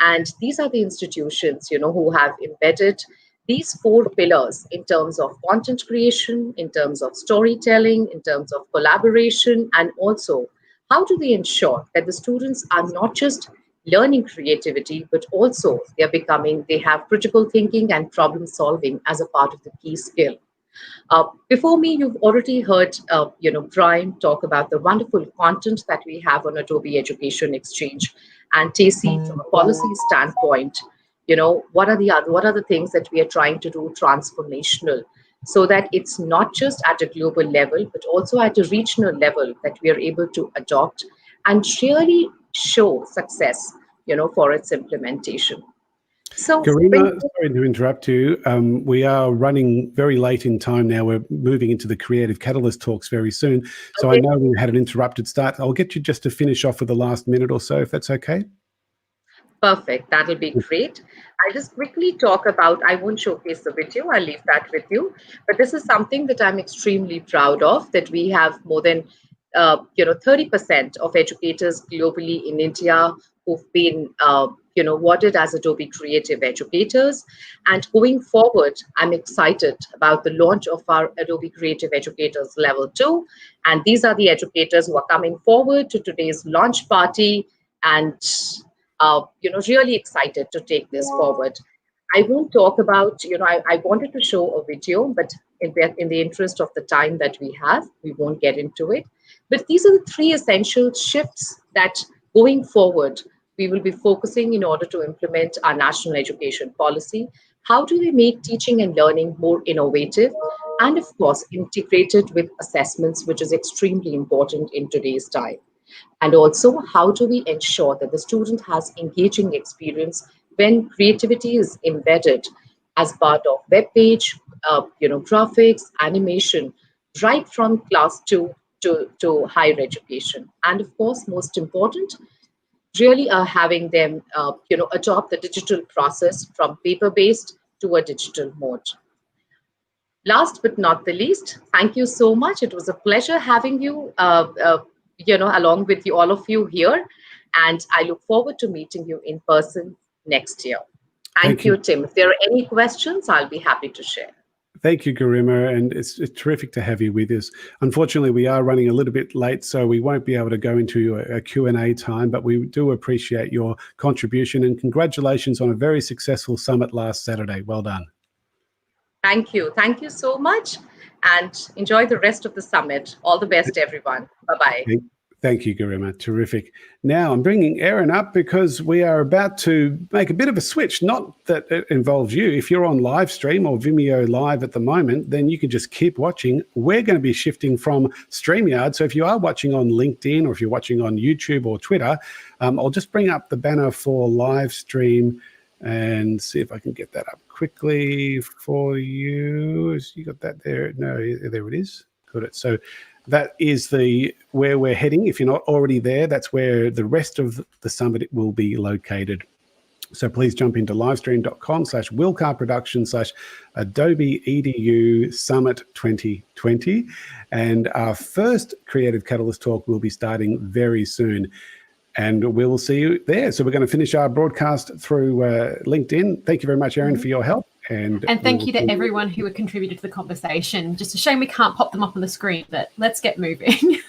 And these are the institutions, who have embedded these 4 pillars in terms of content creation, in terms of storytelling, in terms of collaboration, and also how do they ensure that the students are not just learning creativity, but also they have critical thinking and problem solving as a part of the key skill. Before me, you've already heard, Brian talk about the wonderful content that we have on Adobe Education Exchange, and Casey, from a policy standpoint, what are the things that we are trying to do transformational, so that it's not just at a global level, but also at a regional level that we are able to adopt and really show success, for its implementation. So, Gariba, sorry to interrupt you. We are running very late in time now. We're moving into the Creative Catalyst talks very soon. So I know we had an interrupted start. I'll get you just to finish off with the last minute or so, if that's okay. Perfect. That'll be great. I'll just quickly talk about, I won't showcase the video, I'll leave that with you. But this is something that I'm extremely proud of, that we have more than 30% of educators globally in India who've been awarded as Adobe Creative Educators. And going forward, I'm excited about the launch of our Adobe Creative Educators Level 2. And these are the educators who are coming forward to today's launch party, and really excited to take this forward. I won't talk about, I wanted to show a video, but in the interest of the time that we have, we won't get into it. But these are the 3 essential shifts that going forward, we will be focusing in order to implement our national education policy. How do we make teaching and learning more innovative? And of course, integrated with assessments, which is extremely important in today's time. And also, how do we ensure that the student has engaging experience when creativity is embedded as part of web page, graphics, animation, right from class 2 to higher education. And of course, most important, really having them, adopt the digital process from paper-based to a digital mode. Last but not the least, thank you so much. It was a pleasure having you, along with all of you here. And I look forward to meeting you in person next year. Thank you, Tim. If there are any questions, I'll be happy to share. Thank you, Gariba, and it's terrific to have you with us. Unfortunately, we are running a little bit late, so we won't be able to go into a Q&A time, but we do appreciate your contribution, and congratulations on a very successful summit last Saturday. Well done. Thank you. Thank you so much, and enjoy the rest of the summit. All the best, everyone. Bye-bye. Thank you, Gariba. Terrific. Now I'm bringing Erin up because we are about to make a bit of a switch. Not that it involves you. If you're on live stream or Vimeo Live at the moment, then you can just keep watching. We're going to be shifting from StreamYard. So if you are watching on LinkedIn or if you're watching on YouTube or Twitter, I'll just bring up the banner for live stream and see if I can get that up quickly for you. You got that there? No, there it is. Got it. So that is where we're heading. If you're not already there, that's where the rest of the summit will be located. So please jump into livestream.com/wilcarproduction/Adobe EDU Summit 2020. And our first Creative Catalyst talk will be starting very soon. And we'll see you there. So we're going to finish our broadcast through LinkedIn. Thank you very much, Erin, for your help. And thank you to everyone who contributed to the conversation. Just a shame we can't pop them up on the screen, but let's get moving.